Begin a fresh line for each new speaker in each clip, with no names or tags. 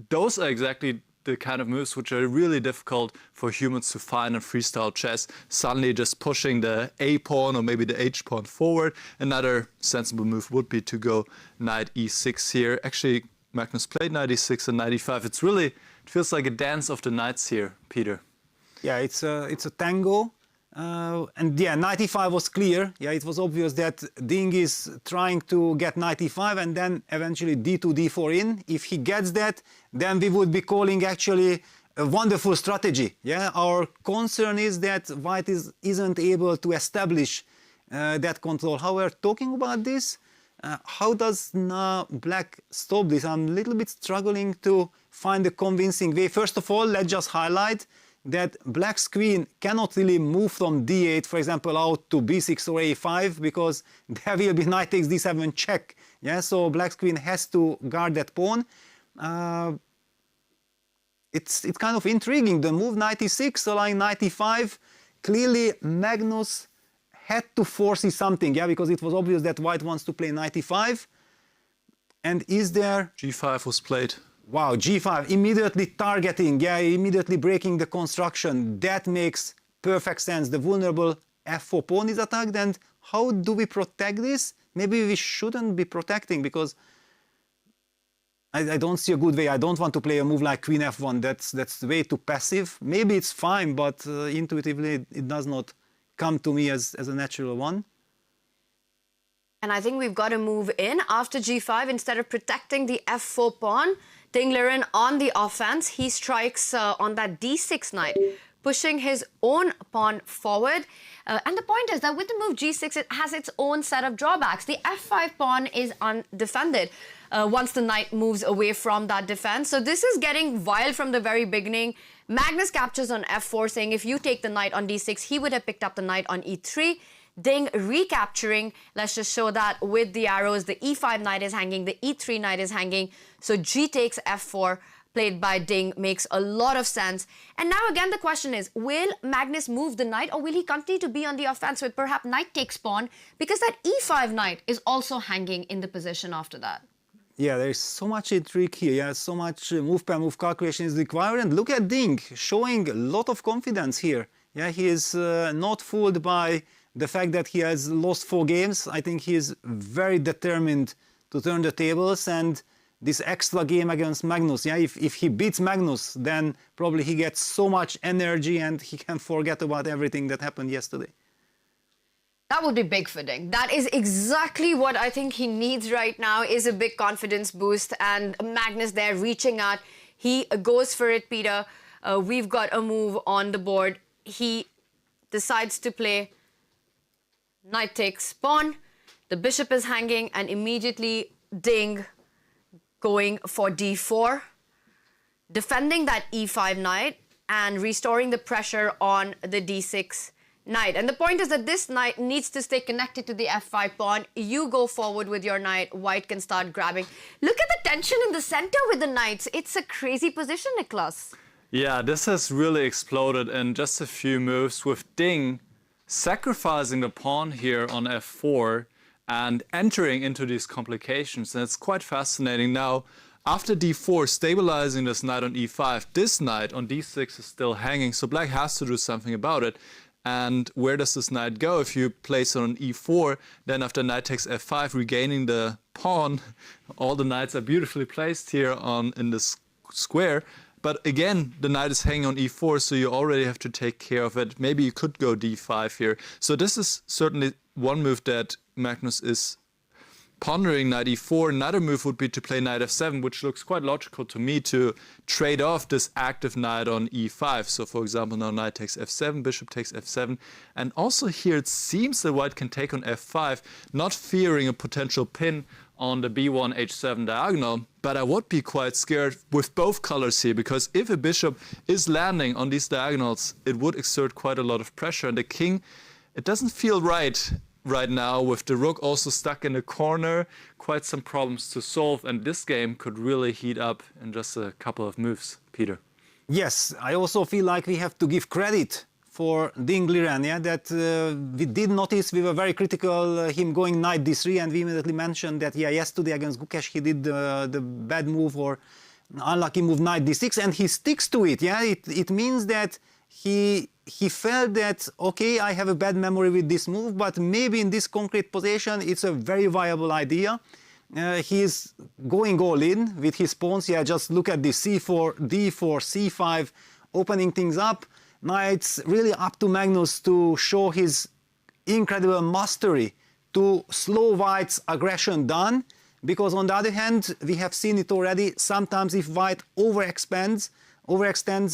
those are exactly the kind of moves which are really difficult for humans to find in freestyle chess. Suddenly just pushing the A pawn or maybe the H pawn forward. Another sensible move would be to go knight E6 here. Actually, Magnus played knight E6 and knight E5. It feels like a dance of the knights here, Peter.
Yeah, it's a tango. And yeah, knight e5 was clear. Yeah, it was obvious that Ding is trying to get knight e5 and then eventually d2, d4 in. If he gets that, then we would be calling actually a wonderful strategy. Yeah, our concern is that White isn't able to establish that control. However, talking about this, how does now Black stop this? I'm a little bit struggling to find a convincing way. First of all, let's just highlight that Black's queen cannot really move from d8, for example, out to b6 or a5, because there will be knight takes d7 check. Yeah, so Black's queen has to guard that pawn. It's kind of intriguing. The move knight e6, allowing knight e5. Clearly, Magnus had to foresee something, yeah, because it was obvious that White wants to play knight e5. And is there...
G5 was played.
Wow, G5, immediately targeting, yeah, immediately breaking the construction. That makes perfect sense. The vulnerable f4 pawn is attacked, and how do we protect this? Maybe we shouldn't be protecting, because I don't see a good way. I don't want to play a move like queen f1. That's way too passive. Maybe it's fine, but intuitively it does not come to me as a natural one.
And I think we've got to move in after g5 instead of protecting the f4 pawn. Ding Liren on the offense, he strikes on that d6 knight, pushing his own pawn forward. And the point is that with the move g6, it has its own set of drawbacks. The f5 pawn is undefended once the knight moves away from that defense. So this is getting wild from the very beginning. Magnus captures on f4, saying if you take the knight on d6, he would have picked up the knight on e3. Ding recapturing. Let's just show that with the arrows. The e5 knight is hanging, the e3 knight is hanging. So g takes f4, played by Ding, makes a lot of sense. And now again the question is, will Magnus move the knight, or will he continue to be on the offense with perhaps knight takes pawn? Because that e5 knight is also hanging in the position after that.
Yeah, there's so much intrigue here. Yeah, so much move per move calculation is required. And look at Ding, showing a lot of confidence here. Yeah, he is not fooled by the fact that he has lost 4 games. I think he is very determined to turn the tables, and this extra game against Magnus, yeah, if he beats Magnus, then probably he gets so much energy and he can forget about everything that happened yesterday.
That would be big for Ding. That is exactly what I think he needs right now, is a big confidence boost, and Magnus there reaching out. He goes for it, Peter. We've got a move on the board. He decides to play knight takes pawn, the bishop is hanging, and immediately Ding going for d4, defending that e5 knight and restoring the pressure on the d6 knight. And the point is that this knight needs to stay connected to the f5 pawn. You go forward with your knight, White can start grabbing. Look at the tension in the center with the knights. It's a crazy position, Niklas.
Yeah, this has really exploded in just a few moves, with Ding sacrificing the pawn here on f4 and entering into these complications. And it's quite fascinating. Now, after d4, stabilizing this knight on e5, this knight on d6 is still hanging, so Black has to do something about it. And where does this knight go? If you place it on e4, then after knight takes f5, regaining the pawn, all the knights are beautifully placed here in this square. But again, the knight is hanging on e4, so you already have to take care of it. Maybe you could go d5 here. So this is certainly one move that Magnus is pondering, knight e4. Another move would be to play knight f7, which looks quite logical to me, to trade off this active knight on e5. So for example, now knight takes f7, bishop takes f7. And also here it seems that White can take on f5, not fearing a potential pin on the b1 h7 diagonal, but I would be quite scared with both colors here, because if a bishop is landing on these diagonals, it would exert quite a lot of pressure. And the king, it doesn't feel right now, with the rook also stuck in the corner. Quite some problems to solve, and this game could really heat up in just a couple of moves, Peter.
Yes, I also feel like we have to give credit for Ding Liren, yeah, that we did notice. We were very critical him going knight d3, and we immediately mentioned that, yeah, yesterday against Gukesh he did the bad move, or unlucky move knight d6, and he sticks to it. Yeah, it means that he felt that, okay, I have a bad memory with this move, but maybe in this concrete position it's a very viable idea. He's going all in with his pawns. Yeah, just look at this c4, d4, c5, opening things up. Now it's really up to Magnus to show his incredible mastery to slow white's aggression down, because on the other hand, we have seen it already, sometimes if white overextends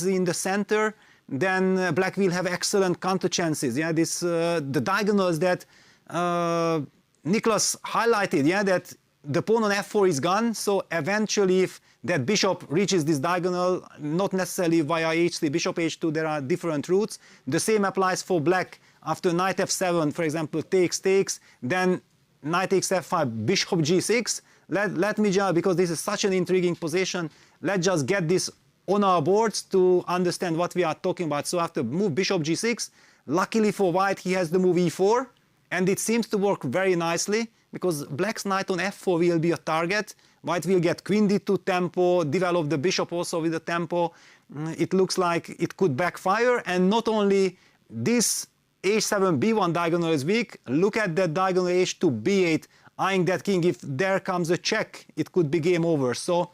in the center, then black will have excellent counter chances. Yeah, this the diagonals that Nicholas highlighted, yeah, that the pawn on f4 is gone, so eventually if that bishop reaches this diagonal, not necessarily via h3, bishop h2, there are different routes. The same applies for black. After knight f7, for example, takes, then knight takes f5, bishop g6. Let me just, because this is such an intriguing position, let's just get this on our boards to understand what we are talking about. So after move bishop g6, luckily for white, he has the move e4, and it seems to work very nicely, because black's knight on f4 will be a target. White will get queen d2 tempo, develop the bishop also with the tempo. It looks like it could backfire, and not only this h7 b1 diagonal is weak, look at that diagonal h2 b8, eyeing that king. If there comes a check, it could be game over. So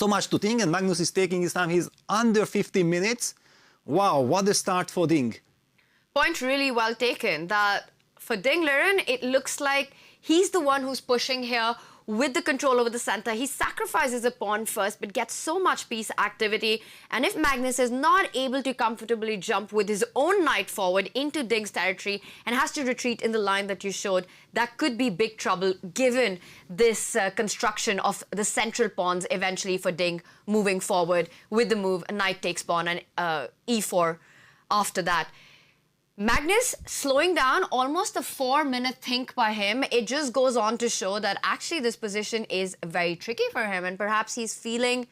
much to think, and Magnus is taking his time. He's under 15 minutes. Wow, what a start for Ding.
Point really well taken, that for Ding Liren, it looks like he's the one who's pushing here with the control over the center. He sacrifices a pawn first, but gets so much piece activity. And if Magnus is not able to comfortably jump with his own knight forward into Ding's territory and has to retreat in the line that you showed, that could be big trouble given this construction of the central pawns eventually for Ding moving forward with the move knight takes pawn and e4 after that. Magnus slowing down, almost a 4-minute think by him. It just goes on to show that actually this position is very tricky for him, and perhaps he's feeling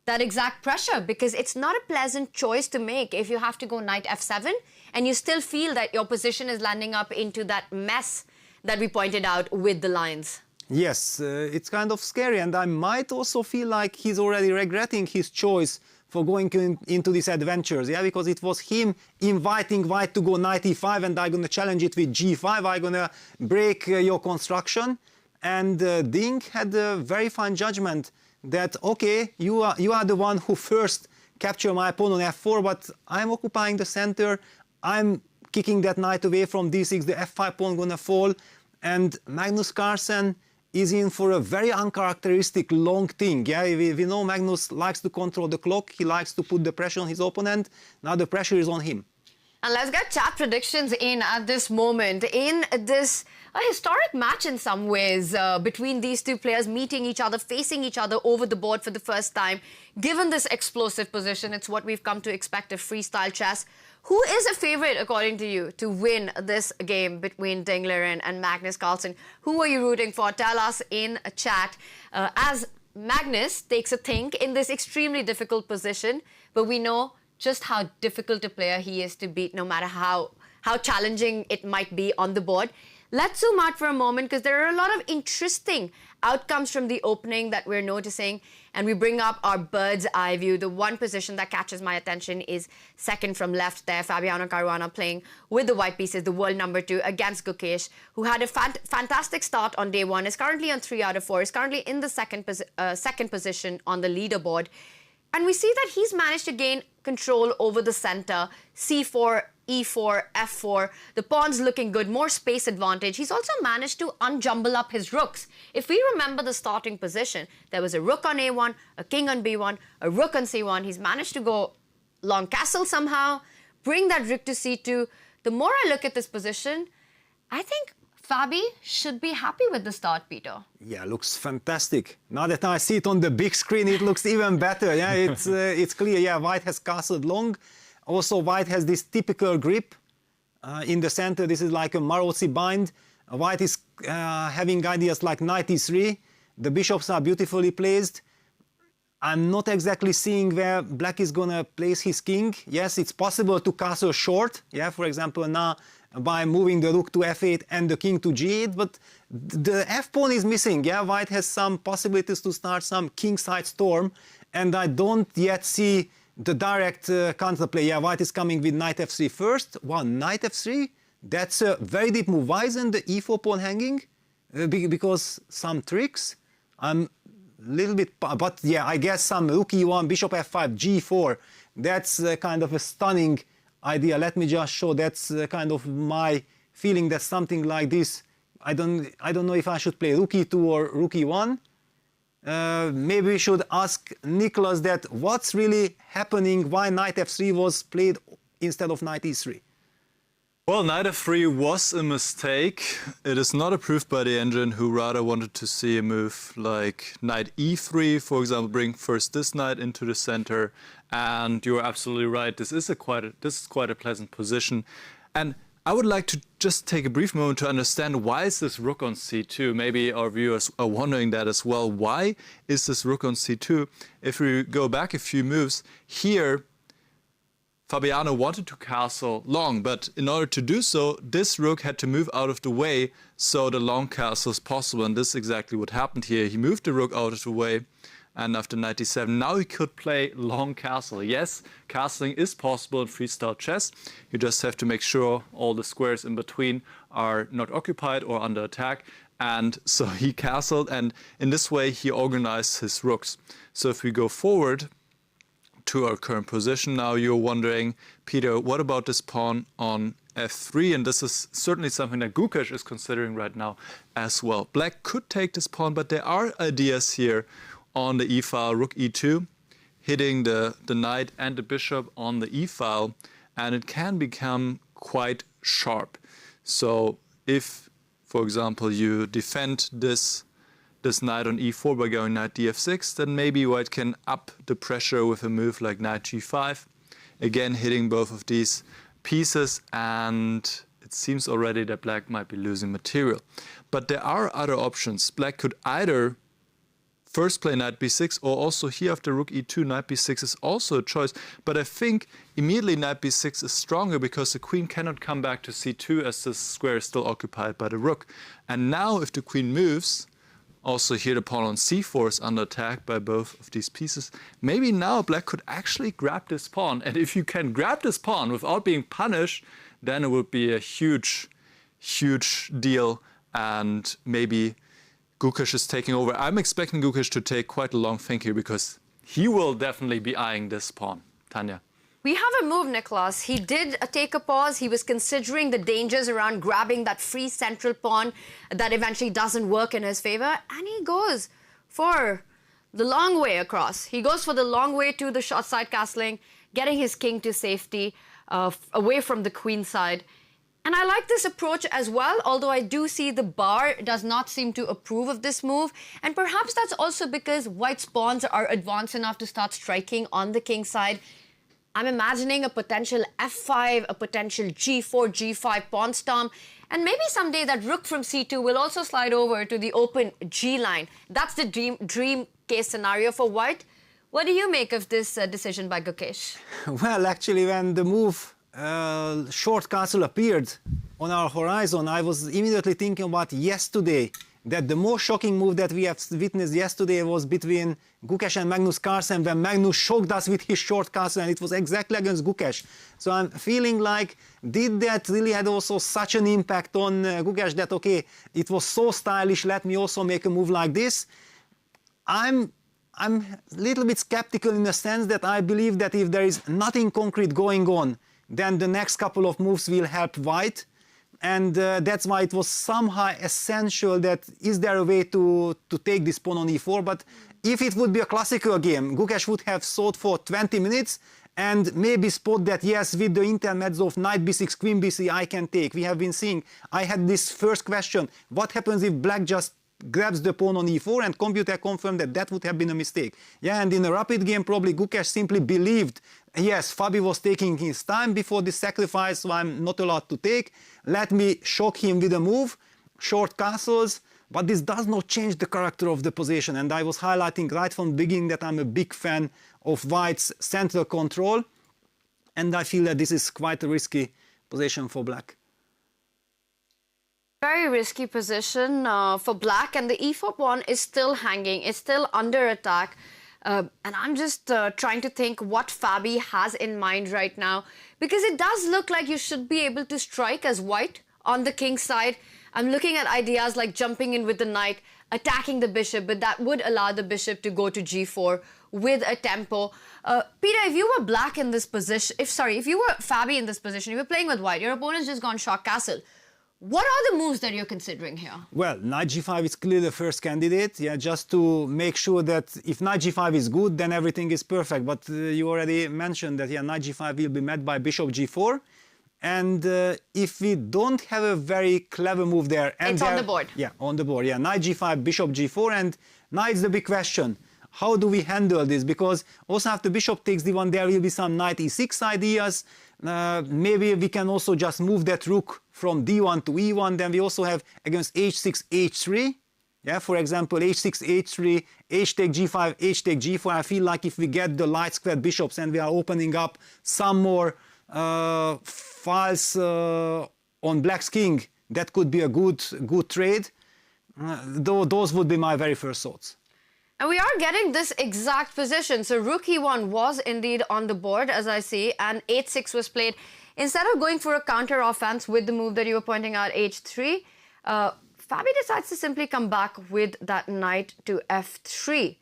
that exact pressure, because it's not a pleasant choice to make if you have to go knight f7 and you still feel that your position is landing up into that mess that we pointed out with the lines.
Yes, it's kind of scary, and I might also feel like he's already regretting his choice for going into these adventures, yeah, because it was him inviting white to go knight e5, and I'm going to challenge it with g5, I'm going to break your construction. And Ding had a very fine judgment that, okay, you are the one who first captured my pawn on f4, but I'm occupying the center, I'm kicking that knight away from d6, the f5 pawn going to fall, and Magnus Carlsen is in for a very uncharacteristic long thing. Yeah, we know Magnus likes to control the clock, he likes to put the pressure on his opponent. Now the pressure is on him.
And let's get chat predictions in at this moment. In this historic match in some ways between these two players meeting each other, facing each other over the board for the first time. Given this explosive position, it's what we've come to expect of freestyle chess. Who is a favorite, according to you, to win this game between Ding Liren and Magnus Carlsen? Who are you rooting for? Tell us in a chat. As Magnus takes a think in this extremely difficult position, but we know just how difficult a player he is to beat, no matter how challenging it might be on the board. Let's zoom out for a moment, because there are a lot of interesting outcomes from the opening that we're noticing, and we bring up our bird's eye view. The one position that catches my attention is second from left there, Fabiano Caruana playing with the white pieces, the world number 2 against Gukesh, who had a fantastic start on day 1, is currently on 3 out of 4, is currently in the second position on the leaderboard. And we see that he's managed to gain control over the center, c4, e4, f4, the pawns looking good, more space advantage. He's also managed to unjumble up his rooks. If we remember the starting position, there was a rook on a1, a king on b1, a rook on c1. He's managed to go long castle somehow, bring that rook to c2. The more I look at this position, I think Fabi should be happy with the start, Peter.
Yeah, looks fantastic. Now that I see it on the big screen, it looks even better. Yeah, it's clear. Yeah, white has castled long. Also, white has this typical grip in the center. This is like a Maroczy bind. White is having ideas like knight e3. The bishops are beautifully placed. I'm not exactly seeing where black is going to place his king. Yes, it's possible to castle short. Yeah, for example, now by moving the rook to f8 and the king to g8, but the f-pawn is missing. Yeah, white has some possibilities to start some kingside storm, and I don't yet see the direct counterplay. Yeah, white is coming with knight f3 first. Well, knight f3, that's a very deep move. Why isn't the e4 pawn hanging? Because some tricks. I'm a little bit, but yeah, I guess some rook e1, bishop f5, g4. That's kind of a stunning idea. Let me just show. That's kind of my feeling that something like this. I don't know if I should play rook e2 or rook e1. Maybe we should ask Nicholas that what's really happening, why knight f3 was played instead of knight e3.
Well, knight f3 was a mistake. It is not approved by the engine, who rather wanted to see a move like knight e3, for example, bring first this knight into the center. And you're absolutely right. This is quite a pleasant position. And I would like to just take a brief moment to understand, why is this rook on c2? Maybe our viewers are wondering that as well. Why is this rook on c2? If we go back a few moves, here Fabiano wanted to castle long, but in order to do so, this rook had to move out of the way so the long castle is possible. And this is exactly what happened here. He moved the rook out of the way, and after knight d7, now he could play long castle. Yes, castling is possible in freestyle chess. You just have to make sure all the squares in between are not occupied or under attack. And so he castled, and in this way he organized his rooks. So if we go forward to our current position, now you're wondering, Peter, what about this pawn on f3? And this is certainly something that G.O.A.T is considering right now as well. Black could take this pawn, but there are ideas here on the e-file, rook e2, hitting the knight and the bishop on the e-file, and it can become quite sharp. So if, for example, you defend this knight on e4 by going knight df6, then maybe white can up the pressure with a move like knight g5, again hitting both of these pieces, and it seems already that black might be losing material. But there are other options. Black could either first play knight b6, or also here after rook e2, knight b6 is also a choice. But I think immediately knight b6 is stronger, because the queen cannot come back to c2 as the square is still occupied by the rook. And now if the queen moves, also here the pawn on c4 is under attack by both of these pieces. Maybe now black could actually grab this pawn. And if you can grab this pawn without being punished, then it would be a huge, huge deal. And maybe G.O.A.T is taking over. I'm expecting G.O.A.T to take quite a long think here, because he will definitely be eyeing this pawn. Tanya.
We have a move, Nicholas. He did take a pause. He was considering the dangers around grabbing that free central pawn that eventually doesn't work in his favor. And he goes for the long way across. He goes for the long way to the short side castling, getting his king to safety, away from the queen side. And I like this approach as well, although I do see the bar does not seem to approve of this move. And perhaps that's also because white's pawns are advanced enough to start striking on the king side. I'm imagining a potential f5, a potential g4, g5 pawn storm, and maybe someday that rook from c2 will also slide over to the open g line. That's the dream case scenario for white. What do you make of this decision by G.O.A.T?
Well, actually, when the move short castle appeared on our horizon, I was immediately thinking about yesterday, that the most shocking move that we have witnessed yesterday was between G.O.A.T and Magnus Carlsen, when Magnus shocked us with his short castle, and it was exactly against G.O.A.T. So I'm feeling like, did that really had also such an impact on G.O.A.T that, okay, it was so stylish, let me also make a move like this? I'm a little bit skeptical in the sense that I believe that if there is nothing concrete going on, then the next couple of moves will help white. And that's why it was somehow essential that is there a way to take this pawn on e4. But if it would be a classical game, G.O.A.T would have thought for 20 minutes and maybe spot that, yes, with the intermezzo of knight b6, queen b3, I can take. We have been seeing, I had this first question, what happens if black just grabs the pawn on e4, and computer confirmed that that would have been a mistake. Yeah, and in a rapid game, probably G.O.A.T simply believed, yes, Fabi was taking his time before this sacrifice, so I'm not allowed to take. Let me shock him with a move, short castles, but this does not change the character of the position. And I was highlighting right from the beginning that I'm a big fan of white's central control, and I feel that this is quite a risky position for black.
Very risky position for black, and the e4 pawn is still hanging. It's still under attack. And I'm just trying to think what Fabi has in mind right now, because it does look like you should be able to strike as white on the king side. I'm looking at ideas like jumping in with the knight, attacking the bishop, but that would allow the bishop to go to g4 with a tempo. Peter, if you were black in this position, if you were Fabi in this position, you were playing with white, your opponent's just gone shot castle. What are the moves that you're considering here?
Well, knight g5 is clearly the first candidate, yeah, just to make sure that if knight g5 is good, then everything is perfect. But you already mentioned that, yeah, knight g5 will be met by bishop g4. And if we don't have a very clever move there... and
it's on the board.
Yeah, on the board, yeah. Knight g5, bishop g4, and now it's the big question. How do we handle this? Because also after bishop takes d1, there will be some knight e6 ideas. Maybe we can also just move that rook from d1 to e1. Then we also have against h6, h3. Yeah, for example, h6, h3, h take g5, h take g4. I feel like if we get the light squared bishops and we are opening up some more files on black's king, that could be a good trade. Though those would be my very first thoughts.
And we are getting this exact position. So rook e1 was indeed on the board, as I see, and h6 was played. Instead of going for a counter offense with the move that you were pointing out, h3, Fabi decides to simply come back with that knight to f3.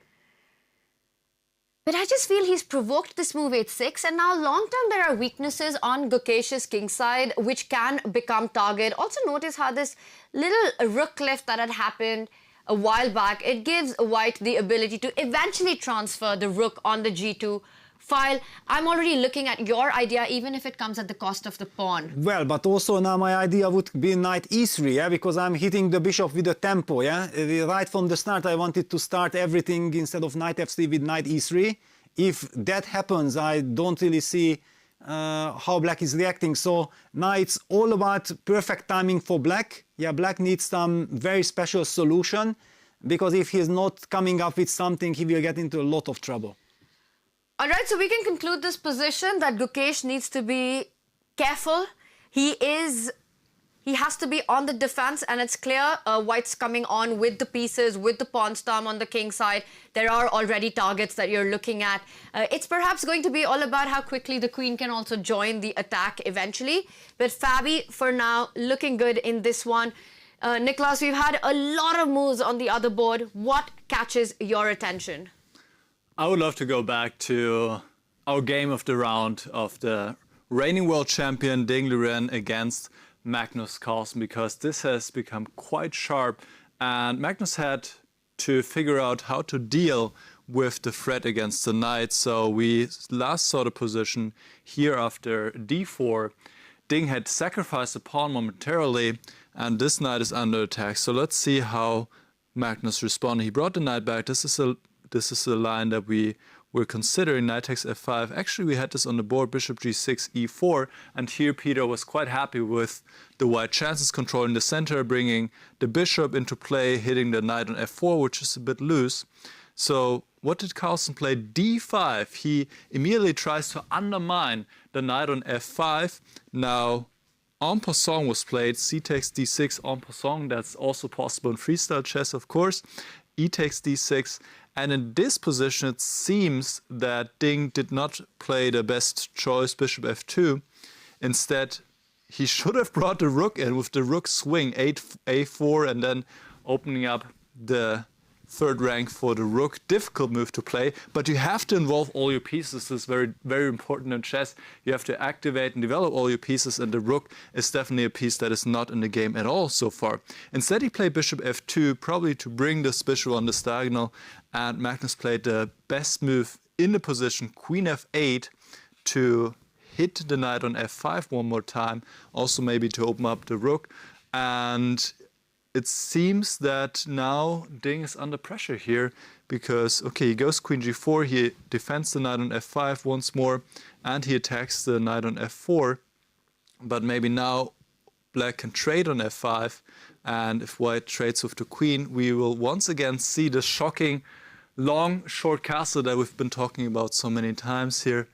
But I just feel he's provoked this move h6, and now long term there are weaknesses on Gukesh's king side which can become target. Also notice how this little rook lift that had happened a while back, it gives white the ability to eventually transfer the rook on the g2 file. I'm already looking at your idea, even if it comes at the cost of the pawn.
Well, but also now my idea would be knight e3, yeah, because I'm hitting the bishop with a tempo, yeah. Right from the start, I wanted to start everything instead of knight f3 with knight e3. If that happens, I don't really see how black is reacting. So now it's all about perfect timing for black. Yeah, black needs some very special solution, because if he's not coming up with something, he will get into a lot of trouble.
All right, so we can conclude this position that Gukesh needs to be careful. He has to be on the defense, and it's clear white's coming on with the pieces, with the pawn storm on the king side. There are already targets that you're looking at. It's perhaps going to be all about how quickly the queen can also join the attack eventually. But Fabi, for now, looking good in this one. Nicholas, we've had a lot of moves on the other board. What catches your attention?
I would love to go back to our game of the round of the reigning world champion Ding Liren against Magnus Carlsen, because this has become quite sharp, and Magnus had to figure out how to deal with the threat against the knight. So we last saw the position here after d4. Ding had sacrificed the pawn momentarily, and this knight is under attack. So let's see how Magnus responded. He brought the knight back. This is a line that we were considering, knight takes f5. Actually, we had this on the board, bishop g6, e4, and here Peter was quite happy with the white chances, controlling the center, bringing the bishop into play, hitting the knight on f4, which is a bit loose. So what did Carlsen play? d5. He immediately tries to undermine the knight on f5. Now, en passant was played, c takes d6 en passant. That's also possible in freestyle chess, of course. E takes d6. And in this position, it seems that Ding did not play the best choice, bishop f2. Instead, he should have brought the rook in with the rook swing, a4, and then opening up the third rank for the rook. Difficult move to play, but you have to involve all your pieces. This is very, very important in chess. You have to activate and develop all your pieces, and the rook is definitely a piece that is not in the game at all so far. Instead, he played bishop f2, probably to bring this bishop on this diagonal, and Magnus played the best move in the position, queen f8, to hit the knight on f5 one more time, also maybe to open up the rook. And it seems that now Ding is under pressure here, because, okay, he goes queen g4, he defends the knight on f5 once more, and he attacks the knight on f4. But maybe now black can trade on f5, and if white trades with the queen, we will once again see the shocking long short castle that we've been talking about so many times here.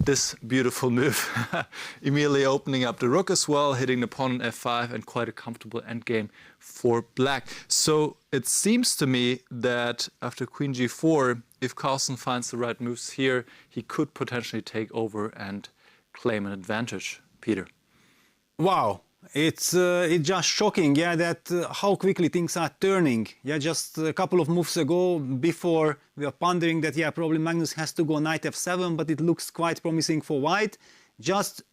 this beautiful move, immediately opening up the rook as well, hitting the pawn on f5, and quite a comfortable endgame for black. So it seems to me that after queen g4, if Carlsen finds the right moves here, he could potentially take over and claim an advantage. Peter.
Wow. It's just shocking, yeah, that how quickly things are turning. Yeah, just a couple of moves ago, before we were pondering that, yeah, probably Magnus has to go knight f7, but it looks quite promising for white. Just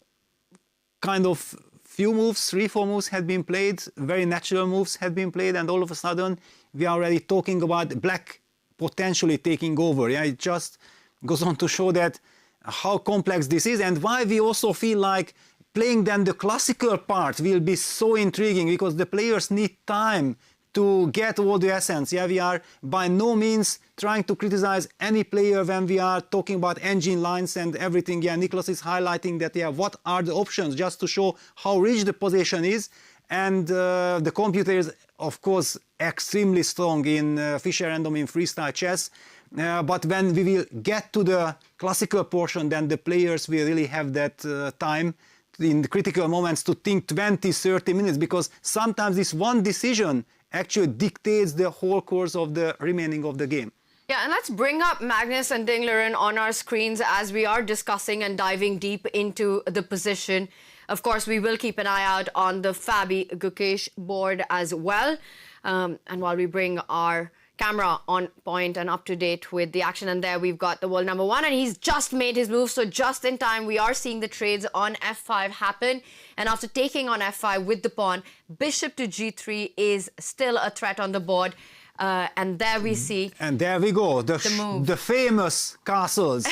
kind of few moves, 3-4 moves had been played, very natural moves had been played, and all of a sudden we are already talking about black potentially taking over. Yeah, it just goes on to show that how complex this is, and why we also feel like playing then the classical part will be so intriguing, because the players need time to get all the essence. Yeah, we are by no means trying to criticize any player when we are talking about engine lines and everything. Yeah, Nicholas is highlighting that, yeah, what are the options, just to show how rich the position is. And the computer is, of course, extremely strong in Fischer Random in freestyle chess. But when we will get to the classical portion, then the players will really have that time in the critical moments to think 20-30 minutes, because sometimes this one decision actually dictates the whole course of the remaining of the game.
Yeah, and let's bring up Magnus and Ding Liren on our screens as we are discussing and diving deep into the position. Of course, we will keep an eye out on the Fabi Gukesh board as well. And while we bring our camera on point and up to date with the action, and there we've got the world number one, and he's just made his move, so just in time we are seeing the trades on f5 happen. And after taking on f5 with the pawn, bishop to g3 is still a threat on the board. And there we see,
and there we go, the famous castles,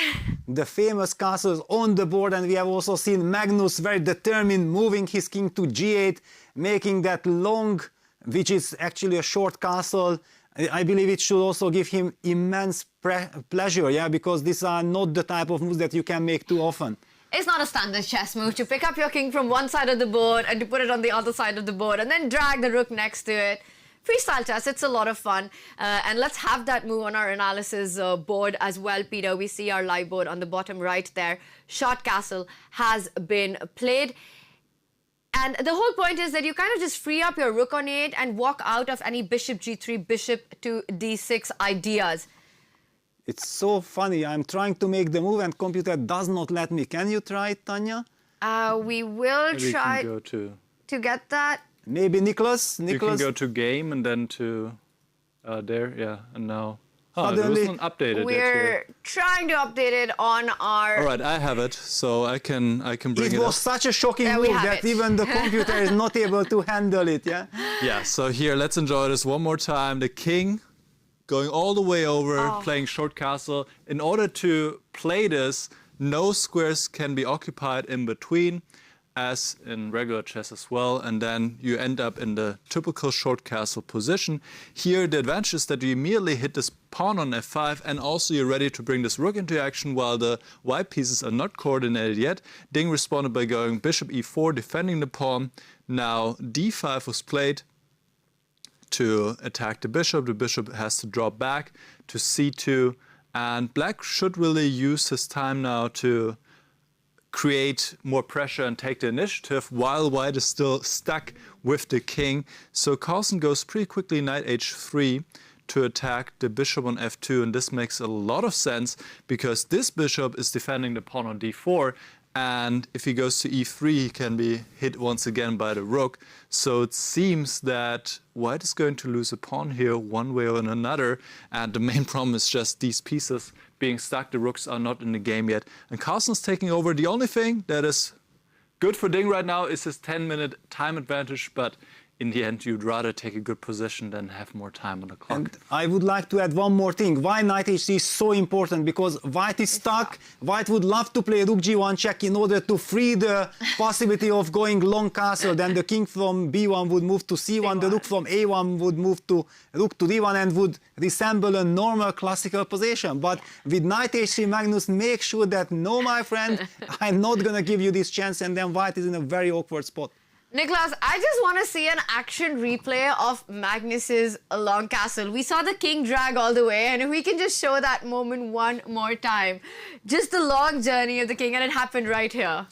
the famous castles on the board. And we have also seen Magnus very determined, moving his king to g8, making that long, which is actually a short castle. I believe it should also give him immense pleasure, yeah, because these are not the type of moves that you can make too often.
It's not a standard chess move to pick up your king from one side of the board and to put it on the other side of the board and then drag the rook next to it. Freestyle chess, it's a lot of fun. And let's have that move on our analysis board as well, Peter. We see our live board on the bottom right there. Short castle has been played. And the whole point is that you kind of just free up your rook on 8 and walk out of any bishop g3, bishop to d6 ideas.
It's so funny. I'm trying to make the move and computer does not let me. Can you try it, Tanya?
We will
Maybe
try
you can go
to get that.
Maybe Nicholas?
You can go to game and then to there, yeah, and now. Oh, it
Suddenly,
wasn't updated
We're
yet here.
trying to update it on our...
All right, I have it, so I can bring
it
it
was
up.
such a shocking
There we
move
have
that
it.
even the computer is not able to handle it, yeah?
Yeah, so here, let's enjoy this one more time. The king going all the way over, playing short castle. In order to play this, no squares can be occupied in between, as in regular chess as well, and then you end up in the typical short castle position. Here the advantage is that you immediately hit this pawn on f5, and also you're ready to bring this rook into action while the white pieces are not coordinated yet. Ding responded by going bishop e4, defending the pawn. Now d5 was played to attack the bishop. The bishop has to drop back to c2, and black should really use his time now to create more pressure and take the initiative while white is still stuck with the king. So Carlsen goes pretty quickly knight h3 to attack the bishop on f2, and this makes a lot of sense because this bishop is defending the pawn on d4, and if he goes to e3 he can be hit once again by the rook. So it seems that white is going to lose a pawn here one way or another, and the main problem is just these pieces being stuck. The rooks are not in the game yet, and Carlsen's taking over. The only thing that is good for Ding right now is his 10-minute time advantage, but in the end you'd rather take a good position than have more time on the clock.
And I would like to add one more thing. Why knight h3 is so important? Because white is stuck. White would love to play rook g1 check in order to free the possibility of going long castle. Then the king from b1 would move to c1, the rook from a1 would move to rook to d1 and would resemble a normal classical position. But with knight h3, Magnus makes sure that no, my friend, I'm not going to give you this chance, and then white is in a very awkward spot.
Nicholas, I just want to see an action replay of Magnus's long castle. We saw the king drag all the way, and if we can just show that moment one more time. Just the long journey of the king, and it happened right here.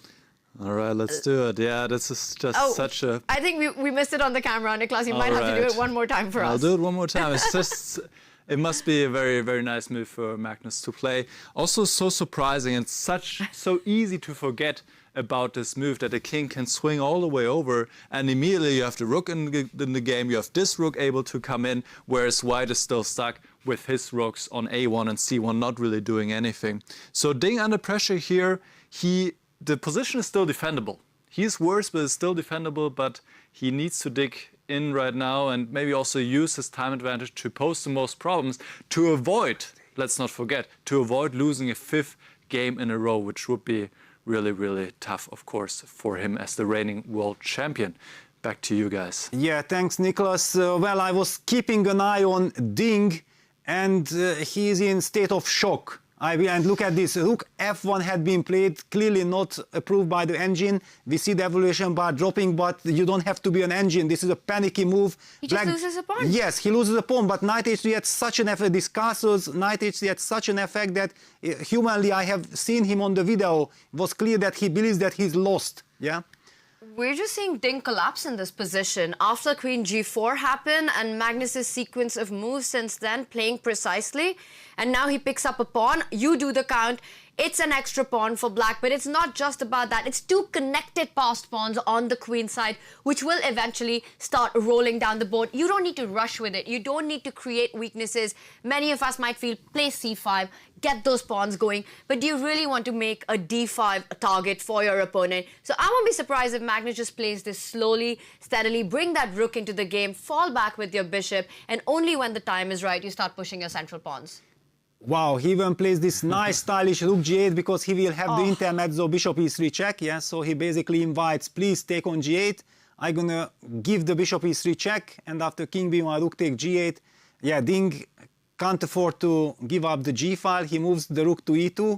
All right, let's do it. Yeah, this is just such a...
I think we missed it on the camera, Nicholas. You might have to do it one more time for us.
I'll do it one more time. It's just... It must be a very, very nice move for Magnus to play. Also so surprising and so easy to forget about this move that the king can swing all the way over and immediately you have the rook in the game, you have this rook able to come in, whereas white is still stuck with his rooks on a1 and c1 not really doing anything. So Ding under pressure here, the position is still defendable. He's worse, but it's still defendable, but he needs to dig in right now and maybe also use his time advantage to pose the most problems to avoid, let's not forget, to avoid losing a 5th game in a row, which would be really, really tough, of course, for him as the reigning world champion. Back to you guys.
Yeah, thanks, Nicholas. Well, I was keeping an eye on Ding, and he is in state of shock. And look at this, rook f1 had been played, clearly not approved by the engine. We see the evaluation bar dropping, but you don't have to be an engine. This is a panicky move.
He just loses a pawn.
Yes, he loses a pawn, but knight h3 had such an effect, this castle's knight h3 had such an effect that humanly I have seen him on the video. It was clear that he believes that he's lost, yeah?
We're just seeing Ding collapse in this position. After Queen G4 happened and Magnus's sequence of moves since then playing precisely, and now he picks up a pawn, you do the count, it's an extra pawn for black, but it's not just about that. It's 2 connected passed pawns on the queen side, which will eventually start rolling down the board. You don't need to rush with it. You don't need to create weaknesses. Many of us might feel, play c5, get those pawns going, but do you really want to make a d5 target for your opponent? So I won't be surprised if Magnus just plays this slowly, steadily, bring that rook into the game, fall back with your bishop, and only when the time is right, you start pushing your central pawns.
Wow, he even plays this nice stylish rook g8 because he will have the intermezzo bishop e3 check, yeah? So he basically invites, please take on g8. I'm gonna give the bishop e3 check, and after king b1, rook take g8. Yeah, Ding can't afford to give up the g file. He moves the rook to e2.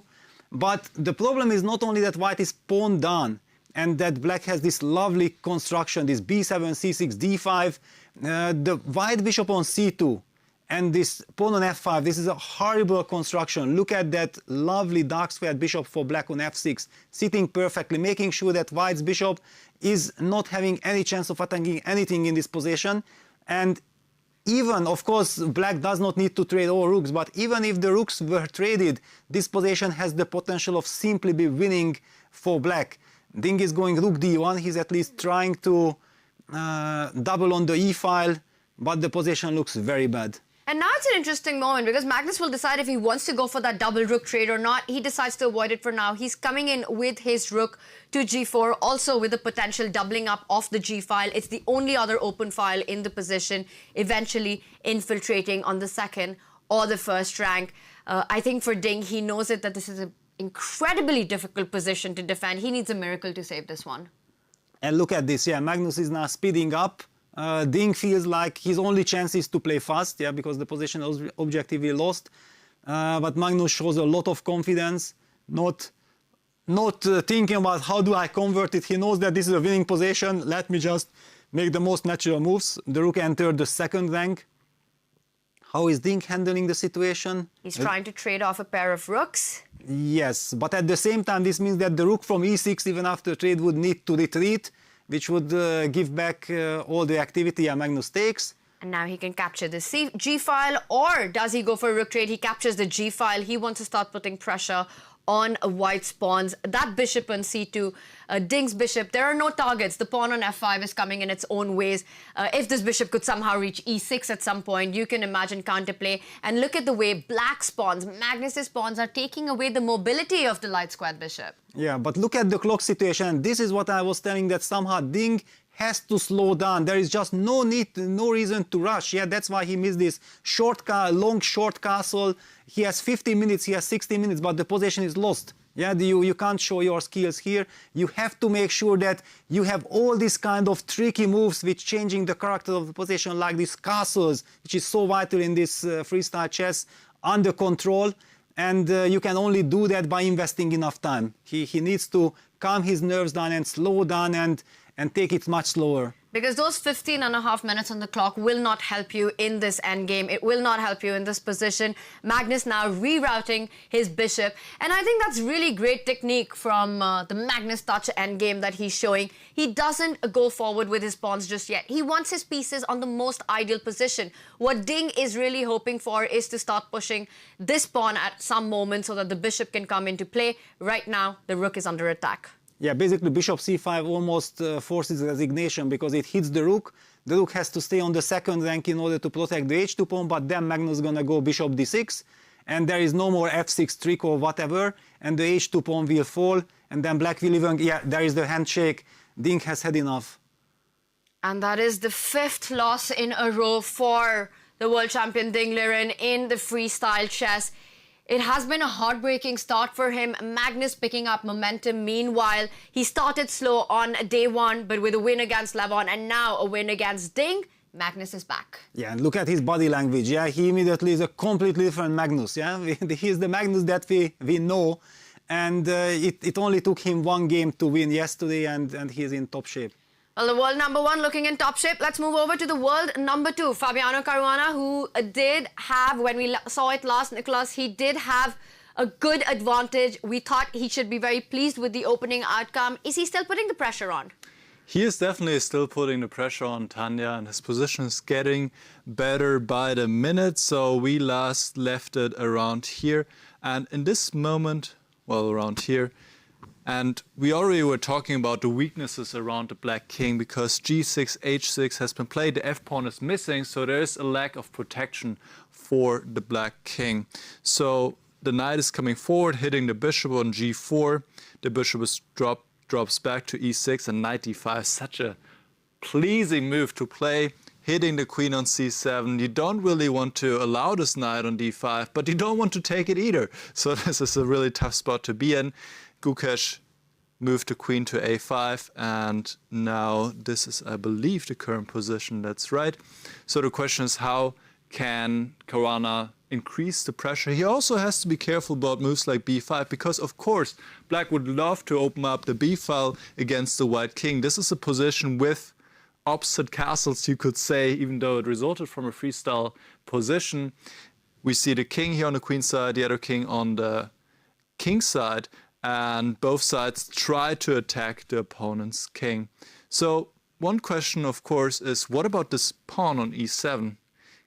But the problem is not only that white is pawn down and that black has this lovely construction, this b7, c6, d5, the white bishop on c2, and this pawn on f5, this is a horrible construction. Look at that lovely dark squared bishop for black on f6, sitting perfectly, making sure that white's bishop is not having any chance of attacking anything in this position. And even, of course, black does not need to trade all rooks, but even if the rooks were traded, this position has the potential of simply be winning for black. Ding is going rook d1, he's at least trying to double on the e file, but the position looks very bad.
And now it's an interesting moment because Magnus will decide if he wants to go for that double rook trade or not. He decides to avoid it for now. He's coming in with his rook to g4, also with the potential doubling up of the g file. It's the only other open file in the position, eventually infiltrating on the 2nd or the 1st rank. I think for Ding, he knows it that this is an incredibly difficult position to defend. He needs a miracle to save this one.
And look at this, yeah, Magnus is now speeding up. Ding feels like his only chance is to play fast, yeah, because the position is objectively lost. But Magnus shows a lot of confidence, not thinking about how do I convert it. He knows that this is a winning position. Let me just make the most natural moves. The rook entered the 2nd rank. How is Ding handling the situation?
He's trying to trade off a pair of rooks.
Yes, but at the same time, this means that the rook from e6, even after trade, would need to retreat, which would give back all the activity Magnus takes.
And now he can capture the g file, or does he go for a rook trade? He captures the g file. He wants to start putting pressure on white's pawns. That bishop on c2, Ding's bishop, there are no targets. The pawn on f5 is coming in its own ways. If this bishop could somehow reach e6 at some point, you can imagine counterplay. And look at the way black's pawns, Magnus's pawns, are taking away the mobility of the light squared bishop.
Yeah, but look at the clock situation. This is what I was telling, that somehow Ding has to slow down. There is just no need, no reason to rush. Yeah, that's why he missed this long short castle. He has 50 minutes, he has 60 minutes, but the position is lost. Yeah, you can't show your skills here. You have to make sure that you have all these kind of tricky moves which changing the character of the position, like these castles, which is so vital in this freestyle chess, under control. And you can only do that by investing enough time. He needs to calm his nerves down and slow down and and take it much slower.
Because those 15.5 minutes on the clock will not help you in this endgame. It will not help you in this position. Magnus now rerouting his bishop. And I think that's really great technique from the Magnus touch endgame that he's showing. He doesn't go forward with his pawns just yet. He wants his pieces on the most ideal position. What Ding is really hoping for is to start pushing this pawn at some moment so that the bishop can come into play. Right now, the rook is under attack.
Yeah, basically bishop c5 almost forces resignation because it hits the rook. The rook has to stay on the second rank in order to protect the h2 pawn, but then Magnus is gonna go bishop d6, and there is no more f6 trick or whatever, and the h2 pawn will fall, and then black will even, yeah, there is the handshake. Ding has had enough.
And that is the 5th loss in a row for the world champion Ding Liren in the freestyle chess. It has been a heartbreaking start for him. Magnus picking up momentum. Meanwhile, he started slow on day 1, but with a win against Levon and now a win against Ding, Magnus is back.
Yeah, and look at his body language. Yeah, he immediately is a completely different Magnus. Yeah, he's the Magnus that we know, and it only took him 1 game to win yesterday, and he's in top shape.
Well, the world number 1 looking in top shape. Let's move over to the world number 2, Fabiano Caruana, who did have, when we saw it last, Nicholas, he did have a good advantage. We thought he should be very pleased with the opening outcome. Is he still putting the pressure on?
He is definitely still putting the pressure on Tanya, and his position is getting better by the minute. So we last left it around here, and in this moment, well, around here, and we already were talking about the weaknesses around the black king because g6, h6 has been played, the f-pawn is missing, so there is a lack of protection for the black king. So the knight is coming forward, hitting the bishop on g4, the bishop is drops back to e6 and knight d5, such a pleasing move to play, hitting the queen on c7. You don't really want to allow this knight on d5, but you don't want to take it either. So this is a really tough spot to be in. Gukesh moved the queen to a5, and now this is, I believe, the current position. That's right. So the question is, how can Caruana increase the pressure? He also has to be careful about moves like b5 because, of course, black would love to open up the b file against the white king. This is a position with opposite castles, you could say, even though it resulted from a freestyle position. We see the king here on the queen side, the other king on the king side, and both sides try to attack the opponent's king. So one question, of course, is what about this pawn on e7?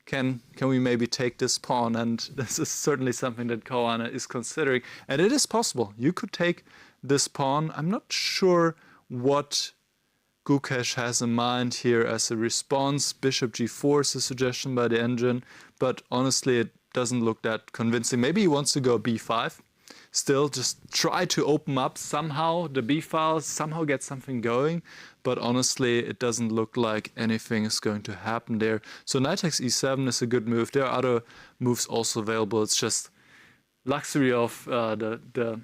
Can we maybe take this pawn? And this is certainly something that Caruana is considering. And it is possible. You could take this pawn. I'm not sure what Gukesh has in mind here as a response. Bishop g4 is a suggestion by the engine, but honestly, it doesn't look that convincing. Maybe he wants to go b5. Still, just try to open up somehow the b file, somehow get something going. But honestly, it doesn't look like anything is going to happen there. So knight takes e7 is a good move. There are other moves also available. It's just luxury of the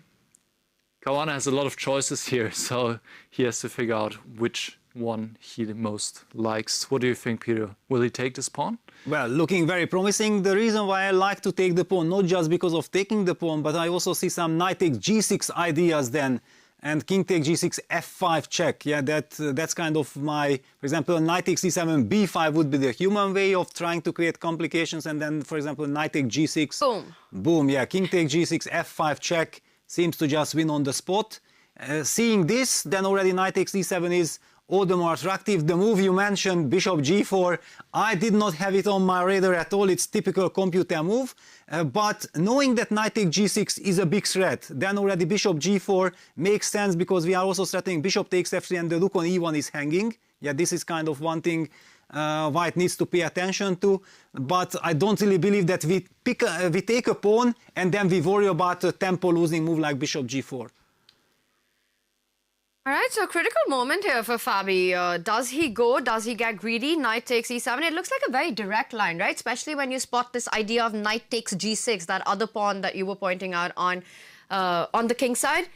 Caruana has a lot of choices here, so he has to figure out which one he the most likes. What do you think, Peter? Will he take this pawn?
Well, looking very promising. The reason why I like to take the pawn, not just because of taking the pawn, but I also see some knight takes g6 ideas then, and king takes g6, f5 check. Yeah, that's kind of my, for example, knight takes e7, b5 would be the human way of trying to create complications, and then, for example, knight takes g6.
Boom.
Boom, yeah, king takes g6, f5 check, seems to just win on the spot. Seeing this, then already knight takes e7 is all the more attractive. The move you mentioned, bishop g4, I did not have it on my radar at all. It's typical computer move. But knowing that knight takes g6 is a big threat, then already bishop g4 makes sense because we are also threatening bishop takes f3 and the rook on e1 is hanging. Yeah, this is kind of one thing White needs to pay attention to. But I don't really believe that we take a pawn and then we worry about a tempo losing move like bishop g4.
All right, so critical moment here for Fabi. Does he go? Does he get greedy? Knight takes e7. It looks like a very direct line, right? Especially when you spot this idea of knight takes g6, that other pawn that you were pointing out on the king side.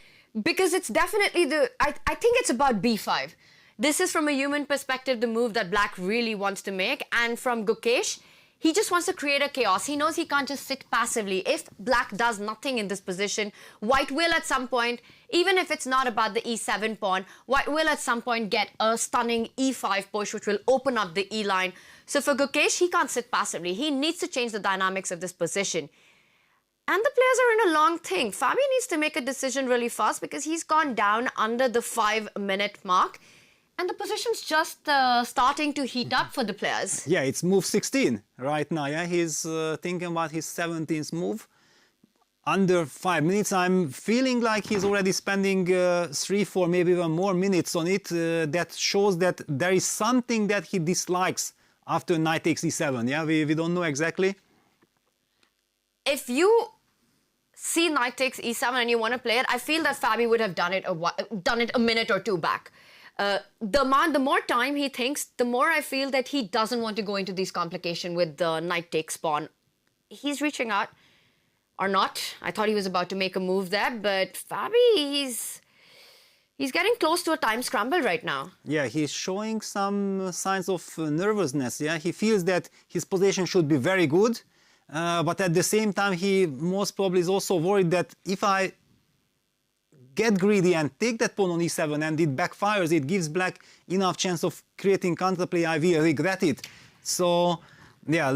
Because it's definitely I think it's about b5. This is from a human perspective the move that black really wants to make. And from Gukesh, He just wants to create a chaos. He knows he can't just sit passively. If black does nothing in this position, white will at some point, even if it's not about the e7 pawn, white will at some point get a stunning e5 push, which will open up the e line. So for Gukesh, he can't sit passively. He needs to change the dynamics of this position. And the players are in a long thing. Fabi needs to make a decision really fast because he's gone down under the 5-minute mark. And the position's just starting to heat up for the players.
Yeah, it's move 16 right now. Yeah, he's thinking about his 17th move. Under 5 minutes, I'm feeling like he's already spending 3, 4, maybe even more minutes on it. That shows that there is something that he dislikes after knight takes e7. Yeah, we don't know exactly.
If you see knight takes e7 and you want to play it, I feel that Fabi would have done it a minute or two back. The more time he thinks, the more I feel that he doesn't want to go into this complication with the knight takes pawn. He's reaching out, or not. I thought he was about to make a move there, but Fabi, he's getting close to a time scramble right now.
Yeah, he's showing some signs of nervousness. Yeah, he feels that his position should be very good, but at the same time, he most probably is also worried that if I get greedy and take that pawn on e7 and it backfires, it gives black enough chance of creating counterplay, I will regret it. So, yeah,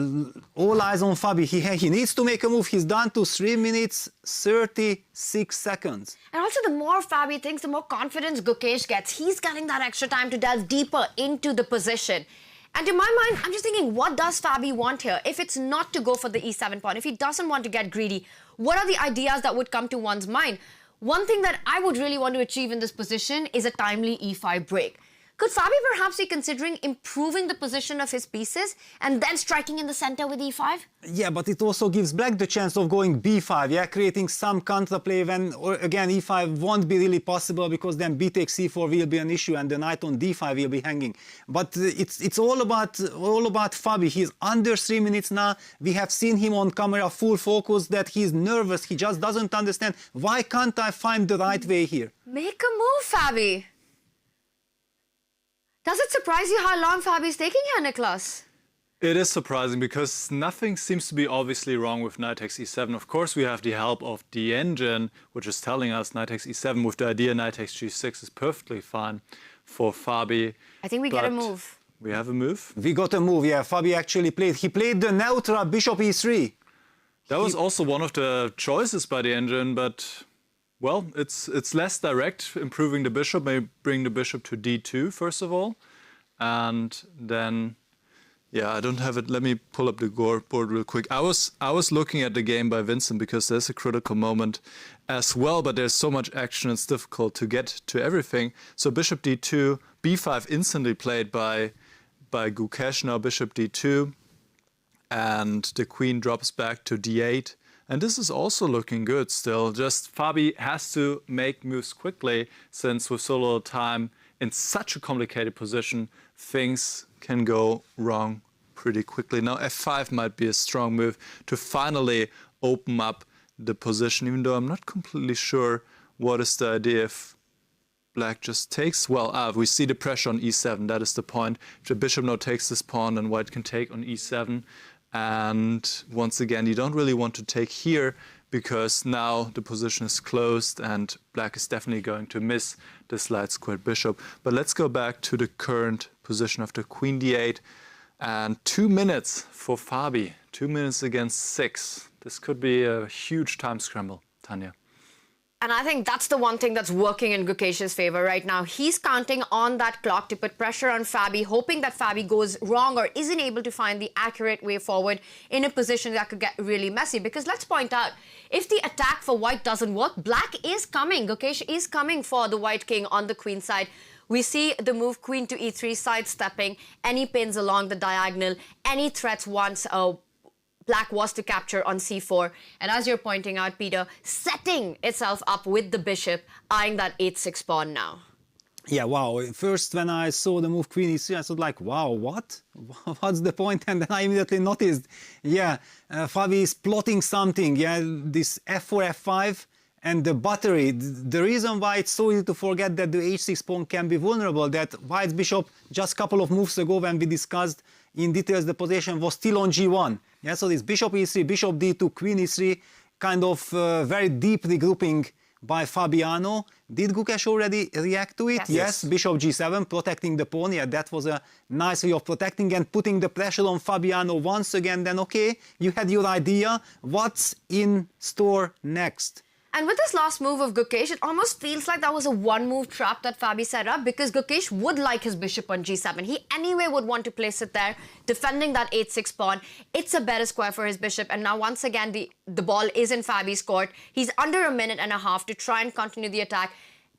all eyes on Fabi. He needs to make a move. He's down to 3 minutes, 36 seconds.
And also, the more Fabi thinks, the more confidence Gukesh gets. He's getting that extra time to delve deeper into the position. And to my mind, I'm just thinking, what does Fabi want here? If it's not to go for the e7 pawn, if he doesn't want to get greedy, what are the ideas that would come to one's mind? One thing that I would really want to achieve in this position is a timely e5 break. Could Fabi perhaps be considering improving the position of his pieces and then striking in the center with e5?
Yeah, but it also gives black the chance of going b5, yeah, creating some counterplay when, or again, e5 won't be really possible because then b takes c4 will be an issue and the knight on d5 will be hanging. But it's all about Fabi. He's under 3 minutes now. We have seen him on camera full focus that he's nervous. He just doesn't understand. Why can't I find the right way here?
Make a move, Fabi. Does it surprise you how long Fabi's taking here, Niklas?
It is surprising because nothing seems to be obviously wrong with knight takes e7. Of course, we have the help of the engine, which is telling us knight takes e7 with the idea knight takes g6 is perfectly fine for Fabi.
I think we get a move.
We have a move?
We got a move, yeah. Fabi actually played. He played the neutral bishop e3.
That was also one of the choices by the engine, but well, it's less direct. Improving the bishop may bring the bishop to d2 first of all, and then, yeah, I don't have it. Let me pull up the board real quick. I was looking at the game by Vincent because there's a critical moment as well, but there's so much action it's difficult to get to everything. So bishop d2, b5 instantly played by Gukesh. Now bishop d2, and the queen drops back to d8. And this is also looking good still. Just Fabi has to make moves quickly since with so little time in such a complicated position, things can go wrong pretty quickly. Now f5 might be a strong move to finally open up the position, even though I'm not completely sure what is the idea if black just takes. Well, we see the pressure on e7, that is the point. If the bishop now takes this pawn, then white can take on e7. And once again, you don't really want to take here because now the position is closed and black is definitely going to miss this light squared bishop. But let's go back to the current position of the queen d8. And 2 minutes for Fabi, 2 minutes against 6. This could be a huge time scramble, Tanya.
And I think that's the one thing that's working in Gukesh's favor right now. He's counting on that clock to put pressure on Fabi, hoping that Fabi goes wrong or isn't able to find the accurate way forward in a position that could get really messy. Because let's point out, if the attack for white doesn't work, black is coming. Gukesh is coming for the white king on the queen side. We see the move queen to e3 sidestepping, any pins along the diagonal, any threats once black was to capture on c4. And as you're pointing out, Peter, setting itself up with the bishop, eyeing that 8-6 pawn now.
Yeah, wow. First, when I saw the move queen e3, I thought like, wow, what? What's the point? And then I immediately noticed, yeah, Fabi is plotting something. Yeah, this f4, f5, and the battery. The reason why it's so easy to forget that the h6 pawn can be vulnerable, that white's bishop just a couple of moves ago when we discussed in details the position was still on G1. Yeah, so this bishop e3, bishop d2, queen e3, kind of very deep regrouping by Fabiano. Did G.O.A.T already react to it? Yes. Bishop g7, protecting the pawn. Yeah, that was a nice way of protecting and putting the pressure on Fabiano once again. Then, okay, you had your idea. What's in store next?
And with this last move of G.O.A.T, it almost feels like that was a one-move trap that Fabi set up, because G.O.A.T would like his bishop on g7. He anyway would want to place it there, defending that h6 pawn. It's a better square for his bishop, and now once again the ball is in Fabi's court. He's under a minute and a half to try and continue the attack.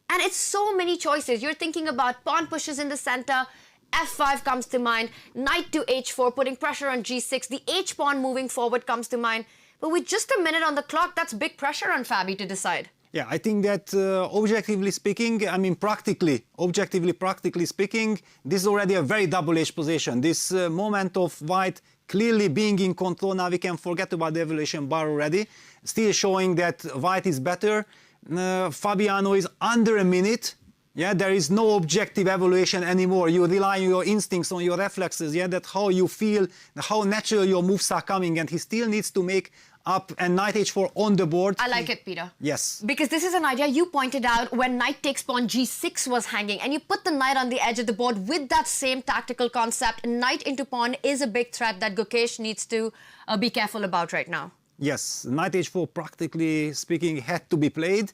And it's so many choices. You're thinking about pawn pushes in the center, f5 comes to mind, knight to h4, putting pressure on g6, the h-pawn moving forward comes to mind. But with just a minute on the clock, that's big pressure on Fabi to decide.
Yeah, I think that objectively speaking, I mean objectively, practically speaking, this is already a very double-edged position. This moment of white clearly being in control, now we can forget about the evaluation bar already, still showing that white is better. Fabiano is under a minute. Yeah, there is no objective evaluation anymore. You rely on your instincts, on your reflexes, yeah, that how you feel, how natural your moves are coming, and he still needs to make up, and knight h4 on the board.
I like it, Peter.
Yes.
Because this is an idea you pointed out when knight takes pawn g6 was hanging, and you put the knight on the edge of the board with that same tactical concept. Knight into pawn is a big threat that G.O.A.T needs to be careful about right now.
Yes, knight h4, practically speaking, had to be played.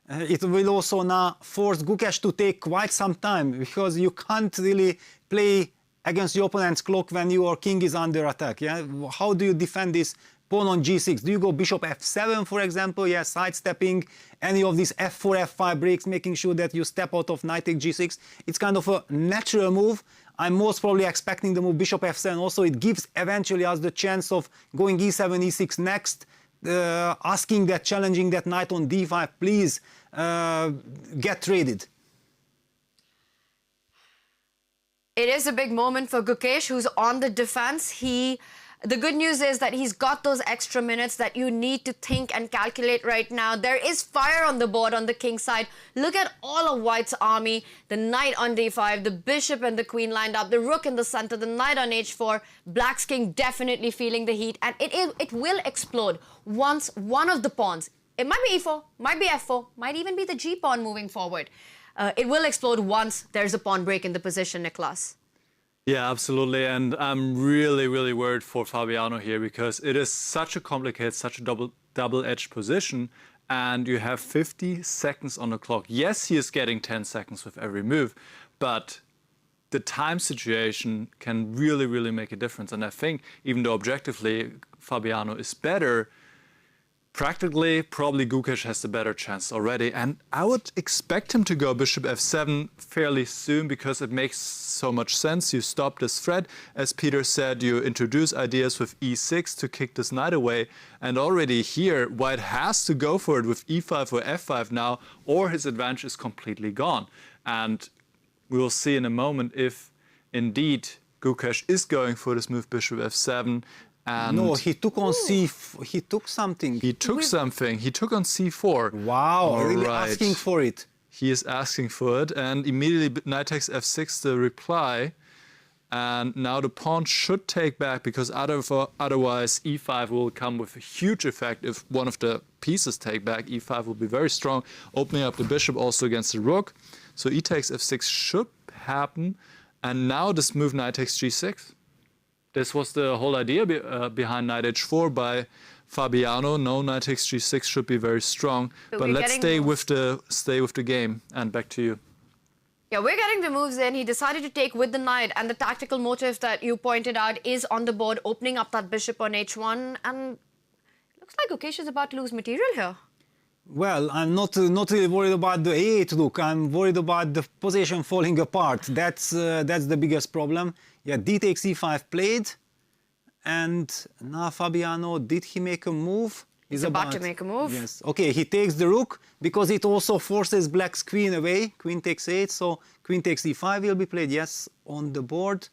It will also now force G.O.A.T to take quite some time, because you can't really play against your opponent's clock when your king is under attack. Yeah? How do you defend this pawn on g6? Do you go bishop f7, for example? Yeah, sidestepping any of these f4, f5 breaks, making sure that you step out of knight takes g6. It's kind of a natural move. I'm most probably expecting the move bishop f7. Also, it gives eventually us the chance of going e7, e6 next, asking that, challenging that knight on d5, please get traded.
It is a big moment for G.O.A.T, who's on the defense. The good news is that he's got those extra minutes that you need to think and calculate right now. There is fire on the board on the king side. Look at all of White's army. The knight on d5, the bishop and the queen lined up, the rook in the center, the knight on h4. Black's king definitely feeling the heat, and it will explode once one of the pawns, it might be e4, might be f4, might even be the g-pawn moving forward. It will explode once there's a pawn break in the position, Niklas.
Yeah, absolutely. And I'm really, really worried for Fabiano here, because it is such a complicated, such a double-edged position. And you have 50 seconds on the clock. Yes, he is getting 10 seconds with every move, but the time situation can really, really make a difference. And I think, even though objectively Fabiano is better, practically, probably G.O.A.T has the better chance already. And I would expect him to go bishop f7 fairly soon, because it makes so much sense. You stop this threat. As Peter said, you introduce ideas with e6 to kick this knight away. And already here, White has to go for it with e5 or f5 now, or his advantage is completely gone. And we will see in a moment if indeed G.O.A.T is going for this move bishop f7. And
no, he took on he took something.
He took something. He took on c4.
Wow, really asking for it.
He is asking for it, and immediately knight takes f6 the reply. And now the pawn should take back, because otherwise e5 will come with a huge effect. If one of the pieces take back, e5 will be very strong, opening up the bishop also against the rook. So e takes f6 should happen. And now this move knight takes g6. This was the whole idea behind knight h4 by Fabiano. No, knight takes g6 should be very strong. But let's stay with the game. And back to you.
Yeah, we're getting the moves in. He decided to take with the knight, and the tactical motive that you pointed out is on the board, opening up that bishop on h1. And it looks like G.O.A.T is about to lose material here.
Well, I'm not really worried about the a8 rook. I'm worried about the position falling apart. That's the biggest problem. Yeah, d takes e5 played, and now Fabiano, did he make a move?
He's about to make a move.
Yes. Okay, he takes the rook, because it also forces Black's queen away. Queen takes 8, so queen takes e5 will be played, yes, on the board.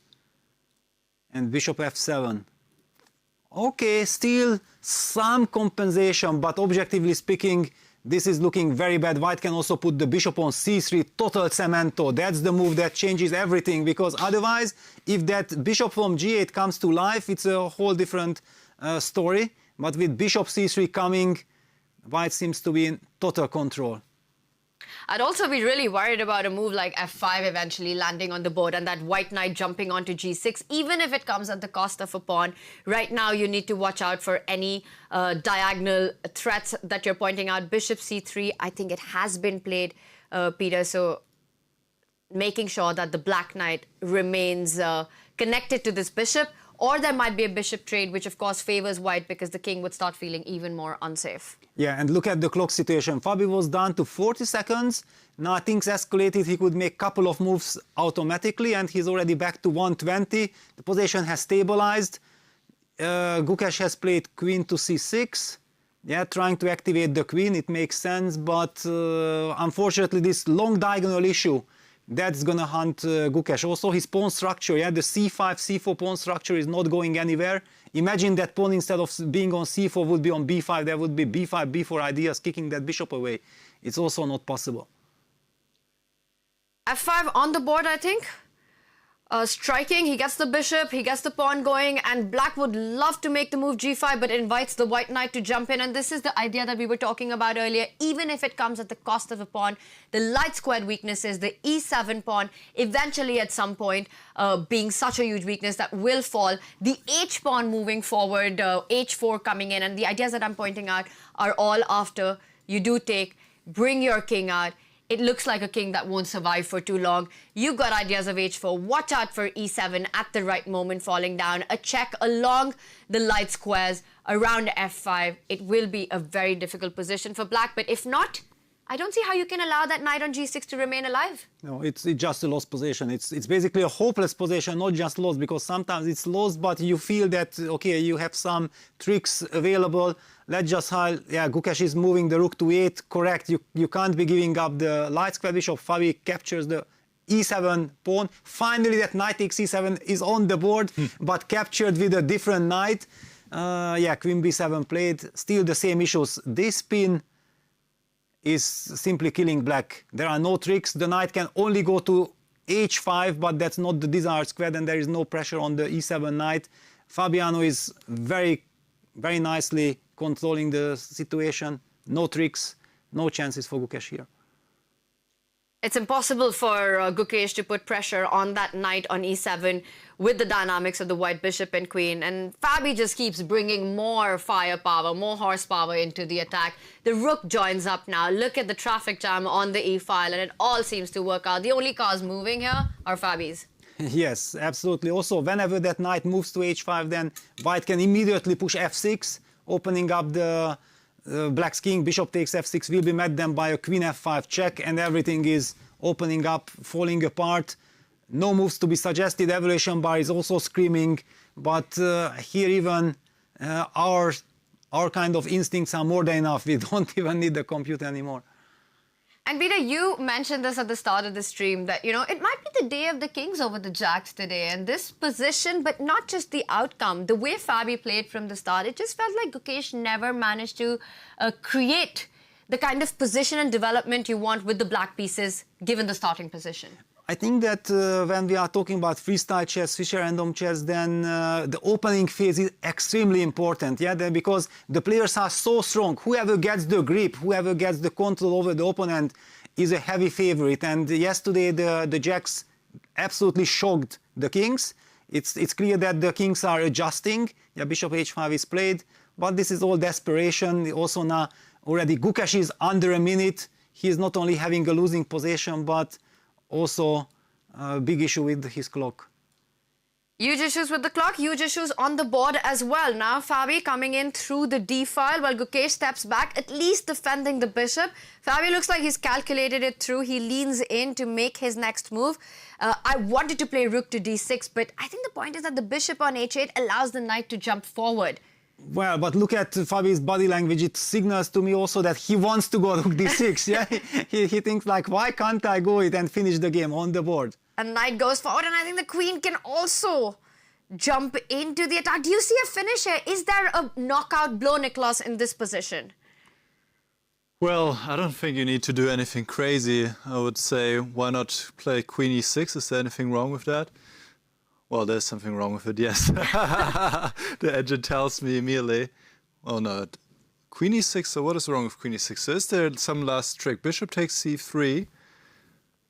And bishop f7. Okay, still some compensation, but objectively speaking, This is looking very bad. White can also put the bishop on c3, total cemento. That's the move that changes everything, because otherwise, if that bishop from g8 comes to life, it's a whole different story. But with bishop c3 coming, White seems to be in total control.
I'd also be really worried about a move like f5 eventually landing on the board and that white knight jumping onto g6, even if it comes at the cost of a pawn. Right now, you need to watch out for any diagonal threats that you're pointing out. Bishop c3, I think it has been played, Peter, so making sure that the black knight remains connected to this bishop, or there might be a bishop trade, which of course favors white because the king would start feeling even more unsafe.
Yeah, and look at the clock situation. Fabi was down to 40 seconds. Now things escalated. He could make a couple of moves automatically, and he's already back to 120. The position has stabilized. Gukesh has played queen to c6. Yeah, trying to activate the queen. It makes sense, but unfortunately this long diagonal issue, that's gonna hunt Gukesh. Also his pawn structure, yeah, the c5, c4 pawn structure is not going anywhere. Imagine that pawn, instead of being on c4, would be on b5. There would be b5, b4 ideas kicking that bishop away. It's also not possible.
f5 on the board, I think. Striking, he gets the bishop, he gets the pawn going, and black would love to make the move g5, but invites the white knight to jump in. And this is the idea that we were talking about earlier. Even if it comes at the cost of a pawn, the light squared weaknesses, the e7 pawn, eventually at some point being such a huge weakness that will fall. The h pawn moving forward, h4 coming in, and the ideas that I'm pointing out are all after you do take, bring your king out. It looks like a king that won't survive for too long. You've got ideas of h4. Watch out for e7 at the right moment falling down. A check along the light squares around f5. It will be a very difficult position for black. But if not, I don't see how you can allow that knight on g6 to remain alive.
No, it's just a lost position. It's basically a hopeless position, not just lost, because sometimes it's lost, but you feel that, okay, you have some tricks available. Let's just yeah, Gukesh is moving the rook to 8, correct. You can't be giving up the light square bishop. Fabi captures the e7 pawn. Finally, that knight takes e7 is on the board, but captured with a different knight. Yeah, queen b7 played. Still the same issues. This pin is simply killing black. There are no tricks. The knight can only go to h5, but that's not the desired square, and there is no pressure on the e7 knight. Fabiano is very, very nicely controlling the situation. No tricks, no chances for Gukesh here.
It's impossible for Gukesh to put pressure on that knight on e7 with the dynamics of the white bishop and queen. And Fabi just keeps bringing more firepower, more horsepower into the attack. The rook joins up now. Look at the traffic jam on the e-file, and it all seems to work out. The only cars moving here are Fabi's.
Yes, absolutely. Also, whenever that knight moves to h5, then white can immediately push f6, opening up the black's king. Bishop takes f6 will be met then by a queen f5 check, and everything is opening up, falling apart. No moves to be suggested. Evaluation bar is also screaming, but here even our kind of instincts are more than enough. We don't even need the computer anymore.
And Peter, you mentioned this at the start of the stream that, you know, it might be the day of the kings over the jacks today. And this position, but not just the outcome, the way Fabi played from the start, it just felt like Gukesh never managed to create the kind of position and development you want with the black pieces, given the starting position.
I think that when we are talking about freestyle chess, Fischer random chess, then the opening phase is extremely important, yeah, because the players are so strong. Whoever gets the grip, whoever gets the control over the opponent is a heavy favorite. And yesterday the jacks absolutely shocked the kings. It's clear that the kings are adjusting. Yeah, bishop h5 is played, but this is all desperation. Also now already Gukesh is under a minute. He is not only having a losing position, but also a big issue with his clock.
Huge issues with the clock, huge issues on the board as well. Now Fabi coming in through the d-file while Gukesh steps back, at least defending the bishop. Fabi looks like he's calculated it through. He leans in to make his next move. I wanted to play rook to d6, but I think the point is that the bishop on h8 allows the knight to jump forward.
Well, but look at Fabi's body language. It signals to me also that he wants to go rook d6. Yeah, he thinks like, why can't I go it and finish the game on the board?
And knight goes forward, and I think the queen can also jump into the attack. Do you see a finish here? Is there a knockout blow, Nicholas, in this position?
Well, I don't think you need to do anything crazy. I would say, why not play Queen e6? Is there anything wrong with that? Well, there's something wrong with it, yes. The engine tells me immediately. Oh no, Queen e6, so what is wrong with Queen e6? So is there some last trick? Bishop takes c3.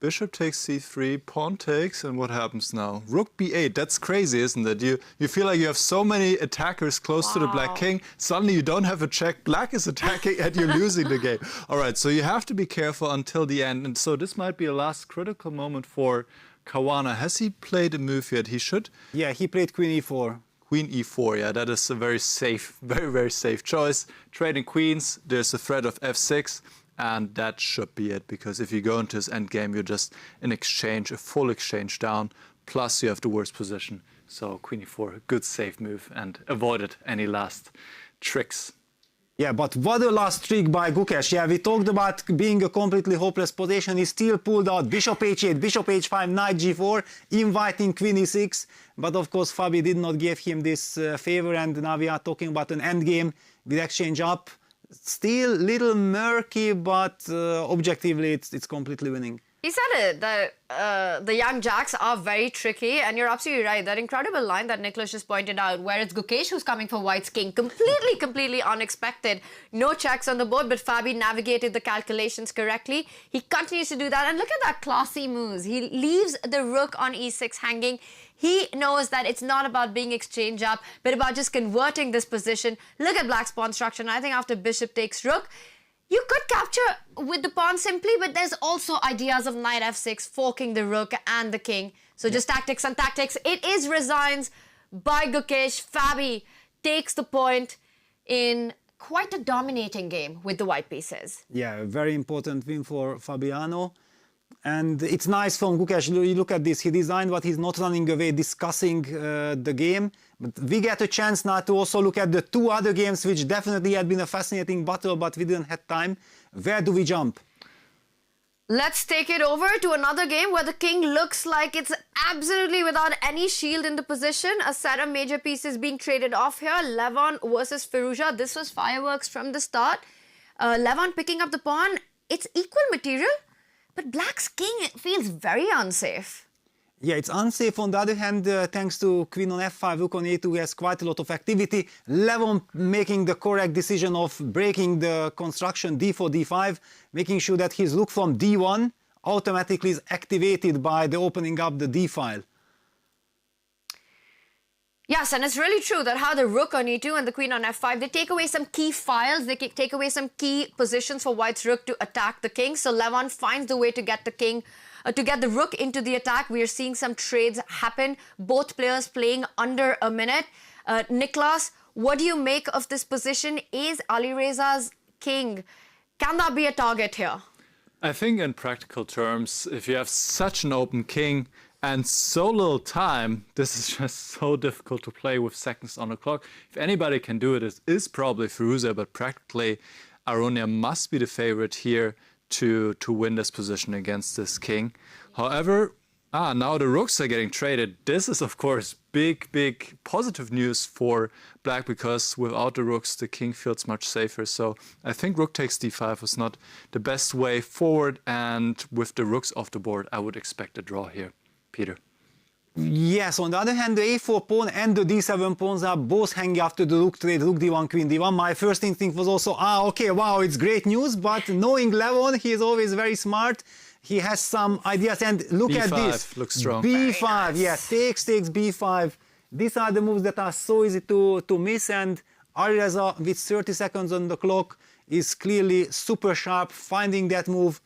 Bishop takes c3, pawn takes, and what happens now? Rook b8, that's crazy, isn't it? You feel like you have so many attackers close to the black king, suddenly you don't have a check, black is attacking and you're losing the game. All right, so you have to be careful until the end, and so this might be a last critical moment for Caruana. Has he played a move yet? He should?
Yeah, he played Queen e4.
Queen e4, yeah, that is a very safe, very safe choice. Trading queens, there's a threat of f6. And that should be it, because if you go into his endgame, you're just in exchange, a full exchange down, plus you have the worst position. So Queen e4, a good safe move, and avoided any last tricks.
Yeah, but what a last trick by G.O.A.T. Yeah, we talked about being a completely hopeless position. He still pulled out Bishop h8, Bishop h5, Knight g4, inviting Queen e6. But of course, Fabi did not give him this favor, and now we are talking about an endgame with exchange up. Still little murky, but objectively it's completely winning.
He said it, that the young jacks are very tricky, and you're absolutely right. That incredible line that Nicholas just pointed out, where it's G.O.A.T. who's coming for White's king, completely unexpected. No checks on the board, but Fabi navigated the calculations correctly. He continues to do that, and look at that classy moves. He leaves the rook on e6 hanging. He knows that it's not about being exchange up, but about just converting this position. Look at black's pawn structure, and I think after bishop takes rook, you could capture with the pawn simply, but there's also ideas of knight f6, forking the rook and the king. So just tactics and tactics. It is resigns by G.O.A.T. Fabi takes the point in quite a dominating game with the white pieces.
Yeah, a very important win for Fabiano. And it's nice from G.O.A.T. You look at this, he designed what he's not running away discussing the game. But we get a chance now to also look at the two other games, which definitely had been a fascinating battle, but we didn't have time. Where do we jump?
Let's take it over to another game where the king looks like it's absolutely without any shield in the position. A set of major pieces being traded off here. Levon versus Firouzja. This was fireworks from the start. Levon picking up the pawn. It's equal material. But black's king feels very unsafe.
Yeah, it's unsafe. On the other hand, thanks to queen on f5, rook on a2 has quite a lot of activity. Levon making the correct decision of breaking the construction d4, d5, making sure that his rook from d1 automatically is activated by the opening up the d file.
Yes, and it's really true that how the rook on e2 and the queen on f5, they take away some key files, they take away some key positions for white's rook to attack the king. So Levon finds the way to get the king, to get the rook into the attack. We are seeing some trades happen, both players playing under a minute. Niklas, what do you make of this position? Is Alireza's king, can that be a target here?
I think in practical terms, if you have such an open king, and so little time, this is just so difficult to play with seconds on the clock. If anybody can do it, it is probably Firouzja, but practically Aronia must be the favorite here to win this position against this king. However, now the rooks are getting traded. This is, of course, big positive news for black, because without the rooks, the king feels much safer. So I think rook takes d5 was not the best way forward, and with the rooks off the board, I would expect a draw here. Peter.
Yes, on the other hand, the a4 pawn and the d7 pawns are both hanging after the rook trade, rook d1, queen d1. My first instinct was also, okay, wow, it's great news, but knowing Levon, he is always very smart. He has some ideas, and look
B5
at this.
Looks strong.
B5, nice. Yeah, takes, b5. These are the moves that are so easy to miss, and Alireza, with 30 seconds on the clock, is clearly super sharp, finding that move.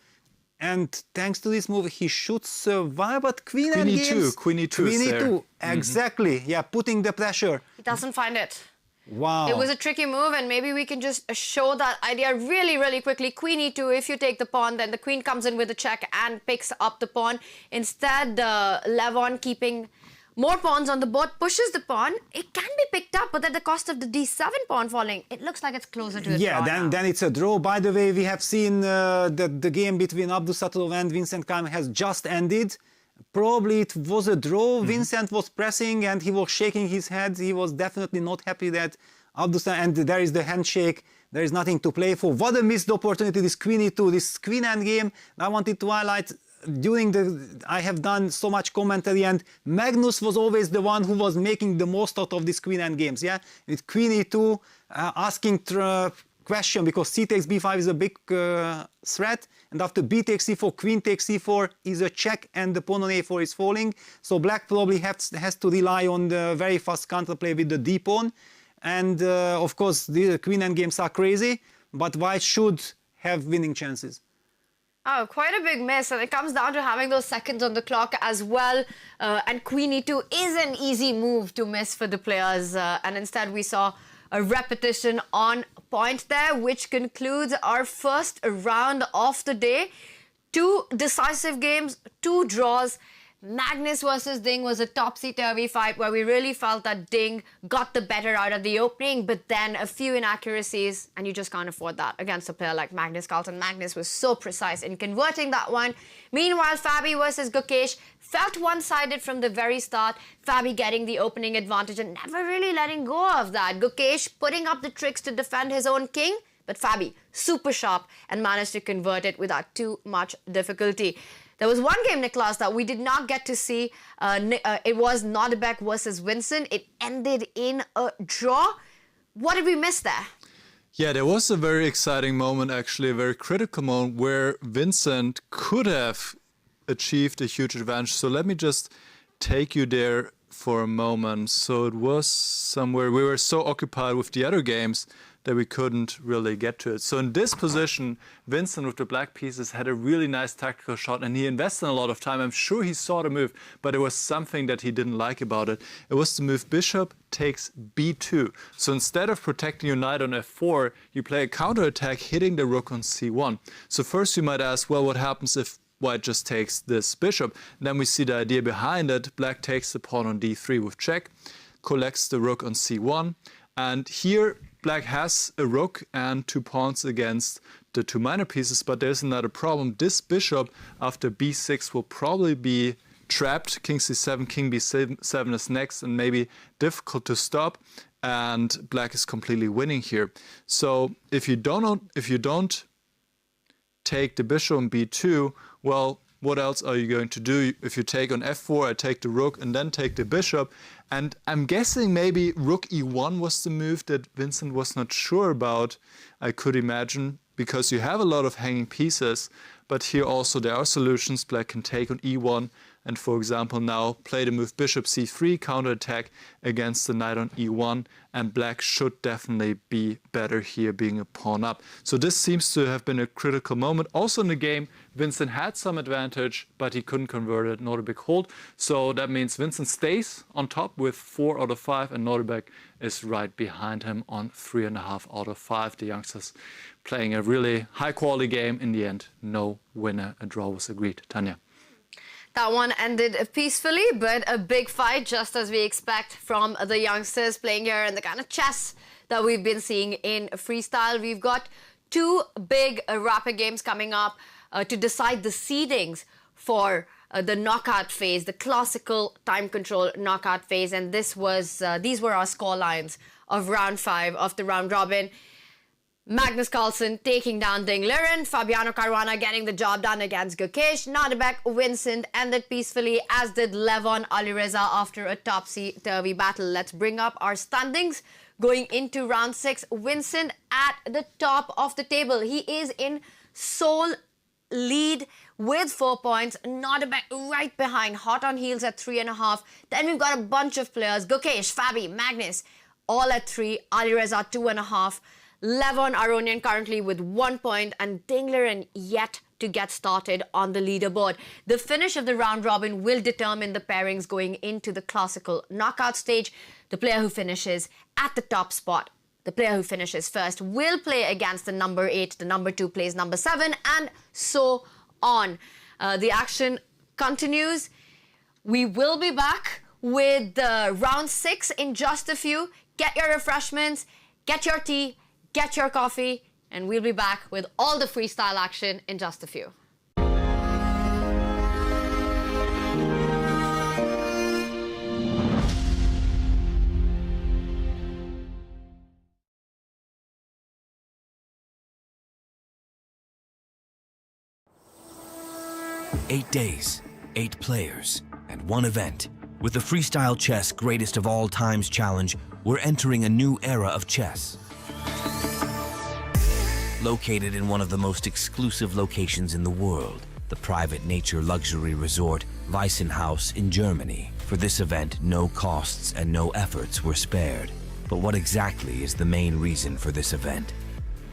And thanks to this move, he should survive. But Queen
e2, Queen e2 is there.
Queen e2, exactly. Yeah, putting the pressure.
He doesn't find it.
Wow.
It was a tricky move, and maybe we can just show that idea really quickly. Queen e2, if you take the pawn, then the queen comes in with a check and picks up the pawn. Instead, Levon keeping more pawns on the board, pushes the pawn. It can be picked up, but at the cost of the d7 pawn falling. It looks like it's closer to a draw now.
Then it's a draw. By the way, we have seen the game between Abdusattorov and Vincent Kayem has just ended. Probably it was a draw. Vincent was pressing and he was shaking his head. He was definitely not happy that Abdusattorov, and there is the handshake there is nothing to play for. What a missed opportunity, this queen e2, this queen endgame. I wanted to highlight, I have done so much commentary, and Magnus was always the one who was making the most out of these queen endgames, yeah? With queen e2, asking question, because c takes b5 is a big threat, and after b takes c4, queen takes c4 is a check, and the pawn on a4 is falling. So black probably has to rely on the very fast counterplay with the d pawn, and of course the queen endgames are crazy, but white should have winning chances.
Oh, quite a big miss, and it comes down to having those seconds on the clock as well. And queen e2 is an easy move to miss for the players, and instead we saw a repetition on point there, which concludes our first round of the day. 2 decisive games, 2 draws. Magnus versus Ding was a topsy-turvy fight where we really felt that Ding got the better out of the opening, but then a few inaccuracies, and you just can't afford that against a player like Magnus Carlsen. Magnus was so precise in converting that one. Meanwhile, Fabi versus G.O.A.T felt one-sided from the very start. Fabi getting the opening advantage and never really letting go of that. G.O.A.T putting up the tricks to defend his own king, but Fabi super sharp and managed to convert it without too much difficulty. There was one game, Niklas, that we did not get to see. It was Nordebek versus Vincent. It ended in a draw. What did we miss there?
Yeah, there was a very exciting moment, actually, a very critical moment where Vincent could have achieved a huge advantage. So let me just take you there for a moment. So it was somewhere, we were so occupied with the other games that we couldn't really get to it. So in this position, Vincent with the black pieces had a really nice tactical shot, and he invested a lot of time. I'm sure he saw the move, but it was something that he didn't like about it. It was the move bishop takes b2. So instead of protecting your knight on f4, you play a counterattack hitting the rook on c1. So first you might ask, well, what happens if white just takes this bishop? And then we see the idea behind it. Black takes the pawn on d3 with check, collects the rook on c1, and here black has a rook and 2 pawns against the 2 minor pieces, but there's another problem. This bishop after b6 will probably be trapped. King c7, king b7 is next, and maybe difficult to stop, and black is completely winning here. So if you don't take the bishop on b2, well, what else are you going to do? If you take on f4, I take the rook and then take the bishop. And I'm guessing maybe rook e1 was the move that Vincent was not sure about, I could imagine, because you have a lot of hanging pieces. But here also there are solutions. Black can take on e1 and, for example, now play the move bishop c3, counterattack against the knight on e1, and black should definitely be better here, being a pawn up. So this seems to have been a critical moment. Also in the game, Vincent had some advantage, but he couldn't convert it, not a big hold. So that means Vincent stays on top with 4 out of 5, and Nordebek is right behind him on 3.5 out of 5. The youngsters playing a really high-quality game. In the end, no winner. A draw was agreed. Tanya.
That one ended peacefully, but a big fight, just as we expect from the youngsters playing here, and the kind of chess that we've been seeing in freestyle. We've got 2 big rapid games coming up to decide the seedings for the knockout phase, the classical time control knockout phase, and these were our score lines of round 5 of the round robin. Magnus Carlsen taking down Ding Liren, Fabiano Caruana getting the job done against G.O.A.T, Nordebek, Vincent ended peacefully, as did Levon Alireza after a topsy-turvy battle. Let's bring up our standings going into round 6. Vincent at the top of the table. He is in sole lead with 4 points. Nordebek right behind, hot on heels at 3.5. Then we've got a bunch of players, G.O.A.T, Fabi, Magnus, all at 3, Alireza 2.5. Levon Aronian currently with 1 point, and Ding Liren yet to get started on the leaderboard. The finish of the round robin will determine the pairings going into the classical knockout stage. The player who finishes at the top spot, the player who finishes first, will play against the number 8, the number 2 plays number 7, and so on. The action continues. We will be back with round 6 in just a few. Get your refreshments, get your tea, get your coffee, and we'll be back with all the freestyle action in just a few.
8 days, 8 players, and 1 event. With the Freestyle Chess Greatest of All Times Challenge, we're entering a new era of chess. Located in one of the most exclusive locations in the world, the private nature luxury resort Weissenhaus in Germany. For this event, no costs and no efforts were spared. But what exactly is the main reason for this event?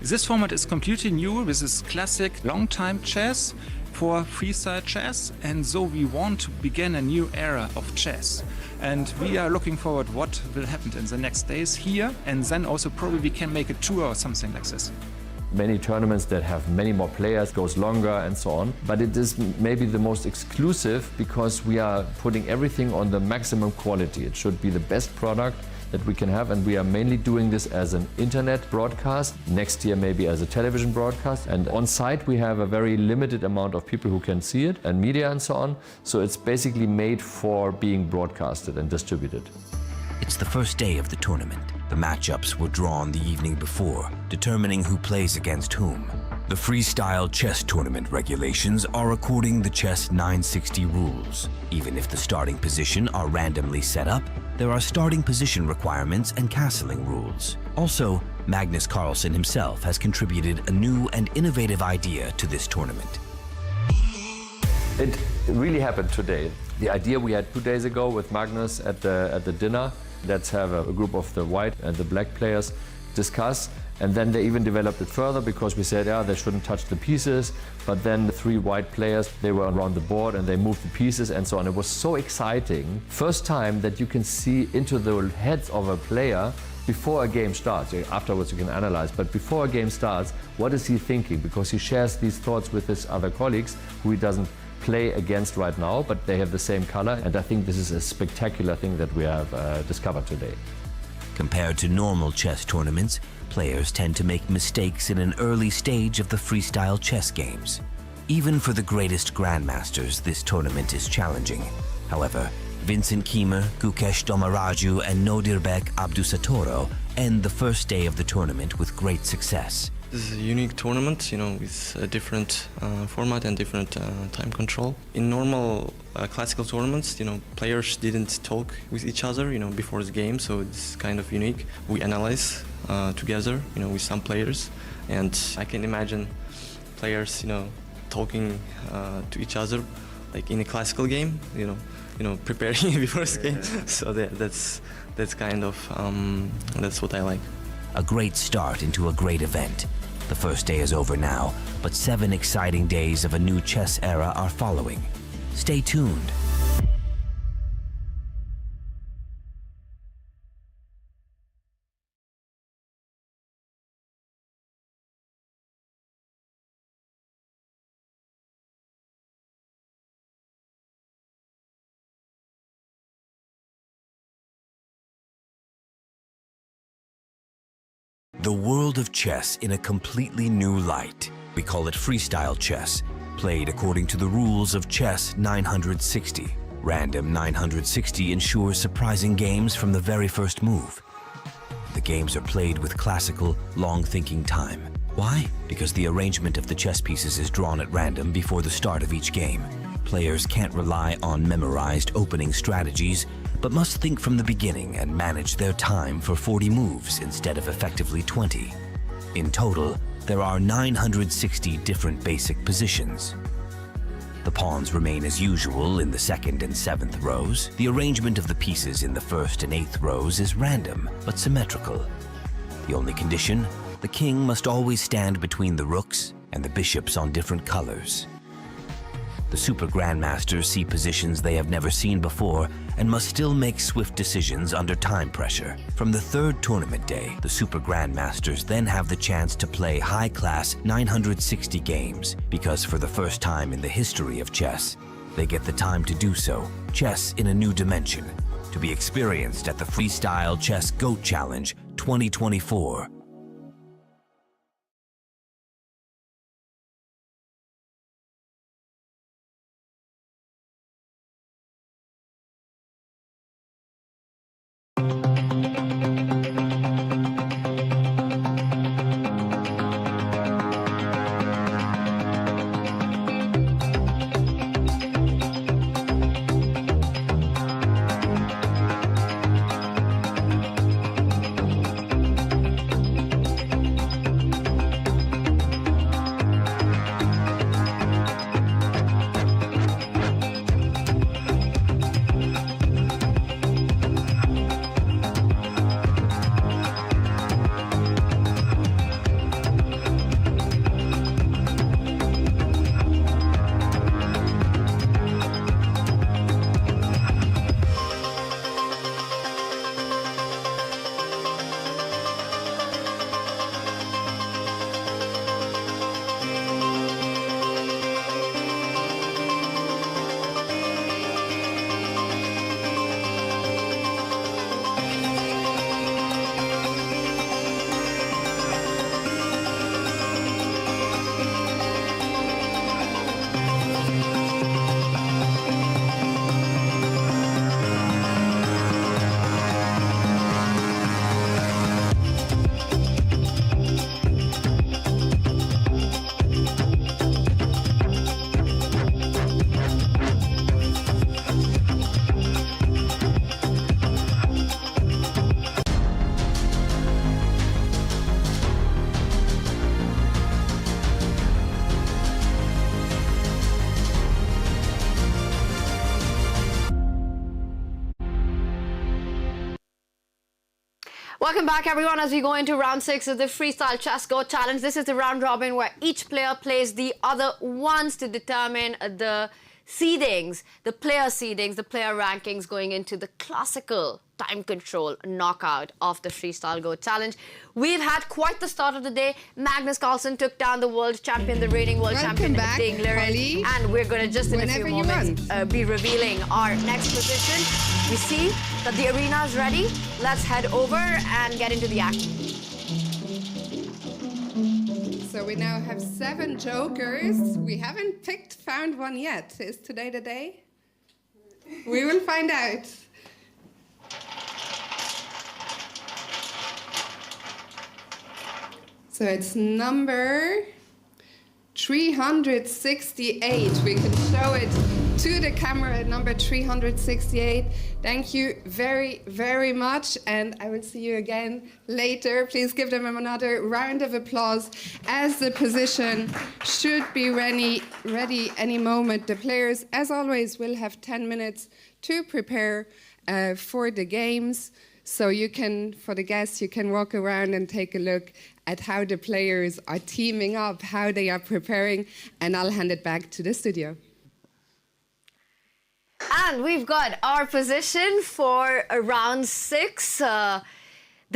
This format is completely new. This is classic long-time chess for freestyle chess, and so we want to begin a new era of chess. And we are looking forward what will happen in the next days here, and then also probably we can make a tour or something like this.
Many tournaments that have many more players goes longer and so on, but it is maybe the most exclusive because we are putting everything on the maximum quality. It should be the best product that we can have, and we are mainly doing this as an internet broadcast, next year maybe as a television broadcast, and on site we have a very limited amount of people who can see it and media and so on, so it's basically made for being broadcasted and distributed.
It's the first day of the tournament. The matchups were drawn the evening before, determining who plays against whom. The freestyle chess tournament regulations are according the chess 960 rules. Even if the starting position are randomly set up, there are starting position requirements and castling rules. Also, Magnus Carlsen himself has contributed a new and innovative idea to this tournament.
It really happened today. The idea we had 2 days ago with Magnus at the dinner, let's have a group of the white and the black players discuss, and then they even developed it further because we said, yeah, they shouldn't touch the pieces, but then the 3 white players, they were around the board and they moved the pieces and so on. It was so exciting. First time that you can see into the heads of a player before a game starts. Afterwards you can analyze, but before a game starts, what is he thinking? Because he shares these thoughts with his other colleagues who he doesn't play against right now, but they have the same color, and I think this is a spectacular thing that we have discovered today.
Compared to normal chess tournaments, players tend to make mistakes in an early stage of the freestyle chess games. Even for the greatest grandmasters, this tournament is challenging. However, Vincent Kiemer, Gukesh Domaraju, and Nodirbek Abdusatoro end the first day of the tournament with great success.
This is a unique tournament, with a different format and different time control. In normal classical tournaments, players didn't talk with each other, before the game, so it's kind of unique. We analyze together, with some players, and I can imagine players, talking to each other, like in a classical game, preparing before the game. So that's kind of that's what I like.
A great start into a great event. The first day is over now, but 7 exciting days of a new chess era are following. Stay tuned. The world of chess in a completely new light. We call it freestyle chess, played according to the rules of chess 960. Random 960 ensures surprising games from the very first move. The games are played with classical, long thinking time. Why? Because the arrangement of the chess pieces is drawn at random before the start of each game. Players can't rely on memorized opening strategies, but must think from the beginning and manage their time for 40 moves instead of effectively 20. In total, there are 960 different basic positions. The pawns remain as usual in the 2nd and 7th rows. The arrangement of the pieces in the 1st and 8th rows is random, but symmetrical. The only condition, the king must always stand between the rooks and the bishops on different colors. The super grandmasters see positions they have never seen before and must still make swift decisions under time pressure. From the 3rd tournament day, the super grandmasters then have the chance to play high-class 960 games, because for the first time in the history of chess, they get the time to do so. Chess in a new dimension, to be experienced at the Freestyle Chess G.O.A.T Challenge 2024.
Welcome back, everyone, as we go into round 6 of the Freestyle Chess Go Challenge. This is the round robin where each player plays the other once to determine the seedings, the player seedings, the player rankings going into the classical time control knockout of the Freestyle Go Challenge. We've had quite the start of the day. Magnus Carlsen took down the world champion, the reigning world champion, Ding Liren. And we're going to just in a few moments be revealing our next position. We see that the arena is ready. Let's head over and get into the action.
So we now have 7 jokers. We haven't found one yet. Is today the day? We will find out. So it's number 368. We can show it to the camera, number 368. Thank you very, very much. And I will see you again later. Please give them another round of applause as the position should be ready any moment. The players, as always, will have 10 minutes to prepare for the games. So you can, for the guests, you can walk around and take a look at how the players are teaming up, how they are preparing, and I'll hand it back to the studio.
And we've got our position for round 6. The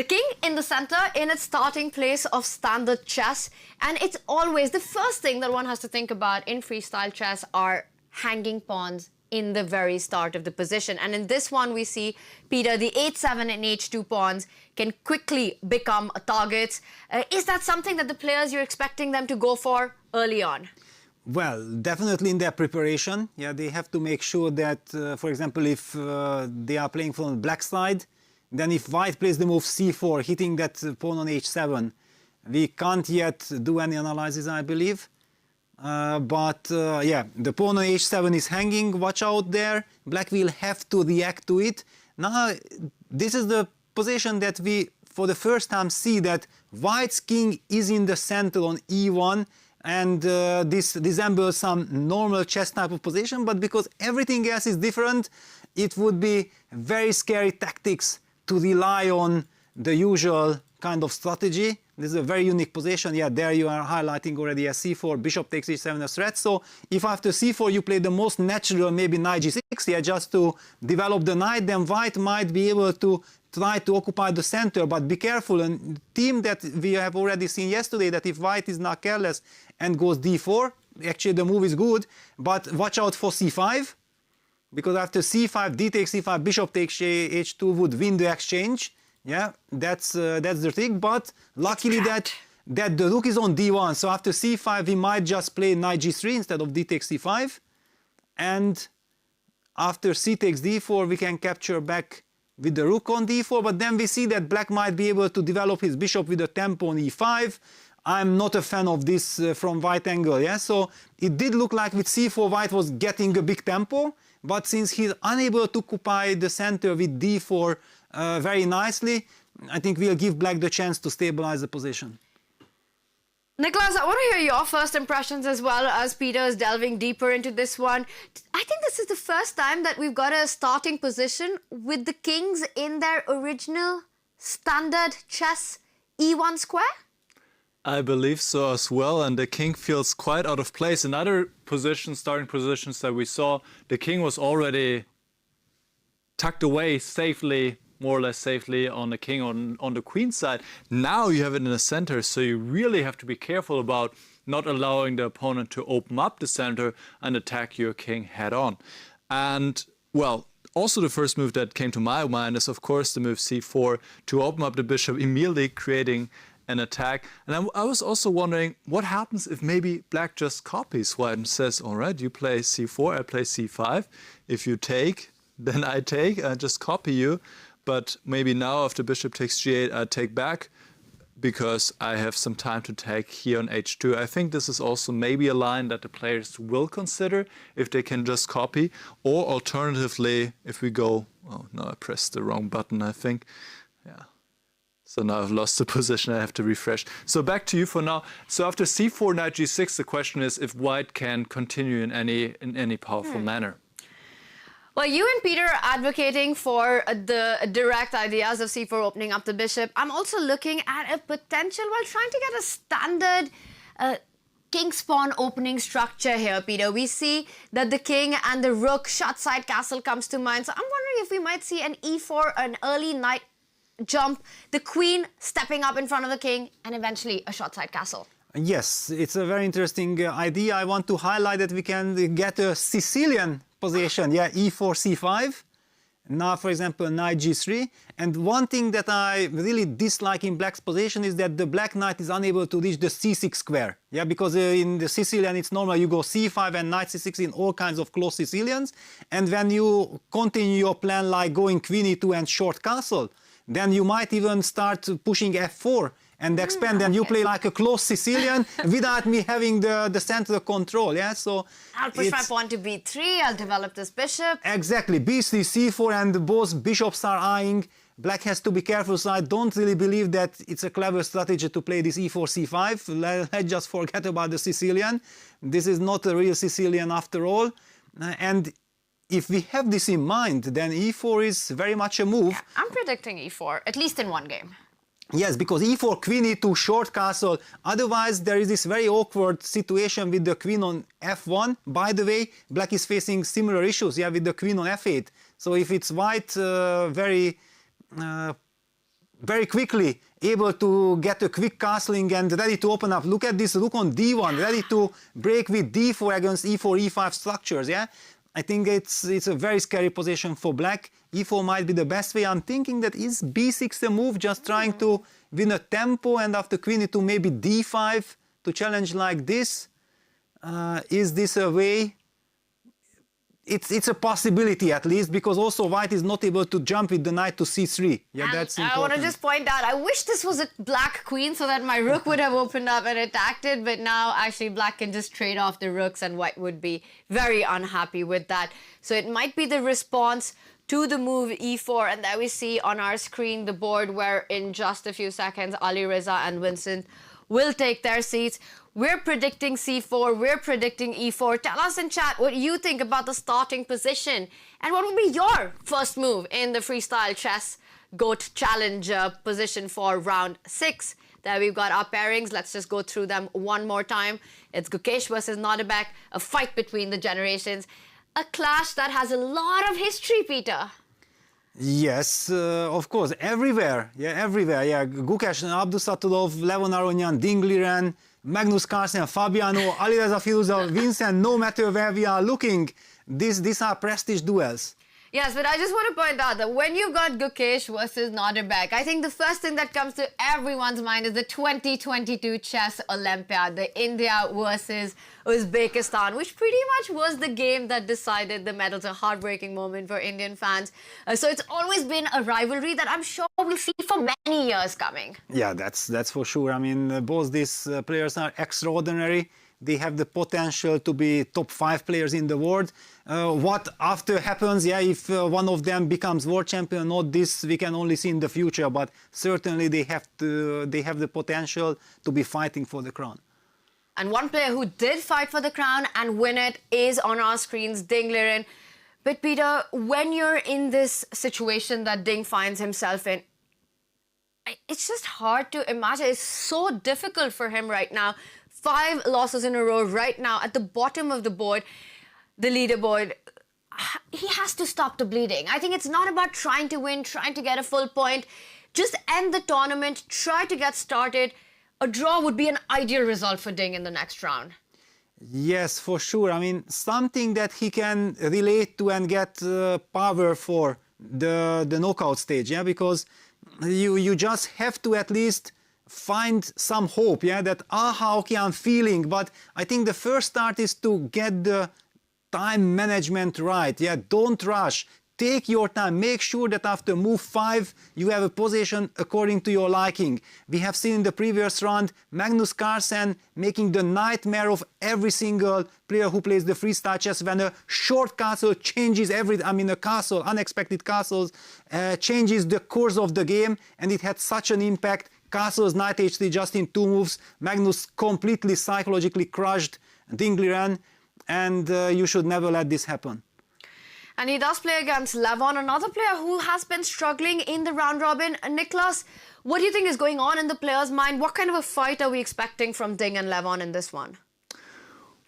king in the center in its starting place of standard chess. And it's always the first thing that one has to think about in freestyle chess are hanging pawns in the very start of the position. And in this one, we see Peter, the h7 and h2 pawns can quickly become targets. Is that something that the players, you're expecting them to go for early on?
Well, definitely in their preparation. Yeah, they have to make sure that, for example, if they are playing from the black side, then if white plays the move c4, hitting that pawn on h7, we can't yet do any analysis, I believe. Yeah, the pawn on h7 is hanging, watch out there. Black will have to react to it. Now, this is the position that we, for the first time, see that white's king is in the center on e1, and this resembles some normal chess type of position, but because everything else is different, it would be very scary tactics to rely on the usual kind of strategy. This is a very unique position. Yeah, there you are highlighting already as c4, bishop takes h7 a threat. So if after c4 you play the most natural, maybe knight g6, yeah, just to develop the knight, then white might be able to try to occupy the center, but be careful. And the team that we have already seen yesterday, that if white is not careless and goes d4, actually the move is good, but watch out for c5, because after c5, d takes c5, bishop takes h2 would win the exchange. Yeah, that's the trick, but luckily that the rook is on d1, so after c5 we might just play knight g3 instead of d takes c5, and after c takes d4 we can capture back with the rook on d4, but then we see that black might be able to develop his bishop with a tempo on e5. I'm not a fan of this from white angle, yeah, so it did look like with c4 white was getting a big tempo, but since he's unable to occupy the center with d4 very nicely, I think we'll give black the chance to stabilize the position.
Nicholas, I want to hear your first impressions as well as Peter is delving deeper into this one. I think this is the first time that we've got a starting position with the kings in their original standard chess e1 square.
I believe so as well, and the king feels quite out of place. In other positions, starting positions that we saw, the king was already tucked away safely, more or less safely, on the king on the queen side. Now you have it in the center, so you really have to be careful about not allowing the opponent to open up the center and attack your king head on. And, well, also the first move that came to my mind is, of course, the move c4 to open up the bishop, immediately creating an attack. And I was also wondering what happens if maybe black just copies white and says, all right, you play c4, I play c5. If you take, then I take, I just copy you. But maybe now after bishop takes g8, I take back because I have some time to take here on h2. I think this is also maybe a line that the players will consider if they can just copy. Or alternatively, if we go, oh no, I pressed the wrong button, I think. Yeah. So now I've lost the position, I have to refresh. So back to you for now. So after c4, knight g6, the question is if white can continue in any powerful manner.
Well, you and Peter are advocating for the direct ideas of c4 opening up the bishop. I'm also looking at a potential, well, trying to get a standard king pawn opening structure here, Peter. We see that the king and the rook shot side castle comes to mind. So I'm wondering if we might see an e4, an early knight jump, the queen stepping up in front of the king, and eventually a shot side castle.
Yes, it's a very interesting idea. I want to highlight that we can get a Sicilian position, yeah, e4, c5. Now, for example, knight g3. And one thing that I really dislike in black's position is that the black knight is unable to reach the c6 square. Yeah, because in the Sicilian, it's normal you go c5 and knight c6 in all kinds of close Sicilians. And when you continue your plan like going queen e2 and short castle, then you might even start pushing f4 and expand, and you play like a close Sicilian without me having the center control, yeah? So
I'll push my pawn to b3, I'll develop this bishop.
Exactly, b3, c4, and both bishops are eyeing. Black has to be careful, so I don't really believe that it's a clever strategy to play this e4, c5. Let's just forget about the Sicilian. This is not a real Sicilian after all. And if we have this in mind, then e4 is very much a move.
Yeah, I'm predicting e4, at least in one game.
Yes, because e4, queen e2, short castle. Otherwise, there is this very awkward situation with the queen on f1. By the way, black is facing similar issues, yeah, with the queen on f8. So if it's white very quickly able to get a quick castling and ready to open up. Look at this rook on d1, ready to break with d4 against e4, e5 structures, yeah? I think it's a very scary position for black. e4 might be the best way. I'm thinking that is b6 a move, just trying to win a tempo, and after queen e2 maybe d5 to challenge like this. Is this a way? It's a possibility at least, because also white is not able to jump with the knight to c3. Yeah,
and
that's
important. I want to just point out, I wish this was a black queen so that my rook would have opened up and attacked it, but now actually black can just trade off the rooks and white would be very unhappy with that. So it might be the response to the move e4, and there we see on our screen the board where in just a few seconds Ali Reza and Vincent will take their seats. We're predicting c4, we're predicting e4. Tell us in chat what you think about the starting position and what would be your first move in the freestyle chess GOAT challenge position for round 6. There we've got our pairings. Let's just go through them one more time. It's Gukesh versus Nodebek, a fight between the generations, a clash that has a lot of history, Peter.
Yes, of course, everywhere. Yeah, everywhere. Yeah, Gukesh, Abdusatulov, Levon Aronyan, Ding Liren, Magnus Carlsen, Fabiano, Alireza Firuza, Vincent, no matter where we are looking, these are prestige duels.
Yes, but I just want to point out that when you've got Gukesh versus Nodebek, I think the first thing that comes to everyone's mind is the 2022 Chess Olympiad, the India versus Uzbekistan, which pretty much was the game that decided the medals, a heartbreaking moment for Indian fans. So it's always been a rivalry that I'm sure we'll see for many years coming.
Yeah, that's for sure. I mean, both these players are extraordinary. They have the potential to be top 5 players in the world. What after happens, yeah, if one of them becomes world champion or not, this we can only see in the future, but certainly they have the potential to be fighting for the crown.
And one player who did fight for the crown and win it is on our screens, Ding Liren. But Peter, when you're in this situation that Ding finds himself in, it's just hard to imagine. It's so difficult for him right now. 5 losses in a row right now at the bottom of the board, the leaderboard. He has to stop the bleeding. I think it's not about trying to win, trying to get a full point. Just end the tournament, try to get started. A draw would be an ideal result for Ding in the next round.
Yes, for sure. I mean, something that he can relate to and get power for the knockout stage, yeah, because you just have to at least find some hope, yeah, that, okay, I'm feeling, but I think the first start is to get the time management right, yeah, don't rush, take your time, make sure that after move 5 you have a position according to your liking. We have seen in the previous round Magnus Carlsen making the nightmare of every single player who plays the freestyle chess when a short castle changes a castle, unexpected castles, changes the course of the game, and it had such an impact. Castles, knight h3 just in 2 moves. Magnus completely psychologically crushed Ding Liren, and you should never let this happen.
And he does play against Levon, another player who has been struggling in the round robin. Niklas, what do you think is going on in the player's mind? What kind of a fight are we expecting from Ding and Levon in this one?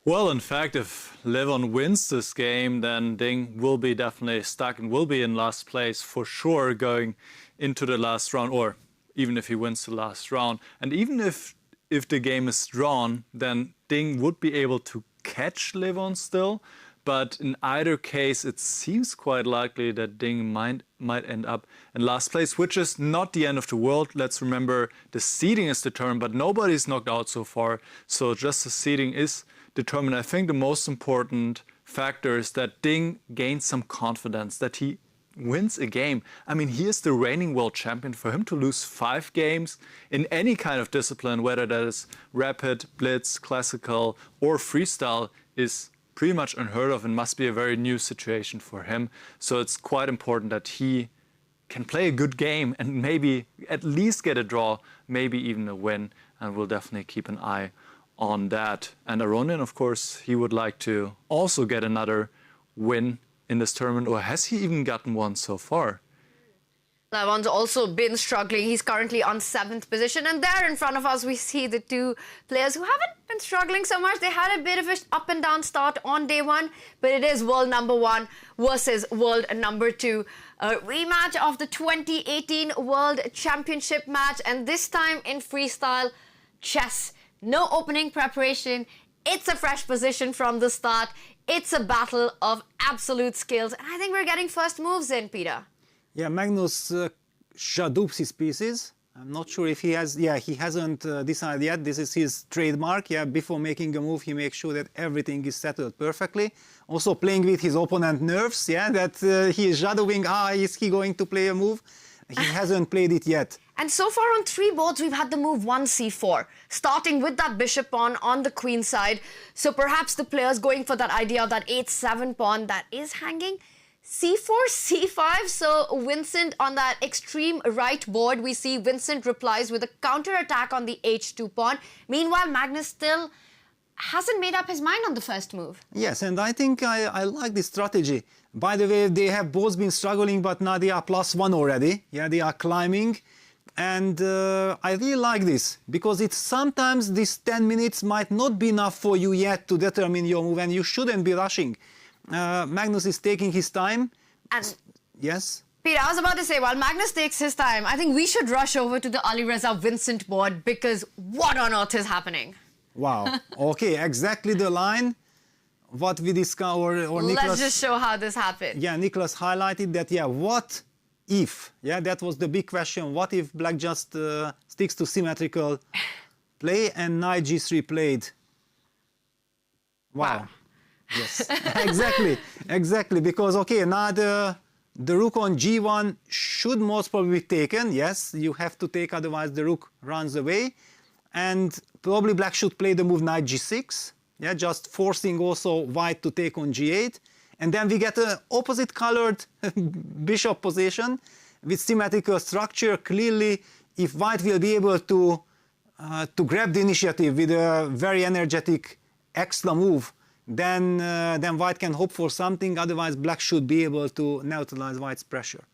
Well, in fact, if Levon wins this game, then Ding will be definitely stuck and will be in last place for sure going into the last round, or even if he wins the last round. And even if the game is drawn, then Ding would be able to catch Levon still. But in either case, it seems quite likely that Ding might end up in last place, which is not the end of the world. Let's remember the seeding is determined, but nobody's knocked out so far. So just the seeding is determined. I think the most important factor is that Ding gains some confidence, that he wins a game. I mean, he is the reigning world champion. For him to lose 5 games in any kind of discipline, whether that is rapid, blitz, classical, or freestyle, is pretty much unheard of and must be a very new situation for him. So it's quite important that he can play a good game and maybe at least get a draw, maybe even a win. And we'll definitely keep an eye on that. And Aronian, of course, he would like to also get another win in this tournament, or has he even gotten one so far?
Levon's also been struggling. He's currently on 7th position. And there in front of us, we see the two players who haven't been struggling so much. They had a bit of an up and down start on day 1, but it is world number 1 versus world number 2. A rematch of the 2018 World Championship match, and this time in freestyle chess. No opening preparation. It's a fresh position from the start. It's a battle of absolute skills. And I think we're getting first moves in, Peter.
Yeah, Magnus shadoops his pieces. I'm not sure if he has, he hasn't decided yet. This is his trademark. Yeah, before making a move, he makes sure that everything is settled perfectly. Also playing with his opponent's nerves, yeah, that he is shadowing, is he going to play a move? He hasn't played it yet.
And so far on 3 boards, we've had the move 1c4, starting with that bishop pawn on the queen side. So perhaps the player's going for that idea of that 8-7 pawn that is hanging. c4, c5, so Vincent on that extreme right board, we see Vincent replies with a counter-attack on the h2 pawn. Meanwhile, Magnus still hasn't made up his mind on the first move.
Yes, and I think I like this strategy. By the way, they have both been struggling, but now they are +1 already. Yeah, they are climbing. And I really like this, because it's sometimes these 10 minutes might not be enough for you yet to determine your move, and you shouldn't be rushing. Magnus is taking his time.
And
yes?
Peter, I was about to say, while Magnus takes his time, I think we should rush over to the Alireza Vincent board, because what on earth is happening?
Wow. Okay, exactly the line what we discovered, or Niklas...
Let's just show how this happened.
Yeah, Niklas highlighted that, what if? Yeah, that was the big question. What if black just sticks to symmetrical play and knight g3 played? Wow. Yes, exactly. Because, okay, now the rook on g1 should most probably be taken. Yes, you have to take, otherwise the rook runs away. And probably black should play the move knight g6. Yeah, just forcing also white to take on g8. And then we get an opposite colored bishop position with symmetrical structure. Clearly, if white will be able to grab the initiative with a very energetic extra move, then white can hope for something. Otherwise, black should be able to neutralize white's pressure.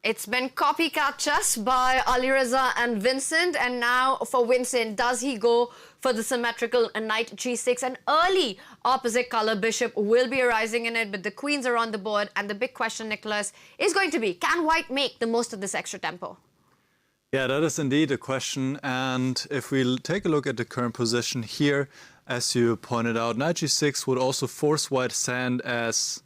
It's been copycat chess by Alireza and Vincent, and now for Vincent, does he go for the symmetrical knight g6? An early opposite color bishop will be arising in it, but the queens are on the board, and the big question, Nicholas, is going to be, can white make the most of this extra tempo?
Yeah, that is indeed a question, and if we take a look at the current position here, as you pointed out, knight g6 would also force white's hand, as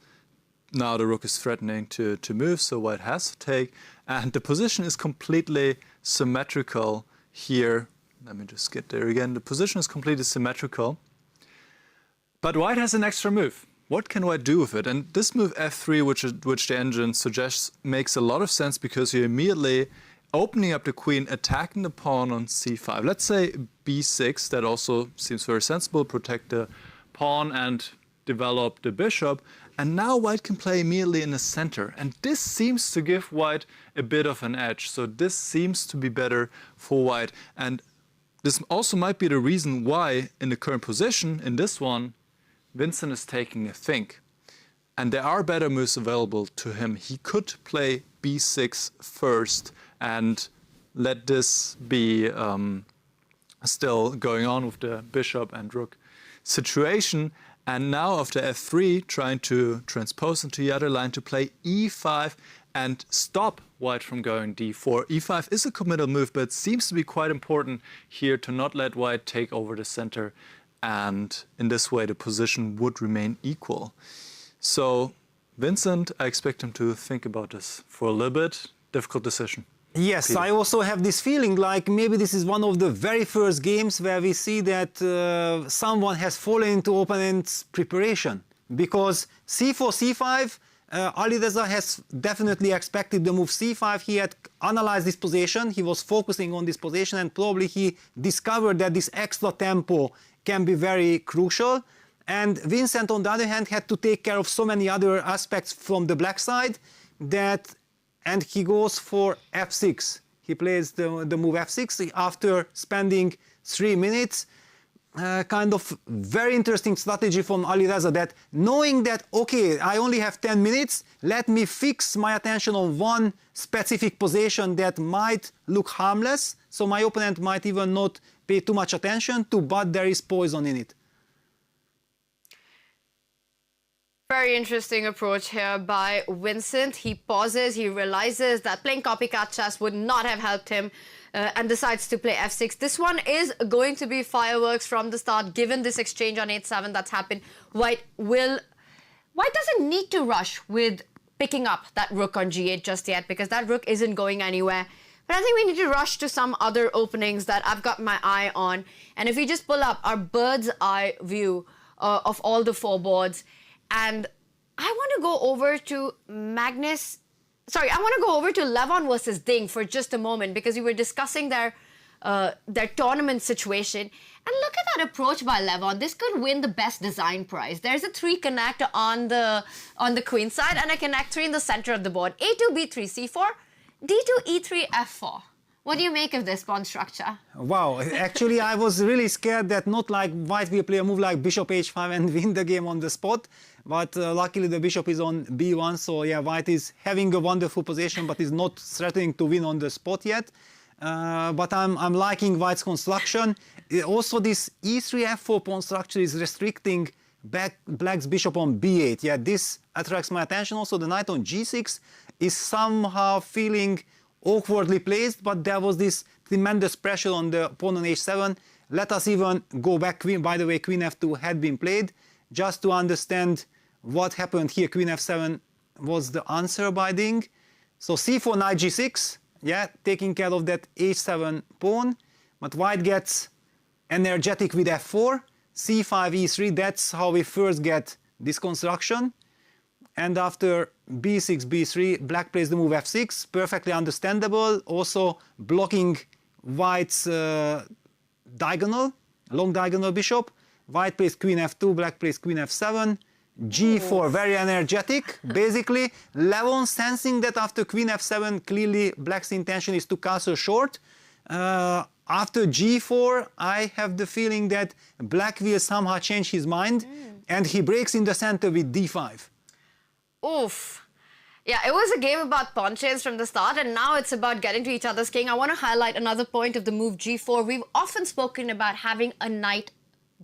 now the rook is threatening to move, so white has to take. And the position is completely symmetrical here. Let me just get there again. The position is completely symmetrical. But white has an extra move. What can white do with it? And this move f3, which the engine suggests, makes a lot of sense, because you're immediately opening up the queen, attacking the pawn on c5. Let's say b6. That also seems very sensible. Protect the pawn and develop the bishop. And now white can play immediately in the center. And this seems to give white a bit of an edge. So this seems to be better for white. And this also might be the reason why, in the current position, in this one, Vincent is taking a think. and there are better moves available to him. He could play b6 first and let this be still going on with the bishop and rook situation. And now after f3, trying to transpose into the other line to play e5 and stop white from going d4. e5 is a committal move, but it seems to be quite important here to not let white take over the center. And in this way, the position would remain equal. So Vincent, I expect him to think about this for a little bit. Difficult decision.
Yes, Peter. I also have this feeling like maybe this is one of the very first games where we see that someone has fallen into opponent's preparation. Because c4, c5, Alireza has definitely expected the move c5. He had analyzed this position, he was focusing on this position, and probably he discovered that this extra tempo can be very crucial. And Vincent, on the other hand, had to take care of so many other aspects from the black side that, and he goes for f6. He plays the move f6 after spending 3 minutes. Kind of very interesting strategy from Alireza, that knowing that, okay, I only have 10 minutes, let me fix my attention on one specific position that might look harmless, so my opponent might even not pay too much attention to, but there is poison in it.
Very interesting approach here by Vincent. He pauses, he realizes that playing copycat chess would not have helped him and decides to play f6. This one is going to be fireworks from the start, given this exchange on 8-7 that's happened. White doesn't need to rush with picking up that rook on g8 just yet, because that rook isn't going anywhere. But I think we need to rush to some other openings that I've got my eye on. And if we just pull up our bird's eye view of all the 4 boards, and I want to go over to Levon versus Ding for just a moment, because we were discussing their tournament situation. And look at that approach by Levon. This could win the best design prize. There's a 3 connect on the queen side and a connect 3 in the center of the board. a2, b3, c4, d2, e3, f4. What do you make of this pawn structure?
Wow, actually I was really scared that not like white will play a move like bishop h5 and win the game on the spot, but luckily the bishop is on b1, so yeah, white is having a wonderful position but is not threatening to win on the spot yet. But I'm liking white's construction. Also this e3 f4 pawn structure is restricting black's bishop on b8. Yeah, this attracts my attention. Also the knight on g6 is somehow feeling awkwardly placed, but there was this tremendous pressure on the pawn on h7. Let us even go back. By the way, queen f2 had been played. Just to understand what happened here, queen f7 was the answer by Ding. So c4, knight g6, yeah, taking care of that h7 pawn. But white gets energetic with f4, c5, e3, that's how we first get this construction. And after b6, b3, black plays the move f6, perfectly understandable, also blocking white's diagonal, long diagonal bishop. White plays queen f2, black plays queen f7, g4, very energetic. Basically, Levon sensing that after queen f7, clearly black's intention is to castle short. After g4, I have the feeling that black will somehow change his mind, and he breaks in the center with d5.
Oof. Yeah, it was a game about pawn chains from the start, and now it's about getting to each other's king. I want to highlight another point of the move g4. We've often spoken about having a knight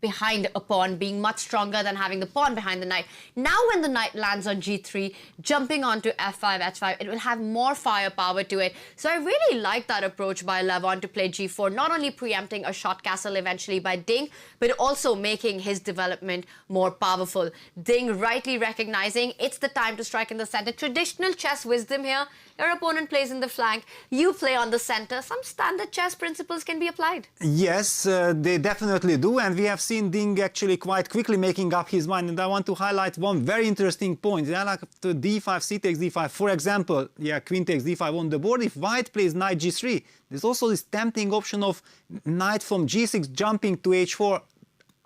behind a pawn being much stronger than having the pawn behind the knight. Now when the knight lands on g3, jumping onto f5, h5, it will have more firepower to it. So I really like that approach by Levon to play g4, not only preempting a shot castle eventually by Ding, but also making his development more powerful. Ding rightly recognizing it's the time to strike in the center. Traditional chess wisdom here. Your opponent plays in the flank, you play on the center. Some standard chess principles can be applied.
Yes, they definitely do, and we have seen Ding actually quite quickly making up his mind. And I want to highlight one very interesting point. Yeah, like the d5, c takes d5. For example, yeah, queen takes d5 on the board. If white plays knight g3, there's also this tempting option of knight from g6 jumping to h4,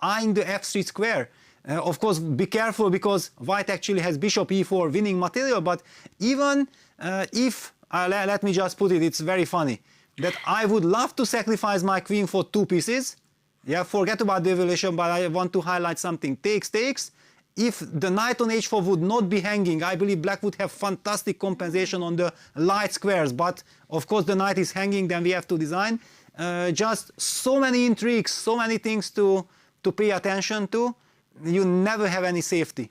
eyeing the f3 square. Of course, be careful because white actually has bishop e4 winning material, but even if, let me just put it, it's very funny, that I would love to sacrifice my queen for 2 pieces. Yeah, forget about the evolution, but I want to highlight something. Takes, takes. if the knight on h4 would not be hanging, I believe black would have fantastic compensation on the light squares. But of course the knight is hanging, then we have to design. Just so many intrigues, so many things to pay attention to. You never have any safety.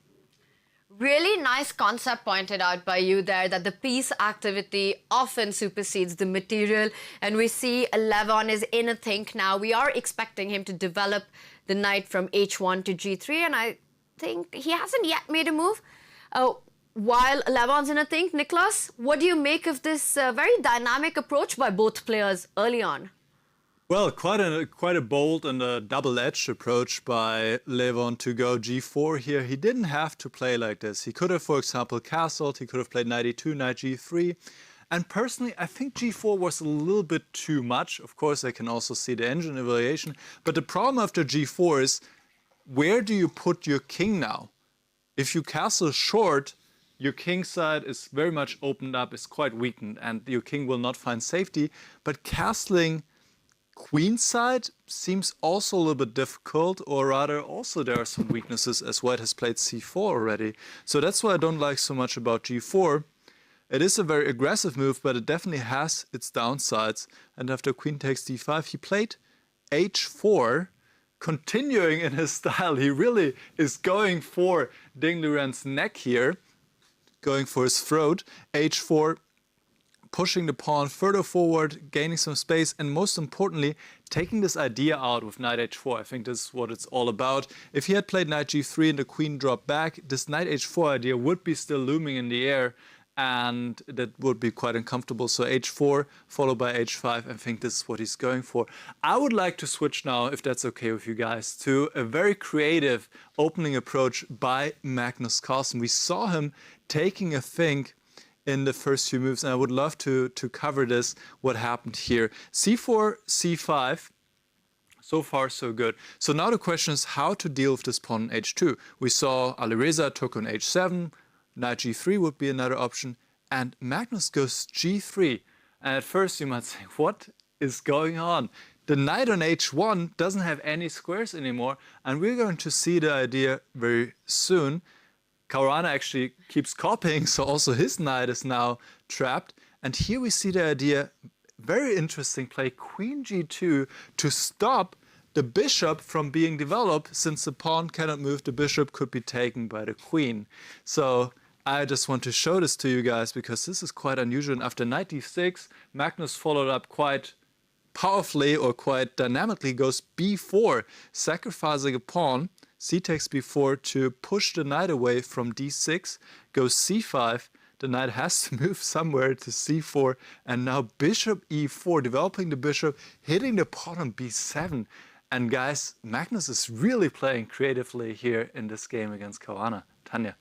Really nice concept pointed out by you there, that the piece activity often supersedes the material. And we see Levon is in a think now. We are expecting him to develop the knight from h1 to g3, and I think he hasn't yet made a move. While Levon's in a think, Niklas, what do you make of this very dynamic approach by both players early on?
Well, quite a bold and a double-edged approach by Levon to go g4 here. He didn't have to play like this. He could have, for example, castled. He could have played knight e2, knight g3. And personally, I think g4 was a little bit too much. Of course, I can also see the engine evaluation. But the problem after g4 is, where do you put your king now? If you castle short, your king side is very much opened up, is quite weakened, and your king will not find safety. But castling queen side seems also a little bit difficult, or rather also there are some weaknesses, as white has played c4 already. So that's why I don't like so much about g4. It is a very aggressive move, but it definitely has its downsides. And after queen takes d5, he played h4, continuing in his style. He really is going for Ding Liren's neck here, going for his throat. h4, pushing the pawn further forward, gaining some space, and most importantly, taking this idea out with knight h4. I think this is what it's all about. If he had played knight g3 and the queen dropped back, this knight h4 idea would be still looming in the air, and that would be quite uncomfortable. So h4 followed by h5, I think this is what he's going for. I would like to switch now, if that's okay with you guys, to a very creative opening approach by Magnus Carlsen. We saw him taking a think in the first few moves, and I would love to cover this, what happened here. c4, c5, so far so good. So now the question is how to deal with this pawn on h2. We saw Alireza took on h7, knight g3 would be another option, and Magnus goes g3. And at first you might say, what is going on? The knight on h1 doesn't have any squares anymore, and we're going to see the idea very soon. Caruana actually keeps copying, so also his knight is now trapped. And here we see the idea, very interesting play, queen g2 to stop the bishop from being developed. Since the pawn cannot move, the bishop could be taken by the queen. So I just want to show this to you guys because this is quite unusual. And after knight d6, Magnus followed up quite powerfully or quite dynamically, goes b4, sacrificing a pawn. C takes b4 to push the knight away from d6, goes c5, the knight has to move somewhere to c4, and now bishop e4, developing the bishop, hitting the pawn on b7. And guys, Magnus is really playing creatively here in this game against Caruana. Tanya.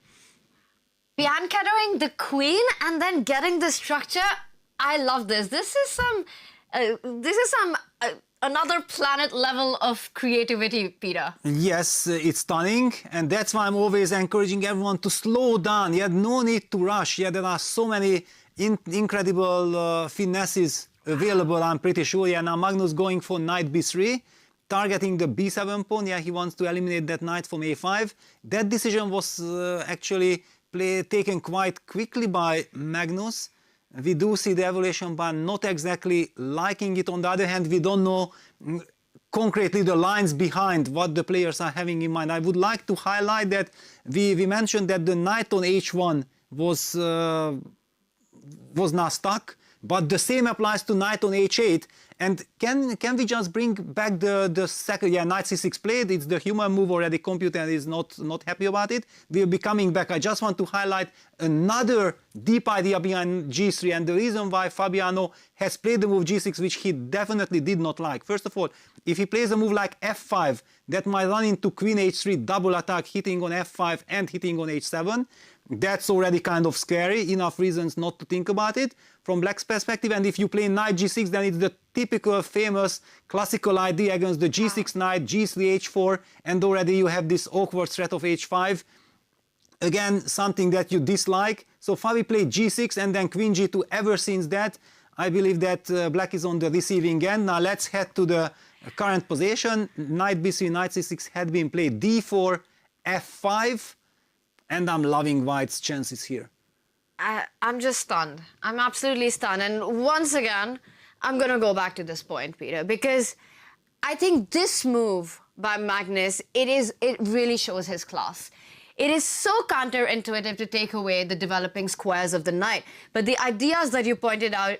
Piano-catering the queen and then getting the structure. I love this. This is some another planet level of creativity, Peter.
Yes, it's stunning, and that's why I'm always encouraging everyone to slow down. You had no need to rush. Yeah, there are so many incredible finesses available, I'm pretty sure. Yeah, now Magnus going for knight b3, targeting the b7 pawn. Yeah, he wants to eliminate that knight from a5. That decision was actually taken quite quickly by Magnus. We do see the evolution, but not exactly liking it. On the other hand, we don't know concretely the lines behind what the players are having in mind. I would like to highlight that we mentioned that the knight on h1 was not stuck, but the same applies to knight on h8. And can we just bring back the second? Yeah, knight c6 played. It's the human move already. Computer is not happy about it. We'll be coming back. I just want to highlight another deep idea behind g3, and the reason why Fabiano has played the move g6, which he definitely did not like. First of all, if he plays a move like f5, that might run into queen h3 double attack, hitting on f5 and hitting on h7. That's already kind of scary, enough reasons not to think about it from black's perspective. And if you play knight g6, then it's the typical famous classical idea against the g6 knight, g3 h4, and already you have this awkward threat of h5. Again, something that you dislike. So Fabi played g6 and then queen g2. Ever since that, I believe that black is on the receiving end. Now let's head to the current position. Knight b3, knight c6 had been played, d4, f5. And I'm loving White's chances here.
I'm just stunned. I'm absolutely stunned. And once again, I'm going to go back to this point, Peter, because I think this move by Magnus, it really shows his class. It is so counterintuitive to take away the developing squares of the knight. But the ideas that you pointed out,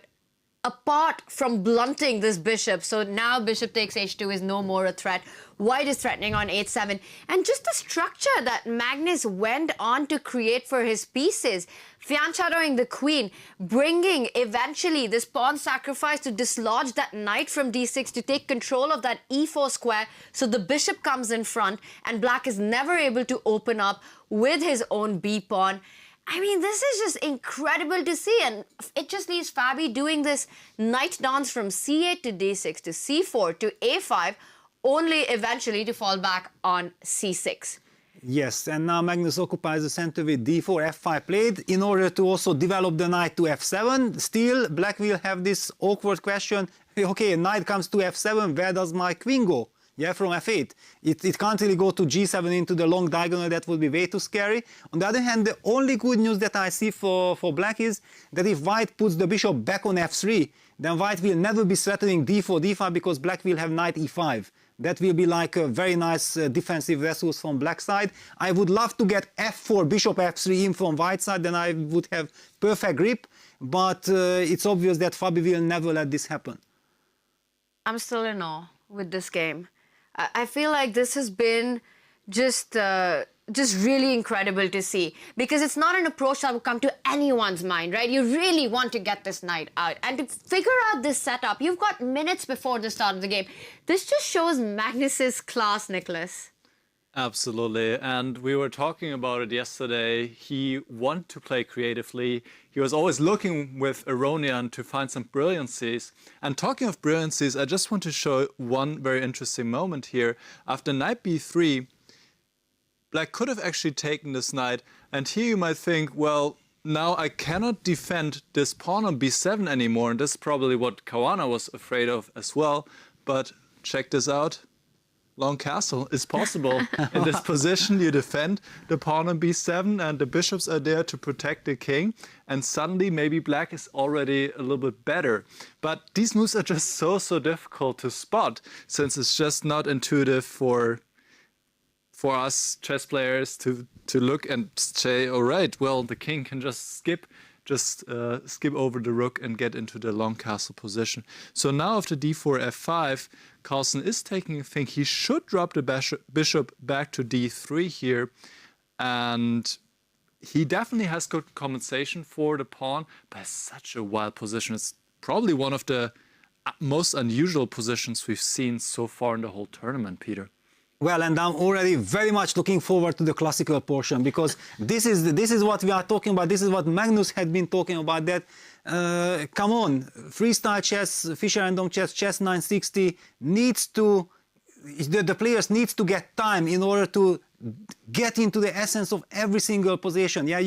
apart from blunting this bishop, so now bishop takes h2 is no more a threat. White is threatening on h7. And just the structure that Magnus went on to create for his pieces, fiancé shadowing the queen, bringing eventually this pawn sacrifice to dislodge that knight from d6 to take control of that e4 square, so the bishop comes in front and black is never able to open up with his own b pawn. I mean, this is just incredible to see, and it just leaves Fabi doing this knight dance from c8 to d6 to c4 to a5, only eventually to fall back on c6.
Yes, and now Magnus occupies the center with d4, f5 played in order to also develop the knight to f7. Still, black will have this awkward question, okay, knight comes to f7, where does my queen go? Yeah, from f8. It can't really go to g7 into the long diagonal, that would be way too scary. On the other hand, the only good news that I see for black is that if white puts the bishop back on f3, then white will never be threatening d4, d5 because black will have knight e5. That will be like a very nice defensive resource from black side. I would love to get f4, bishop f3 in from white side, then I would have perfect grip. But it's obvious that Fabi will never let this happen.
I'm still in awe with this game. I feel like this has been just really incredible to see, because it's not an approach that would come to anyone's mind, right? You really want to get this knight out and to figure out this setup. You've got minutes before the start of the game. This just shows Magnus's class, Nicholas.
Absolutely, and we were talking about it yesterday. He wanted to play creatively. He was always looking with Aronian to find some brilliancies. And talking of brilliancies, I just want to show one very interesting moment here. After knight b3, black could have actually taken this knight. And here you might think, well, now I cannot defend this pawn on b7 anymore. And this is probably what Caruana was afraid of as well. But check this out. Long castle is possible. In this position, you defend the pawn on b7 and the bishops are there to protect the king. And suddenly, maybe black is already a little bit better. But these moves are just so difficult to spot, since it's just not intuitive for us chess players to look and say, all right, well, the king can just skip over the rook and get into the long castle position. So now after d4, f5, Carlsen is taking a think he should drop the bishop back to d3 here. And he definitely has good compensation for the pawn, but it's such a wild position. It's probably one of the most unusual positions we've seen so far in the whole tournament, Peter.
Well, and I'm already very much looking forward to the classical portion, because this is what we are talking about. This is what Magnus had been talking about, that come on, freestyle chess, Fischer Random Chess, Chess 960 needs to, the players needs to get time in order to get into the essence of every single position. Yeah,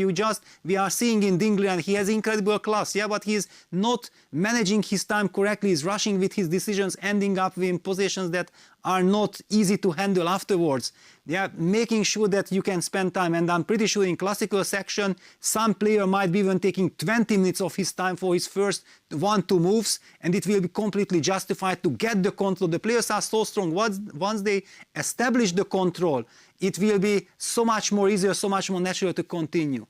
we are seeing in Dinglian, he has incredible class, yeah, but he's not managing his time correctly, he's rushing with his decisions, ending up in positions that are not easy to handle afterwards. Yeah, making sure that you can spend time, and I'm pretty sure in classical section, some player might be even taking 20 minutes of his time for his first 1-2 moves, and it will be completely justified to get the control. The players are so strong, once they establish the control, it will be so much more easier, so much more natural to continue.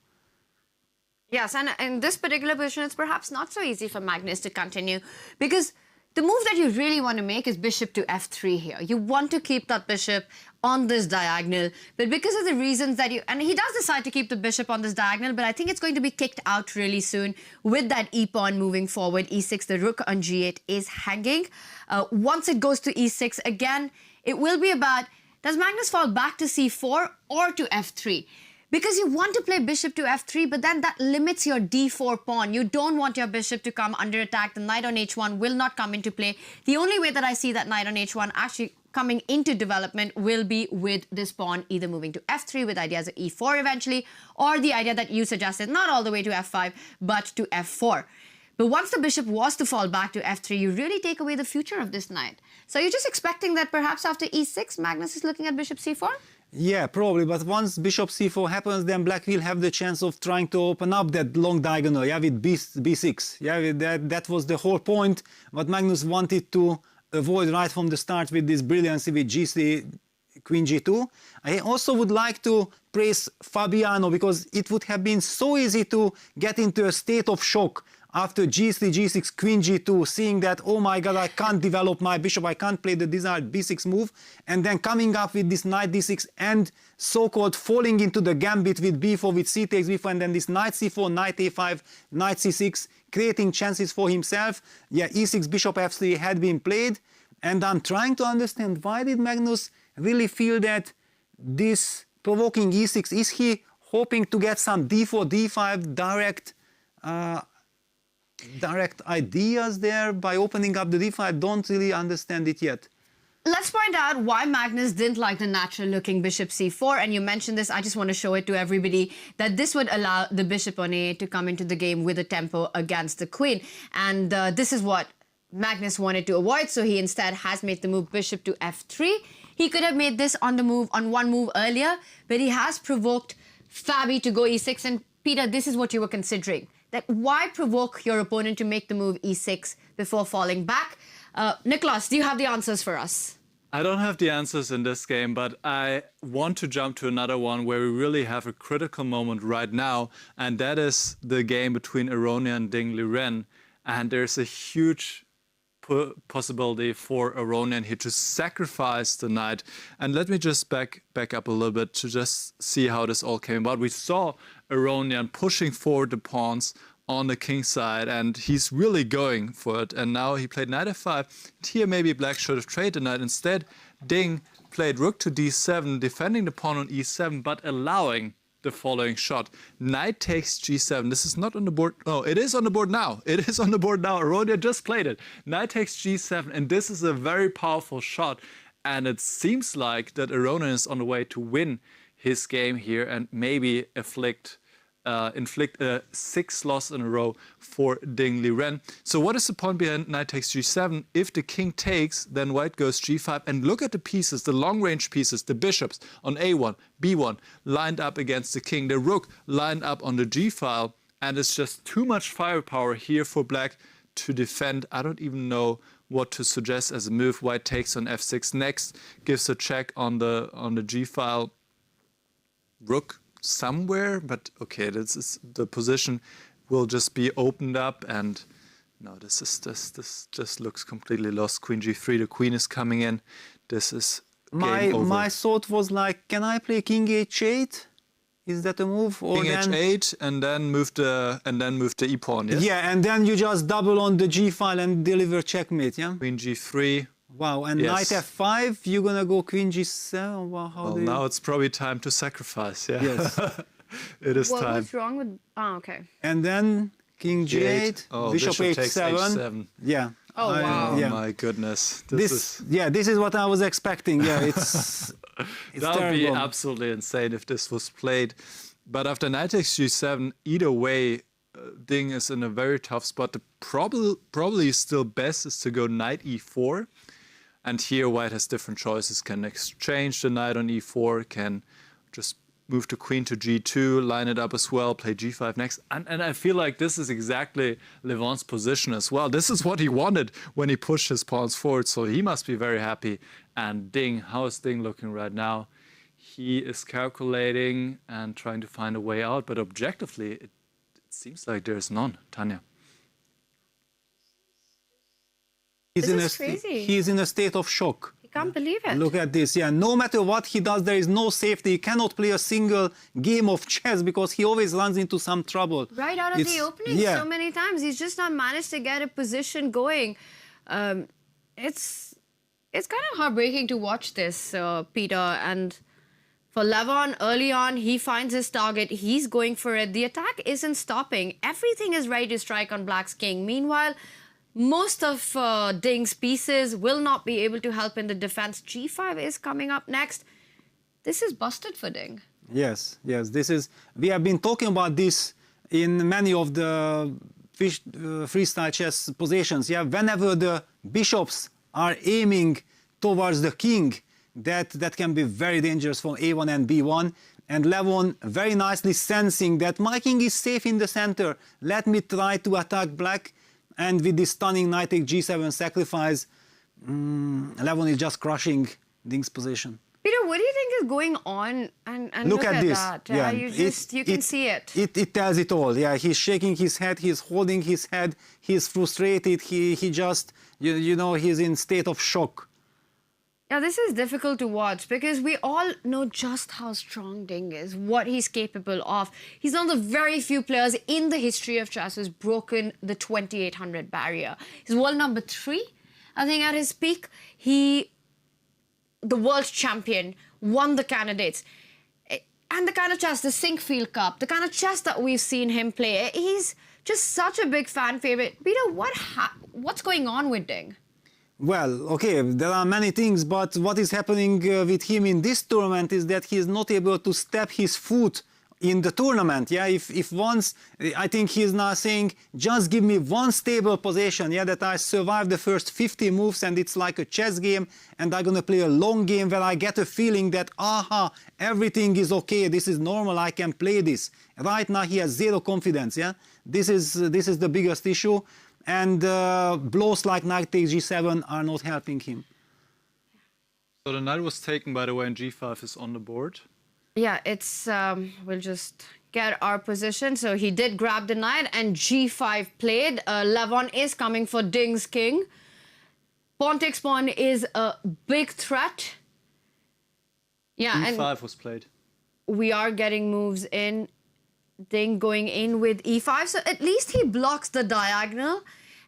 Yes, and in this particular position, it's perhaps not so easy for Magnus to continue, because the move that you really want to make is bishop to f3 here. You want to keep that bishop on this diagonal, but because of the reasons that and he does decide to keep the bishop on this diagonal, but I think it's going to be kicked out really soon with that e-pawn moving forward. e6, the rook on g8 is hanging. Once it goes to e6 again, it will be about, does Magnus fall back to c4 or to f3? Because you want to play bishop to f3, but then that limits your d4 pawn. You don't want your bishop to come under attack. The knight on h1 will not come into play. The only way that I see that knight on h1 actually coming into development will be with this pawn either moving to f3 with ideas of e4 eventually, or the idea that you suggested, not all the way to f5, but to f4. But once the bishop was to fall back to f3, you really take away the future of this knight. So you're just expecting that perhaps after e6, Magnus is looking at bishop c4?
Yeah, probably. But once bishop c4 happens, then black will have the chance of trying to open up that long diagonal. Yeah, with b6. Yeah, with that was the whole point. What Magnus wanted to avoid right from the start with this brilliancy with g3, queen g2. I also would like to praise Fabiano because it would have been so easy to get into a state of shock after g3, g6, queen g2, seeing that, oh my god, I can't develop my bishop, I can't play the desired b6 move, and then coming up with this knight d6 and so-called falling into the gambit with b4, with c takes b4, and then this knight c4, knight a5, knight c6, creating chances for himself. Yeah, e6, bishop f3 had been played, and I'm trying to understand why did Magnus really feel that this provoking e6, is he hoping to get some d4, d5 direct ideas there by opening up the d5? I don't really understand it yet.
Let's point out why Magnus didn't like the natural-looking bishop c4, and you mentioned this. I just want to show it to everybody that this would allow the bishop on a8 to come into the game with a tempo against the queen, and this is what Magnus wanted to avoid, so he instead has made the move bishop to f3. He could have made this on one move earlier, but he has provoked Fabi to go e6, and Peter, this is what you were considering. That why provoke your opponent to make the move e6 before falling back? Nicholas, do you have the answers for us?
I don't have the answers in this game, but I want to jump to another one where we really have a critical moment right now, and that is the game between Aronia and Ding Liren. And there's a huge possibility for Aronian here to sacrifice the knight. And let me just back up a little bit to just see how this all came about. We saw Aronian pushing forward the pawns on the king side, and he's really going for it. And now he played knight f5. Here maybe black should have traded the knight. Instead, Ding played rook to d7, defending the pawn on e7, but allowing the following shot. Knight takes g7. This is not on the board. No, it is on the board now. It is on the board now. Aronia just played it. Knight takes g7, and this is a very powerful shot. And it seems like that Aronia is on the way to win his game here and maybe inflict a 6th loss in a row for Ding Liren. So what is the point behind knight takes g7? If the king takes, then white goes g5. And look at the pieces, the long-range pieces, the bishops on a1, b1, lined up against the king. The rook lined up on the g-file. And it's just too much firepower here for black to defend. I don't even know what to suggest as a move. White takes on f6 next, gives a check on the g-file. Rook somewhere, but okay, this is the position will just be opened up, and no, this just looks completely lost. Queen g3, the queen is coming in. This is game over.
My thought was like, can I play king h8? Is that a move? Or
king h8 and then move the e pawn. Yes?
Yeah, and then you just double on the g file and deliver checkmate. Yeah.
Queen g3.
Wow, and
yes.
knight f5, you're gonna go queen g7. Wow,
well, now it's probably time to sacrifice. Yeah.
Yes.
It is time.
What's wrong with? Oh, okay.
And then king g8,
oh,
bishop
takes
h7.
h7.
Yeah.
Oh wow.
Oh my goodness. This
is what I was expecting. Yeah, it's
that would be absolutely insane if this was played. But after knight takes g7, either way, Ding is in a very tough spot. The probably still best is to go knight e4. And here white has different choices, can exchange the knight on e4, can just move the queen to g2, line it up as well, play g5 next. And I feel like this is exactly Levent's position as well. This is what he wanted when he pushed his pawns forward, so he must be very happy. And Ding, how is Ding looking right now? He is calculating and trying to find a way out, but objectively, it seems like there's none. Tanya.
He's in a state of shock.
He can't believe it.
Look at this. Yeah, no matter what he does, there is no safety. He cannot play a single game of chess because he always runs into some trouble.
Right out of the opening so many times. He's just not managed to get a position going. It's kind of heartbreaking to watch this, Peter. And for Levent, early on, he finds his target. He's going for it. The attack isn't stopping. Everything is ready to strike on black's king. Meanwhile, most of Ding's pieces will not be able to help in the defense. G5 is coming up next. This is busted for Ding.
Yes, this is... We have been talking about this in many of the freestyle chess positions. Yeah, whenever the bishops are aiming towards the king, that can be very dangerous for A1 and B1. And Levon very nicely sensing that my king is safe in the center. Let me try to attack black. And with this stunning knight take G7 sacrifice, Levon is just crushing Ding's position.
Peter, what do you think is going on? And look at
this.
that.
Yeah,
You can see it.
It tells it all. Yeah, he's shaking his head. He's holding his head. He's frustrated. He just, you know, he's in state of shock.
Yeah, this is difficult to watch because we all know just how strong Ding is, what he's capable of. He's one of the very few players in the history of chess who's broken the 2800 barrier. He's world number 3, I think, at his peak. The world champion, won the candidates. And the kind of chess, the Sinkfield Cup, the kind of chess that we've seen him play, he's just such a big fan favorite. Peter, what's going on with Ding?
Well, okay, there are many things, but what is happening with him in this tournament is that he is not able to step his foot in the tournament. Yeah, if once, I think he's now saying, just give me one stable position, yeah, that I survive the first 50 moves and it's like a chess game and I'm gonna play a long game where I get a feeling that, aha, everything is okay, this is normal, I can play this. Right now he has zero confidence, yeah. This is the biggest issue. And blows like knight takes G7 are not helping him.
So the knight was taken, by the way, and G5 is on the board.
Yeah, it's, we'll just get our position. So he did grab the knight and G5 played. Levon is coming for Ding's king. Pawn takes pawn is a big threat. Yeah,
E5
and
was played.
we are getting moves in. Ding going in with E5. So at least he blocks the diagonal.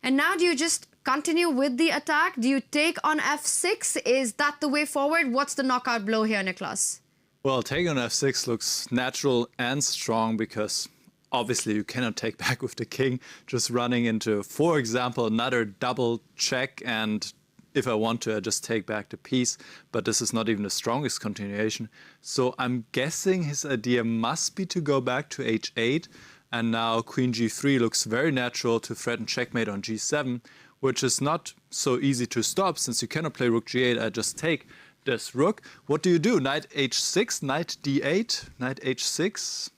And now do you just continue with the attack? Do you take on F6? Is that the way forward? What's the knockout blow here, Niklas?
Well, taking on F6 looks natural and strong because obviously you cannot take back with the king. Just running into, for example, another double check, and if I want to, I just take back the piece. But this is not even the strongest continuation. So I'm guessing his idea must be to go back to H8. And now Queen G3 looks very natural to threaten checkmate on G7, which is not so easy to stop since you cannot play Rook G8. I just take this rook. What do? Knight H6, Knight D8, Knight H6.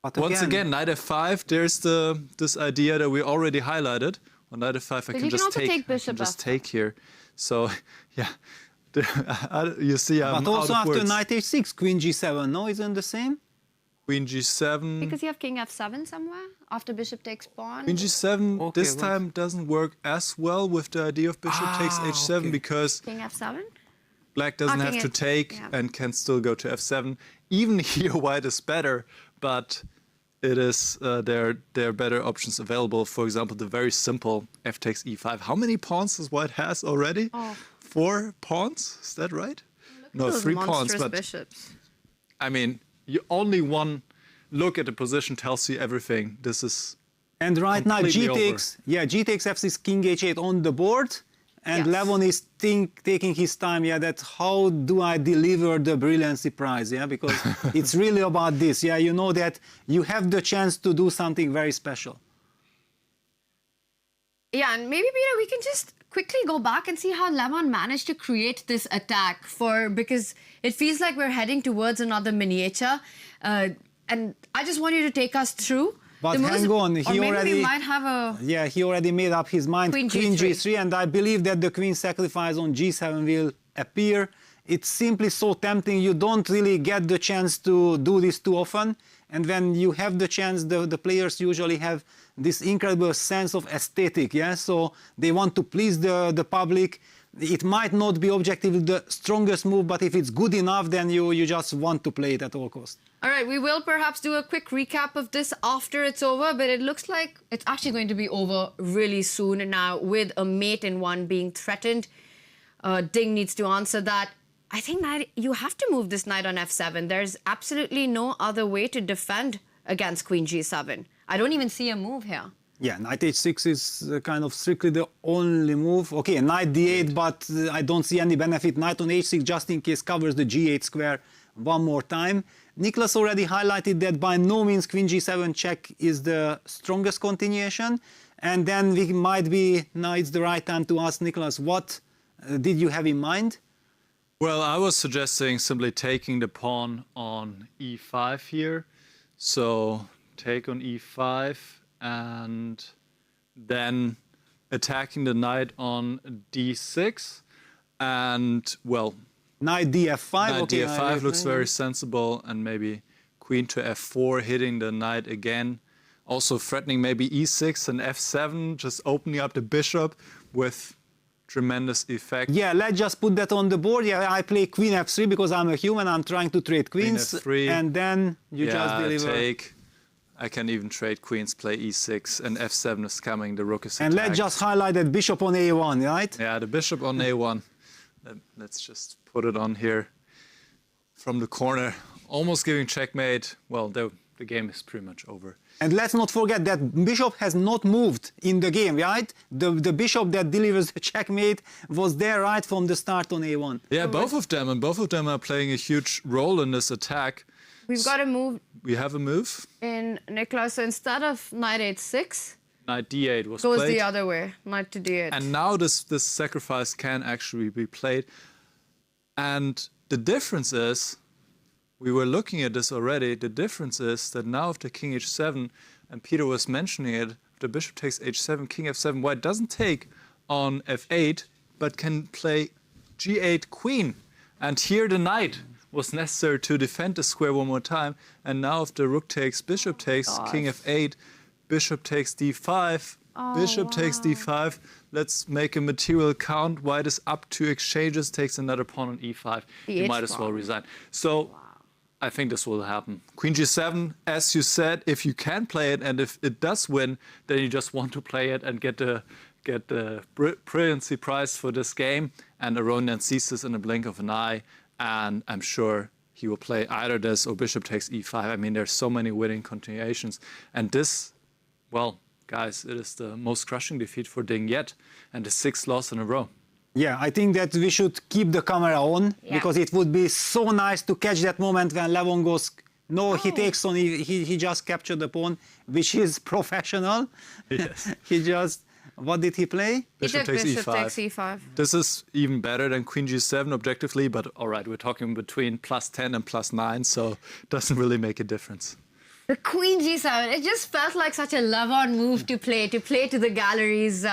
But
Once again, Knight F5. There's this idea that we already highlighted. On Knight F5, I can just take. I can just take here. So, yeah, you see, I'm
but also
out of
after
words.
Knight H6, Queen G7, no, isn't the same?
Queen G7.
Because you have King F7 somewhere after Bishop takes pawn.
Queen G7
Okay,
this time doesn't work as well with the idea of Bishop takes H7
okay.
because
King F7?
Black doesn't have
King
to take
yeah.
and can still go to F7. Even here, White is better, but it is there are better options available. For example, the very simple F takes E5. How many pawns does White has already?
Oh.
4 pawns? Is that right? No,
Those
3 pawns.
monstrous
But
bishops.
I mean, you only one look at the position tells you everything. This is
And right now G
completely
takes, G takes F6, King H8 on the board. And
Yes.
Levon is taking his time, that how do I deliver the brilliancy prize, because it's really about this, you know that you have the chance to do something very special.
Yeah, and maybe, Peter, we can just quickly go back and see how Levon managed to create this attack because it feels like we're heading towards another miniature. And I just want you to take us through.
But hang on,
or maybe we might have a...
Yeah, he already made up his mind.
Queen
G3, and I believe that the queen sacrifice on G7 will appear. It's simply so tempting. You don't really get the chance to do this too often. And when you have the chance, the players usually have this incredible sense of aesthetic, so they want to please the public. It might not be objectively the strongest move, but if it's good enough, then you just want to play it at all costs.
All right, we will perhaps do a quick recap of this after it's over, but it looks like it's actually going to be over really soon now with a mate in one being threatened. Ding needs to answer that. I think you have to move this knight on F7. There's absolutely no other way to defend against Queen G7. I don't even see a move here.
Yeah, knight H6 is kind of strictly the only move. Okay, knight D8, but I don't see any benefit. Knight on H6 just in case covers the G8 square one more time. Niklas already highlighted that by no means Queen G7 check is the strongest continuation. And then we might be, now it's the right time to ask Niklas, what did you have in mind?
Well, I was suggesting simply taking the pawn on e5 here. So take on e5 and then attacking the knight on d6. And, well,
Knight df5.
knight
Okay,
df5 looks very sensible, and maybe queen to f4, hitting the knight again. Also threatening maybe e6 and f7, just opening up the bishop with tremendous effect.
Yeah, let's just put that on the board. Yeah, I play queen f3 because I'm a human. I'm trying to trade queens.
Queen F3.
And then you just deliver.
Take. I can even trade queens, play e6, and f7 is coming. The rook is
And
attacked.
let's just highlight that bishop on a1, right?
Yeah, the bishop on a1. Let's just put it on here from the corner. Almost giving checkmate. Well, the game is pretty much over.
And let's not forget that bishop has not moved in the game, right? The bishop that delivers the checkmate was there right from the start on a1.
Yeah, both of them, and both of them are playing a huge role in this attack.
We've got a move
We have a move.
in Nicolas. So instead of knight h6,
Knight d8 was
goes
played.
the other way, knight to d8.
And now this sacrifice can actually be played. And the difference is, we were looking at this already, the difference is that now after king h7, and Peter was mentioning it, the bishop takes h7, king f7, white doesn't take on f8, but can play g8 queen. And here the knight was necessary to defend the square one more time. And now if the rook takes, bishop takes, king f8, bishop takes d5, bishop takes d5. Let's make a material count. White is up 2 exchanges, takes another pawn on e5. You might as well resign. So I think this will happen. Queen g7, as you said, if you can play it, and if it does win, then you just want to play it and get the brilliancy prize for this game. And Aronian sees this in a blink of an eye, and I'm sure he will play either this or bishop takes e5. I mean, there's so many winning continuations. And this, well, guys, it is the most crushing defeat for Ding yet, and the 6th loss in a row.
Yeah, I think that we should keep the camera on because it would be so nice to catch that moment when Levon goes, no, he takes on, he just captured the pawn, which is professional.
Yes.
He just, what did he play?
Bishop takes
bishop
e5.
takes e5.
This is even better than queen g7 objectively, but all right, we're talking between +10 and +9, so it doesn't really make a difference.
The queen g7, it just felt like such a Levon move to play to the galleries.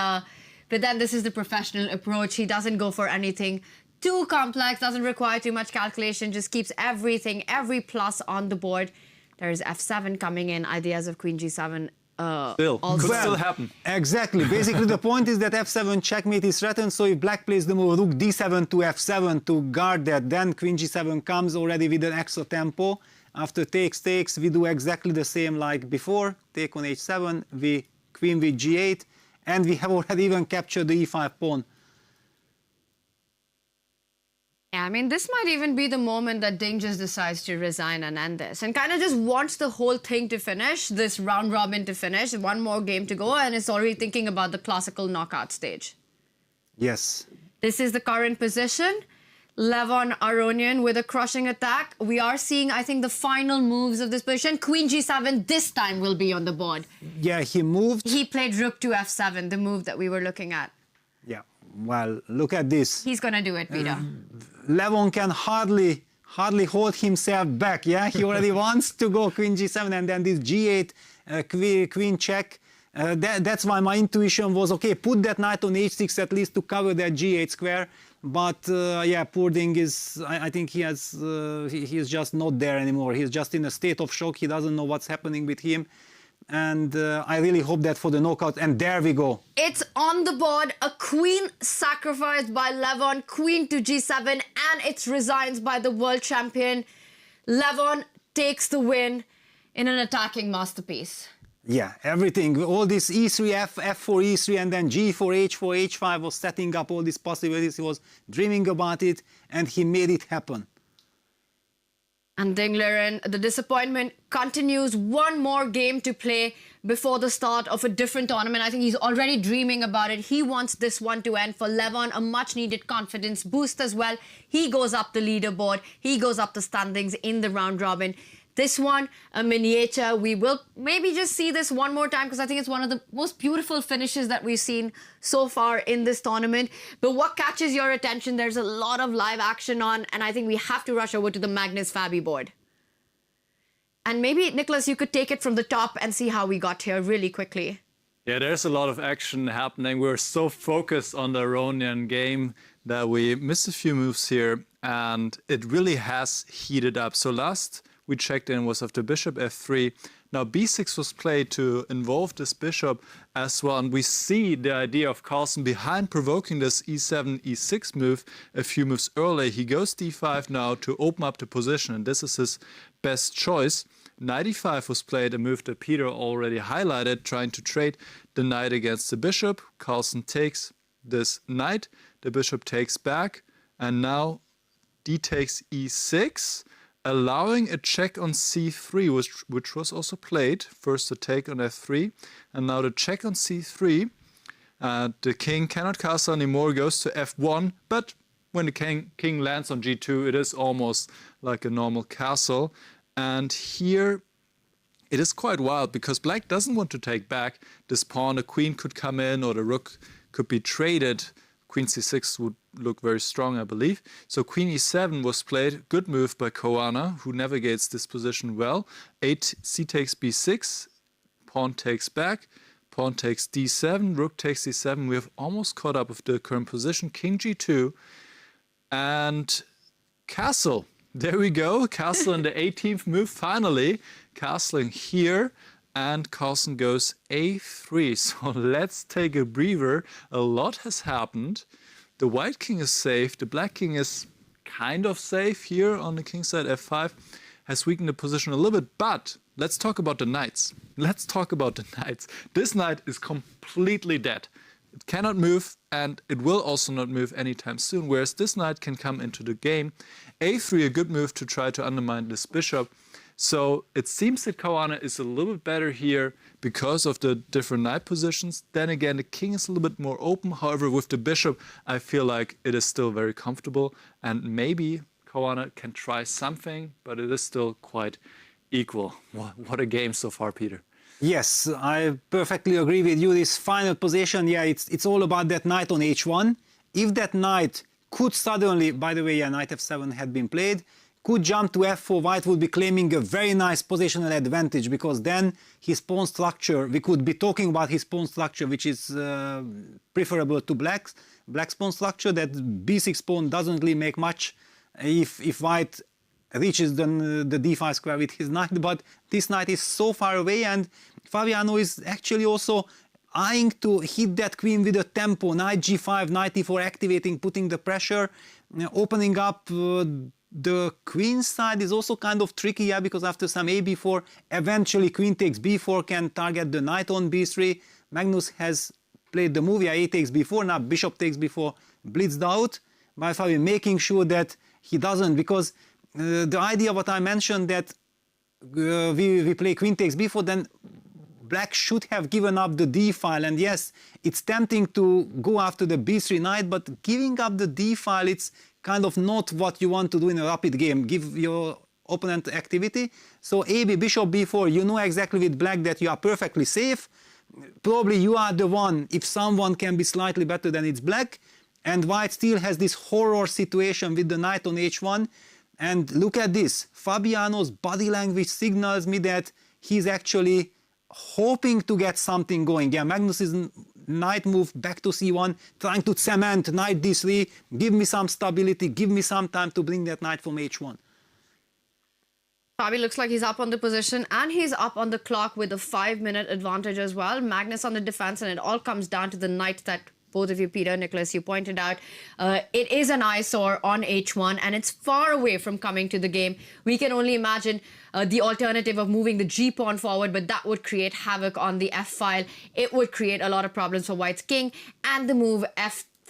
But then this is the professional approach. He doesn't go for anything too complex, doesn't require too much calculation, just keeps everything, every plus on the board. There's f7 coming in, ideas of queen g7.
Could still happen.
Exactly. Basically, the point is that f7 checkmate is threatened, so if black plays the move rook d7 to f7 to guard that, then queen g7 comes already with an extra tempo. After takes, we do exactly the same like before. Take on h7, we queen with g8, and we have already even captured the e5 pawn.
Yeah, I mean, this might even be the moment that Ding just decides to resign and end this and kind of just wants the whole thing to finish, this round robin to finish, one more game to go, and is already thinking about the classical knockout stage.
Yes.
This is the current position. Levon Aronian with a crushing attack. We are seeing, I think, the final moves of this position. Queen g7 this time will be on the board.
Yeah, he moved.
He played rook to f7, the move that we were looking at.
Yeah, well, look at this.
He's going to do it, Peter.
Levon can hardly hold himself back, yeah? He already wants to go queen g7 and then this g8 queen check. That's why my intuition was, okay, put that knight on h6 at least to cover that g8 square. But yeah, poor Ding is, I think he is just not there anymore. He's just in a state of shock. He doesn't know what's happening with him. And I really hope that for the knockout. And there we go.
It's on the board. A queen sacrificed by Levon. Queen to g7. And it's resigns by the world champion. Levon takes the win in an attacking masterpiece.
Yeah, everything. All this e3, f4, e3, and then g4, h4, h5 was setting up all these possibilities. He was dreaming about it, and he made it happen.
And Ding Liren, the disappointment continues. One more game to play before the start of a different tournament. I think he's already dreaming about it. He wants this one to end. For Levon, a much-needed confidence boost as well. He goes up the leaderboard. He goes up the standings in the round robin. This one, a miniature. We will maybe just see this one more time because I think it's one of the most beautiful finishes that we've seen so far in this tournament. But what catches your attention? There's a lot of live action on, and I think we have to rush over to the Magnus Fabi board. And maybe, Nicholas, you could take it from the top and see how we got here really quickly.
Yeah, there's a lot of action happening. We're so focused on the Iranian game that we missed a few moves here, and it really has heated up. So last we checked in was after bishop f3. Now b6 was played to involve this bishop as well, and we see the idea of Carlsen behind provoking this e7, e6 move a few moves earlier. He goes d5 now to open up the position, and this is his best choice. Knight e5 was played, a move that Peter already highlighted, trying to trade the knight against the bishop. Carlsen takes this knight, the bishop takes back, and now d takes e6, allowing a check on c3, which was also played. First the take on f3, and now the check on c3. The king cannot castle anymore, goes to f1, but when the king lands on g2, it is almost like a normal castle. And here it is quite wild because black doesn't want to take back this pawn. The queen could come in or the rook could be traded. Queen c6 would look very strong, I believe. So queen e7 was played. Good move by Caruana, who navigates this position well. C takes b6, pawn takes back, pawn takes d7, rook takes d7. We have almost caught up with the current position. King g2 and castle. There we go, castle in the 18th move, finally. Castling here, and Carlsen goes a3. So let's take a breather. A lot has happened. The white king is safe. The black king is kind of safe here on the king side. f5 has weakened the position a little bit, but let's talk about the knights. Let's talk about the knights. This knight is completely dead. It cannot move, and it will also not move anytime soon, whereas this knight can come into the game. a3, a good move to try to undermine this bishop. So it seems that Caruana is a little bit better here because of the different knight positions. Then again, the king is a little bit more open. However, with the bishop, I feel like it is still very comfortable. And maybe Caruana can try something, but it is still quite equal. What a game so far, Peter.
Yes, I perfectly agree with you. This final position, yeah, it's all about that knight on h1. If that knight could suddenly, by the way, yeah, knight f7 had been played, could jump to f4, white would be claiming a very nice positional advantage, because then his pawn structure, we could be talking about his pawn structure, which is preferable to black's pawn structure, that b6 pawn doesn't really make much if white reaches the d5 square with his knight, but this knight is so far away, and Fabiano is actually also eyeing to hit that queen with a tempo, knight g5, knight e4, activating, putting the pressure, opening up the queen side is also kind of tricky, yeah, because after some a b4, eventually queen takes b4 can target the knight on b3. Magnus has played the move, yeah, a takes b4, now bishop takes b4, blitzed out by Fabi, making sure that he doesn't, because the idea what I mentioned, that we play queen takes b4, then black should have given up the d file, and yes, it's tempting to go after the b3 knight, but giving up the d file, it's kind of not what you want to do in a rapid game. Give your opponent activity. So AB, bishop b4, you know exactly with black that you are perfectly safe. Probably you are the one, if someone can be slightly better than it's black, and white still has this horror situation with the knight on h1. And look at this, Fabiano's body language signals me that he's actually hoping to get something going. Yeah, Magnus's knight move back to c1, trying to cement knight d3, give me some stability, give me some time to bring that knight from h1.
Fabi looks like he's up on the position, and he's up on the clock with a 5-minute advantage as well. Magnus on the defense, and it all comes down to the knight that both of you, Peter, Nicholas, you pointed out. It is an eyesore on h1, and it's far away from coming to the game. We can only imagine the alternative of moving the g pawn forward, but that would create havoc on the f file. It would create a lot of problems for white's king, and the move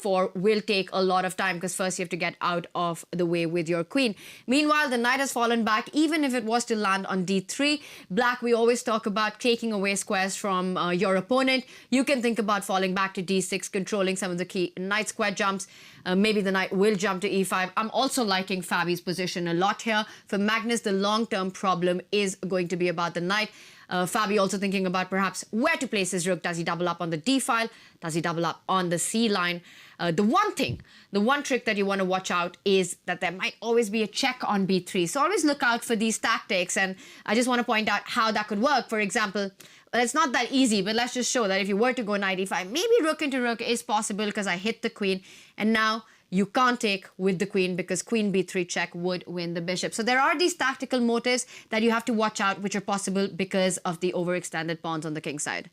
f4 will take a lot of time because first you have to get out of the way with your queen. Meanwhile, the knight has fallen back, even if it was to land on d3. Black, we always talk about taking away squares from your opponent. You can think about falling back to d6, controlling some of the key knight square jumps. Maybe the knight will jump to e5. I'm also liking Fabi's position a lot here. For Magnus, the long-term problem is going to be about the knight. Fabi also thinking about perhaps where to place his rook. Does he double up on the d file? Does he double up on the c line? The one trick that you want to watch out is that there might always be a check on b3. So always look out for these tactics. And I just want to point out how that could work. For example, it's not that easy, but let's just show that if you were to go knight e5, maybe rook into rook is possible because I hit the queen. And now you can't take with the queen because queen b3 check would win the bishop. So there are these tactical motives that you have to watch out, which are possible because of the overextended pawns on the king side.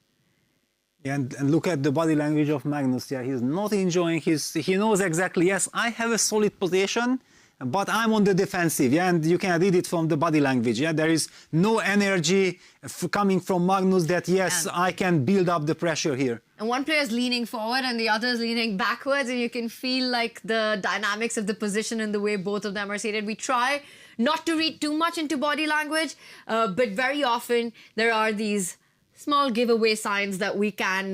Yeah, and look at the body language of Magnus. Yeah, he's not enjoying he knows exactly, yes, I have a solid position, but I'm on the defensive. Yeah, and you can read it from the body language. Yeah, there is no energy coming from Magnus that, yes, yeah, I can build up the pressure here.
And one player is leaning forward and the other is leaning backwards, and you can feel like the dynamics of the position and the way both of them are seated. We try not to read too much into body language, but very often there are these small giveaway signs that we can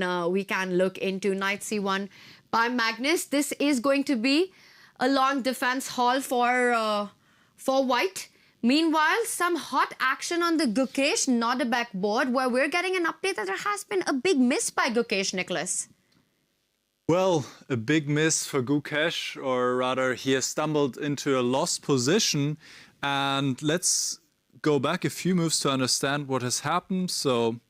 look into. Knight c1 by Magnus. This is going to be a long defense haul for white. Meanwhile, some hot action on the G.O.A.T Nodebek board where we're getting an update that there has been a big miss by G.O.A.T, Nicholas.
Well, a big miss for G.O.A.T, or rather he has stumbled into a lost position. And let's go back a few moves to understand what has happened. So,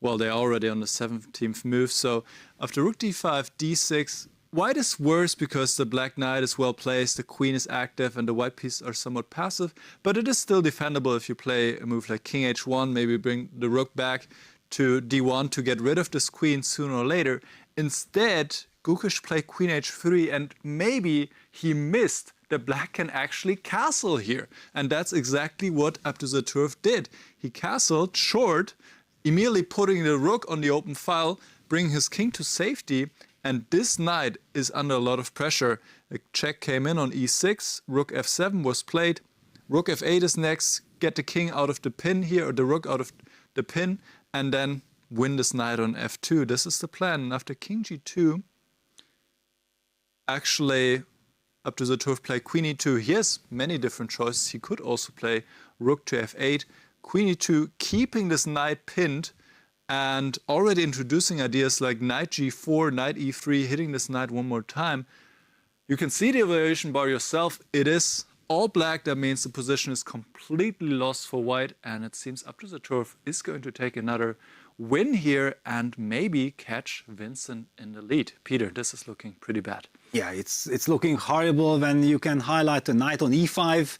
well, they're already on the 17th move. So after rook d5, d6, white is worse because the black knight is well placed, the queen is active, and the white pieces are somewhat passive. But it is still defendable if you play a move like king h1, maybe bring the rook back to d1 to get rid of this queen sooner or later. Instead, G.O.A.T played queen h3, and maybe he missed that black can actually castle here. And that's exactly what Abdusattorov did. He castled short, immediately putting the rook on the open file, bringing his king to safety. And this knight is under a lot of pressure. A check came in on e6, rook f7 was played, rook f8 is next, get the king out of the pin here, or the rook out of the pin, and then win this knight on f2. This is the plan. And after king g2, actually Abdusattorov played queen e2. He has many different choices. He could also play rook to f8, queen e2, keeping this knight pinned, and already introducing ideas like knight g4, knight e3, hitting this knight one more time. You can see the evaluation by yourself. It is all black. That means the position is completely lost for white, and it seems Abdusattorov is going to take another win here and maybe catch Vincent in the lead. Peter, this is looking pretty bad.
Yeah, it's looking horrible when you can highlight a knight on e5,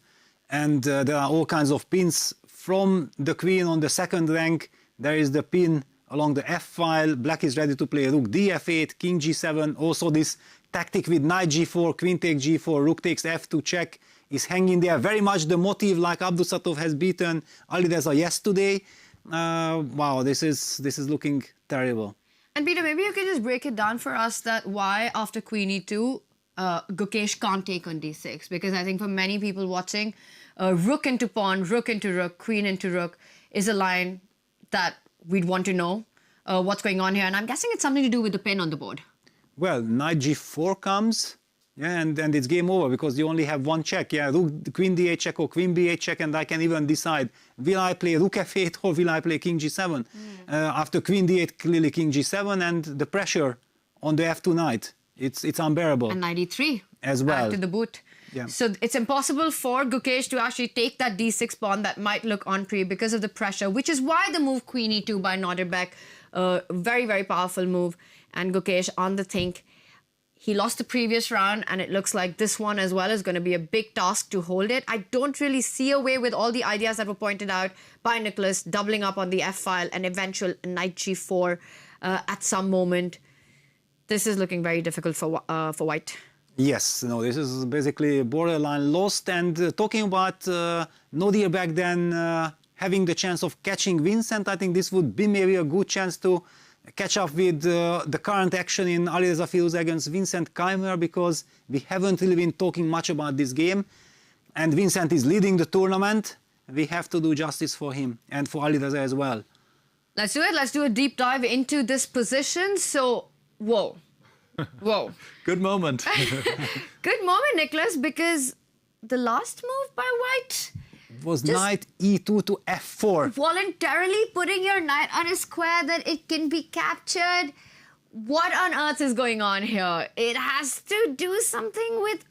and there are all kinds of pins from the queen on the second rank. There is the pin along the f-file. Black is ready to play rook df8, king g7. Also this tactic with knight g4, queen takes g4, rook takes f2 check is hanging there. Very much the motive like Abdusattorov has beaten Alireza yesterday. Wow, this is looking terrible.
And Peter, maybe you can just break it down for us that why after queen e2, G.O.A.T can't take on d6. Because I think for many people watching, rook into pawn, rook into rook, queen into rook is a line that we'd want to know what's going on here. And I'm guessing it's something to do with the pin on the board.
Well, knight g4 comes, yeah, and it's game over because you only have one check. Yeah, rook, queen d8 check or queen b8 check, and I can even decide, will I play rook f8 or will I play king g7? After queen d8, clearly king g7, and the pressure on the f2 knight, it's unbearable.
And knight e3
as well.
Back to the boot. Yeah. So it's impossible for G.O.A.T to actually take that d6 pawn that might look on pre because of the pressure, which is why the move queen e2 by Nodebek, very, very powerful move. And G.O.A.T on the think. He lost the previous round, and it looks like this one as well is going to be a big task to hold it. I don't really see a way with all the ideas that were pointed out by Nicholas, doubling up on the f-file and eventual knight g4 at some moment. This is looking very difficult for white.
Yes, no, this is basically borderline lost. And talking about Nodir back then having the chance of catching Vincent, I think this would be maybe a good chance to catch up with the current action in Alireza Firuza against Vincent Keimer, because we haven't really been talking much about this game. And Vincent is leading the tournament. We have to do justice for him and for Alireza as well.
Let's do it. Let's do a deep dive into this position. So, whoa. Whoa.
Good moment.
Good moment, Nicholas, because the last move by White
Was knight e2 to f4.
voluntarily putting your knight on a square that it can be captured. What on earth is going on here? It has to do something with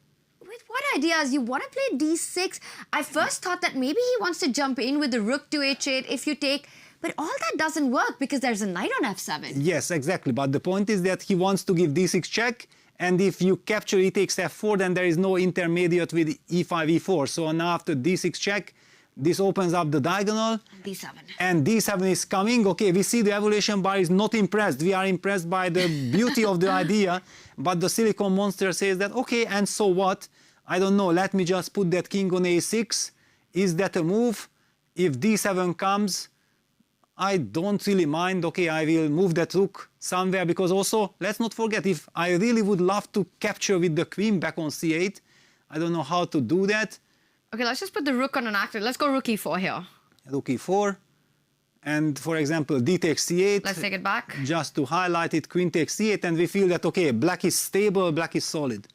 what ideas? You want to play d6? I first thought that maybe he wants to jump in with the rook to h8 if you take, but all that doesn't work because there's a knight on f7.
Yes, exactly. But the point is that he wants to give d6 check, and if you capture e takes f4, then there is no intermediate with e5, e4. So now after d6 check, this opens up the diagonal.
d7.
And d7 is coming. Okay, we see the evaluation bar is not impressed. We are impressed by the beauty of the idea, but the silicon monster says that, okay, and so what? I don't know, let me just put that king on a6. Is that a move? If d7 comes, I don't really mind. Okay, I will move that rook somewhere, because also, let's not forget, if I really would love to capture with the queen back on c8, I don't know how to do that.
Okay, let's just put the rook on an active. Let's go rook e4 here.
Rook e4. And for example, d takes c8.
Let's take it back.
Just to highlight it, queen takes c8, and we feel that, okay, black is stable, black is solid.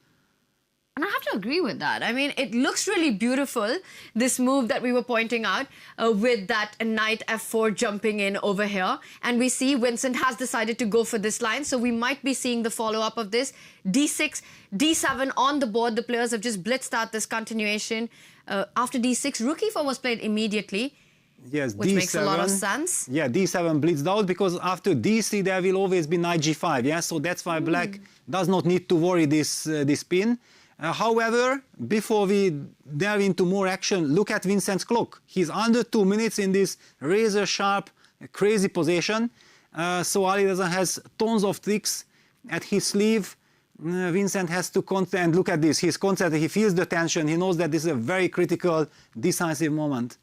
And I have to agree with that. I mean, it looks really beautiful, this move that we were pointing out with that knight f4 jumping in over here. And we see Vincent has decided to go for this line. So we might be seeing the follow-up of this. d6, d7 on the board. The players have just blitzed out this continuation. After d6, rook e4 was played immediately.
Yes,
which
d7,
makes a lot of sense.
Yeah, d7 blitzed out, because after d3 there will always be knight g5. Yeah, so that's why black does not need to worry this pin. However, before we delve into more action, look at Vincent's clock. He's under 2 minutes in this razor-sharp, crazy position. So Alireza has tons of tricks at his sleeve. Vincent has to and look at this. He's concentrated. He feels the tension. He knows that this is a very critical, decisive moment.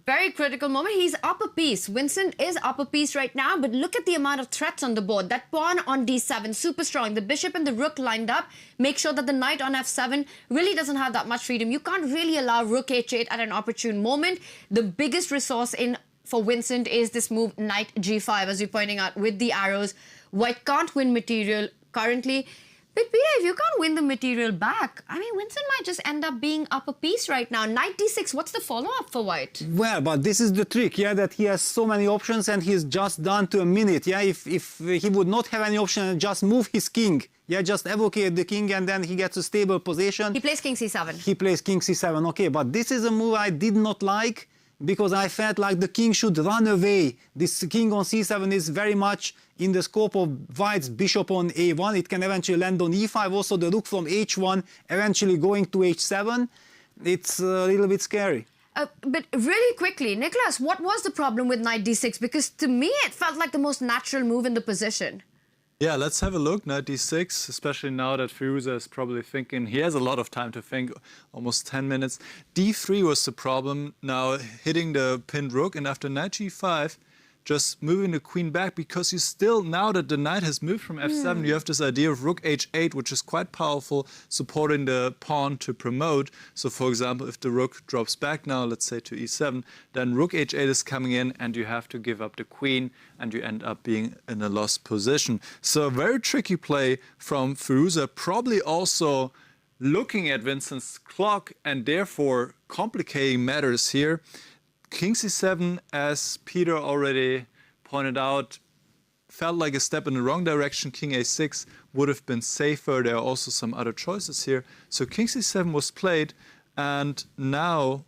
Very critical moment. He's up a piece. Vincent is up a piece right now, but look at the amount of threats on the board. That pawn on d7, super strong. The bishop and the rook lined up. Make sure that the knight on f7 really doesn't have that much freedom. You can't really allow rook h8 at an opportune moment. The biggest resource for Vincent is this move, knight g5, as you're pointing out, with the arrows. White can't win material currently. But Peter, if you can't win the material back, I mean, Vincent might just end up being up a piece right now. Knight d6, what's the follow-up for White?
Well, but this is the trick, yeah, that he has so many options and he's just down to a minute, yeah. If he would not have any option and just move his king, yeah, just evocate the king and then he gets a stable position.
He plays king c7.
He plays king c7, okay, but this is a move I did not like, because I felt like the king should run away. This king on c7 is very much in the scope of White's bishop on a1. It can eventually land on e5. Also, the rook from h1 eventually going to h7. It's a little bit scary.
But really quickly, Nicholas, what was the problem with knight d6? Because to me, it felt like the most natural move in the position.
Yeah, let's have a look. Knight d6, especially now that Firuza is probably thinking. He has a lot of time to think, almost 10 minutes. d3 was the problem, now hitting the pinned rook, and after knight g5, just moving the queen back, because you still, now that the knight has moved from f7, you have this idea of rook h8, which is quite powerful, supporting the pawn to promote. So for example, if the rook drops back now, let's say to e7, then rook h8 is coming in and you have to give up the queen and you end up being in a lost position. So a very tricky play from Firuza, probably also looking at Vincent's clock and therefore complicating matters here. King c7, as Peter already pointed out, felt like a step in the wrong direction. King a6 would have been safer. There are also some other choices here. So king c7 was played, and now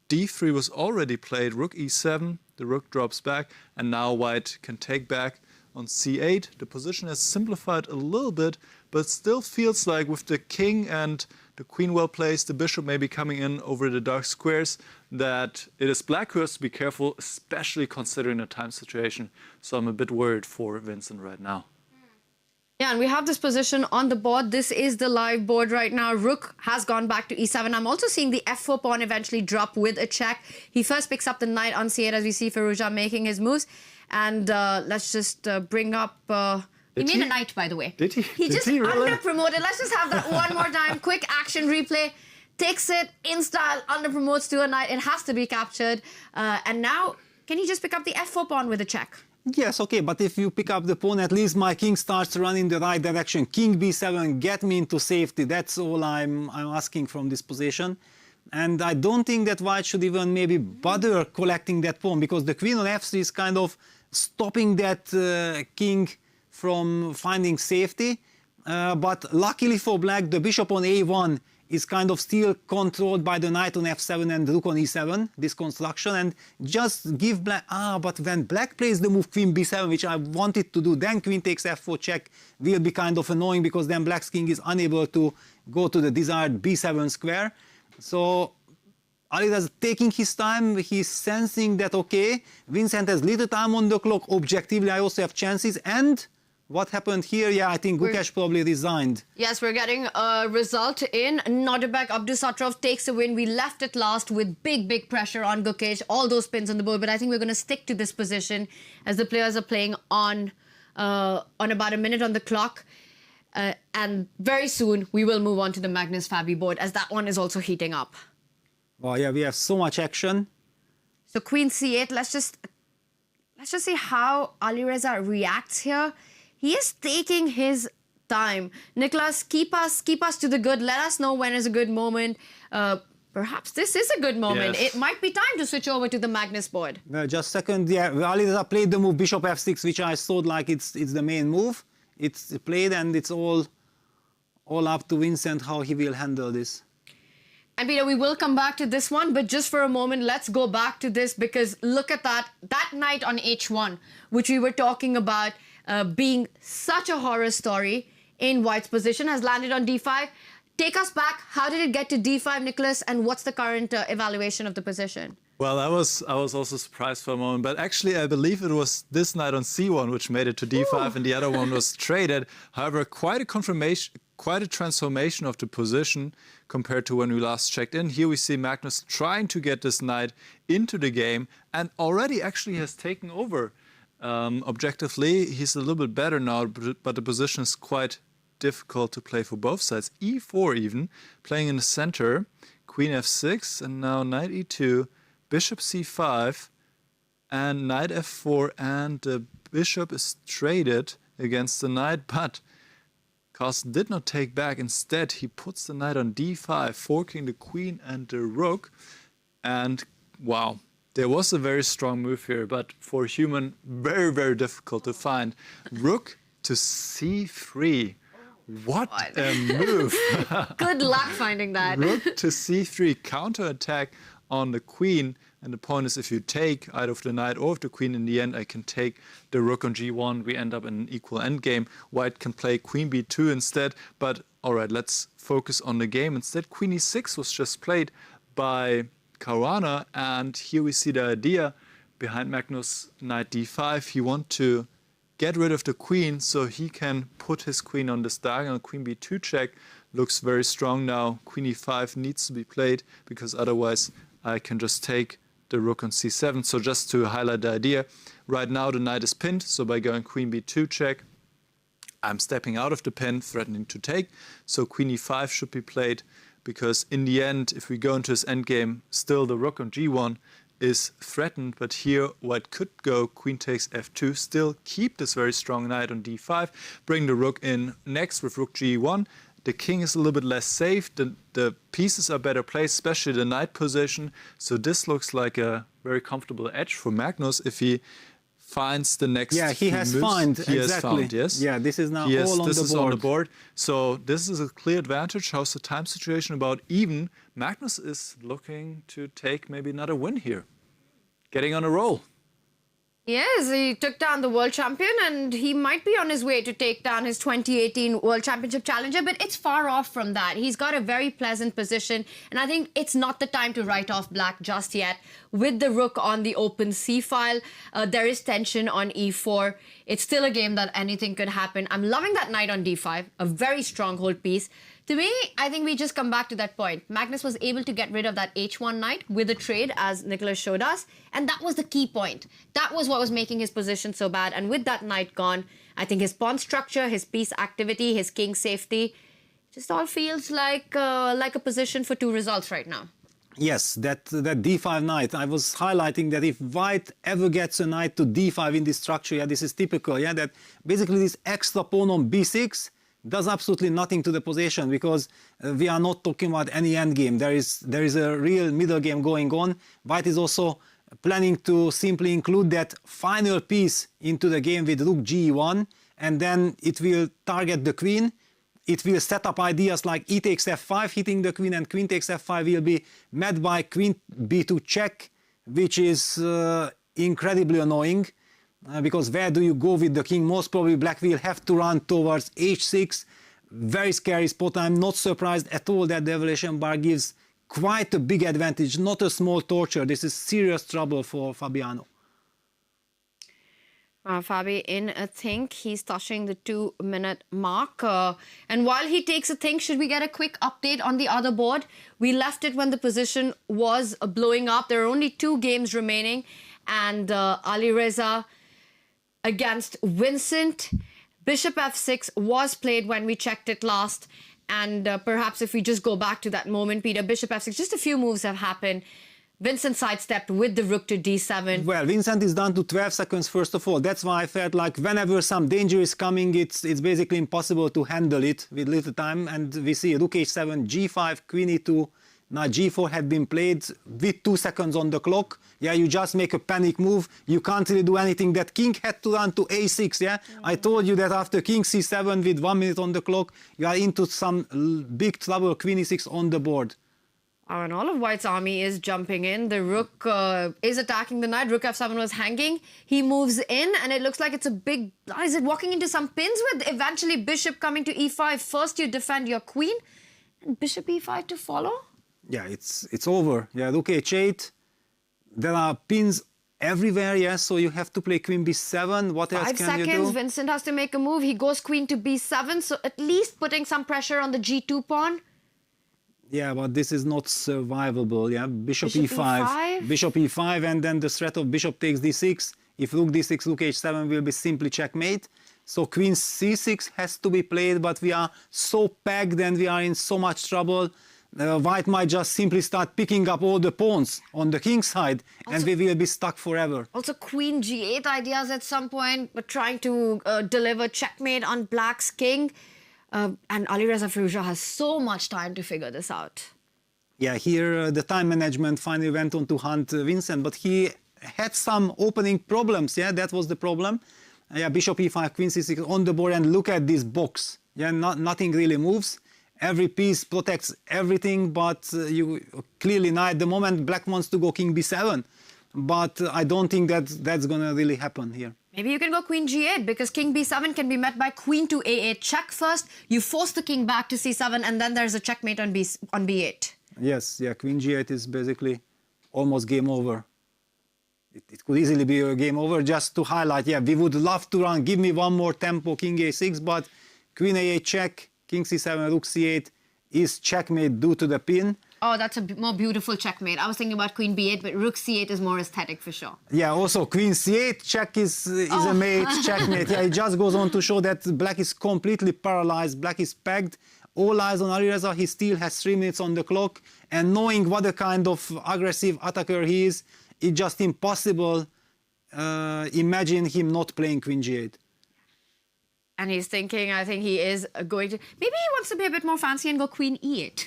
d3 was already played. Rook e7, the rook drops back, and now White can take back on c8. The position has simplified a little bit, but still feels like with the king and the queen well placed, the bishop may be coming in over the dark squares, that it is black who has to be careful, especially considering the time situation. So I'm a bit worried for Vincent right now.
Yeah, and we have this position on the board. This is the live board right now. Rook has gone back to e7. I'm also seeing the f4 pawn eventually drop with a check. He first picks up the knight on c8 as we see Firouzja making his moves. And let's just bring up... he made a knight, by the way.
Did he?
He just under-promoted. Let's just have that one more time. Quick action replay. Takes it in style, under-promotes to a knight. It has to be captured. And now, can he just pick up the f4 pawn with a check?
Yes, okay, but if you pick up the pawn, at least my king starts to run in the right direction. King b7, get me into safety. That's all I'm asking from this position. And I don't think that white should even maybe bother collecting that pawn, because the queen on f3 is kind of stopping that king from finding safety. But luckily for black, the bishop on a1 is kind of still controlled by the knight on f7 and rook on e7, this construction, and just give black... but when black plays the move queen b7, which I wanted to do, then queen takes f4 check will be kind of annoying, because then black's king is unable to go to the desired b7 square. So Alireza is taking his time. He's sensing that, okay, Vincent has little time on the clock. Objectively, I also have chances. And what happened here? Yeah, I think Gukesh probably resigned.
Yes, we're getting a result in Nodebek. Abdusatrov takes a win. We left it last with big pressure on Gukesh. All those pins on the board. But I think we're going to stick to this position as the players are playing on about a minute on the clock. And very soon, we will move on to the Magnus Fabi board, as that one is also heating up.
Oh, yeah, we have so much action.
So queen c8, let's just see how Alireza reacts here. He is taking his time. Nicholas, keep us to the good. Let us know when is a good moment. Perhaps this is a good moment.
Yes.
It might be time to switch over to the Magnus board.
Just a second. Yeah, Alireza played the move bishop f6, which I thought like it's the main move. It's played, and it's all up to Vincent how he will handle this.
And Peter, we will come back to this one, but just for a moment, let's go back to this, because look at that knight on h1, which we were talking about being such a horror story in white's position, has landed on d5. Take us back. How did it get to d5, Nicholas, and what's the current evaluation of the position?
Well, I was also surprised for a moment, but actually I believe it was this knight on c1 which made it to d5, and the other one was traded. However, quite a transformation of the position compared to when we last checked in. Here we see Magnus trying to get this knight into the game, and already actually has taken over. Objectively, he's a little bit better now, but the position is quite difficult to play for both sides. e4 even, playing in the center, queen f6, and now knight e2, bishop c5, and knight f4, and the bishop is traded against the knight, but Carsten did not take back. Instead, he puts the knight on d5, forking the queen and the rook. And wow, there was a very strong move here, but for a human, very difficult to find. Rook to c3. What a move.
Good luck finding that.
Rook to c3, counterattack on the queen. And the point is, if you take either of the knight or of the queen, in the end, I can take the rook on g1. We end up in an equal endgame. White can play queen b2 instead. But all right, let's focus on the game. Instead, queen e6 was just played by Caruana. And here we see the idea behind Magnus knight d5. He wants to get rid of the queen so he can put his queen on this diagonal. Queen b2 check looks very strong now. Queen e5 needs to be played, because otherwise I can just take the rook on c7. So just to highlight the idea, right now the knight is pinned, so by going queen b2 check, I'm stepping out of the pin, threatening to take. So queen e5 should be played, because in the end, if we go into this endgame, still the rook on g1 is threatened. But here white could go queen takes f2, still keep this very strong knight on d5, bring the rook in next with rook g1. The king is a little bit less safe. The pieces are better placed, especially the knight position. So this looks like a very comfortable edge for Magnus if he finds the next
he has found,
He has found, yes.
Yeah, this is now
Yes,
all on
this
the
is
board.
on the board. So this is a clear advantage. How's the time situation? About even. Magnus is looking to take maybe another win here. Getting on a roll.
Yes, he took down the world champion and he might be on his way to take down his 2018 World Championship challenger, but it's far off from that. He's got a very pleasant position and I think it's not the time to write off black just yet. With the rook on the open c-file, there is tension on e4. It's still a game that anything could happen. I'm loving that knight on d5, a very stronghold piece. To me, I think we just come back to that point. Magnus was able to get rid of that h1 knight with a trade, as Nicholas showed us, and that was the key point. That was what was making his position so bad, and with that knight gone, I think his pawn structure, his piece activity, his king safety, just all feels like a position for 2 results right now.
Yes, that d5 knight. I was highlighting that if white ever gets a knight to d5 in this structure, yeah, this is typical, yeah, that basically this extra pawn on b6 does absolutely nothing to the position because we are not talking about any endgame. There is a real middle game going on. White is also planning to simply include that final piece into the game with rook g1, and then it will target the queen. It will set up ideas like e takes f5, hitting the queen, and queen takes f5 will be met by queen b2 check, which is incredibly annoying. Because where do you go with the king? Most probably black will have to run towards h6. Very scary spot. I'm not surprised at all that the evaluation bar gives quite a big advantage, not a small torture. This is serious trouble for Fabiano.
Fabi in a think. He's touching the 2-minute mark. And while he takes a think, should we get a quick update on the other board? We left it when the position was blowing up. There are only 2 games remaining. And Ali Reza against Vincent. Bishop f6 was played when we checked it last. And perhaps if we just go back to that moment, Peter, Bishop f6, just a few moves have happened. Vincent sidestepped with the rook to d7.
Well, Vincent is down to 12 seconds first of all. That's why I felt like whenever some danger is coming, it's basically impossible to handle it with little time. And we see rook h7, g5, queen e2. Now g4 had been played with 2 seconds on the clock. Yeah, you just make a panic move. You can't really do anything. That king had to run to a6, yeah? I told you that after king c7 with 1 minute on the clock, you are into some big trouble, queen e6 on the board.
And all of White's army is jumping in. The rook is attacking the knight. Rook f7 was hanging. He moves in, and it looks like it's a big... Is it walking into some pins with eventually bishop coming to e5? First, you defend your queen, and bishop e5 to follow?
Yeah, it's over. Yeah, rook h8. There are pins everywhere, yes, so you have to play queen b7. What else can you do?
5 seconds, Vincent has to make a move. He goes queen to b7, so at least putting some pressure on the g2 pawn.
Yeah, but this is not survivable, yeah? Bishop e5. Bishop e5, and then the threat of bishop takes d6. If rook d6, rook h7 will be simply checkmate. So queen c6 has to be played, but we are so packed and we are in so much trouble. White might just simply start picking up all the pawns on the king side, and we will be stuck forever.
Also, queen g8 ideas at some point, but trying to deliver checkmate on black's king. And Ali Reza Firouzja has so much time to figure this out.
Yeah, here the time management finally went on to hunt Vincent, but he had some opening problems. Yeah, that was the problem. Yeah, bishop e5, queen c6 on the board, and look at this box. Yeah, nothing really moves. Every piece protects everything, but you clearly now at the moment black wants to go king b7, but I don't think that's gonna really happen here.
Maybe you can go queen g8 because king b7 can be met by queen to a8 check first. You force the king back to c7, and then there's a checkmate on b8.
Yes, yeah, queen g8 is basically almost game over. It could easily be a game over. Just to highlight, yeah, we would love to run, give me one more tempo, king a6, but queen a8 check, king c7, rook c8 is checkmate due to the pin.
Oh, that's a more beautiful checkmate. I was thinking about queen b8, but rook c8 is more aesthetic for sure.
Yeah, also queen c8 check is a mate, checkmate. Yeah, it just goes on to show that black is completely paralyzed, black is pegged. All eyes on Ali Reza, he still has 3 minutes on the clock, and knowing what a kind of aggressive attacker he is, it's just impossible. Imagine him not playing queen g8.
And he's thinking, I think he is going to... Maybe he wants to be a bit more fancy and go queen e8.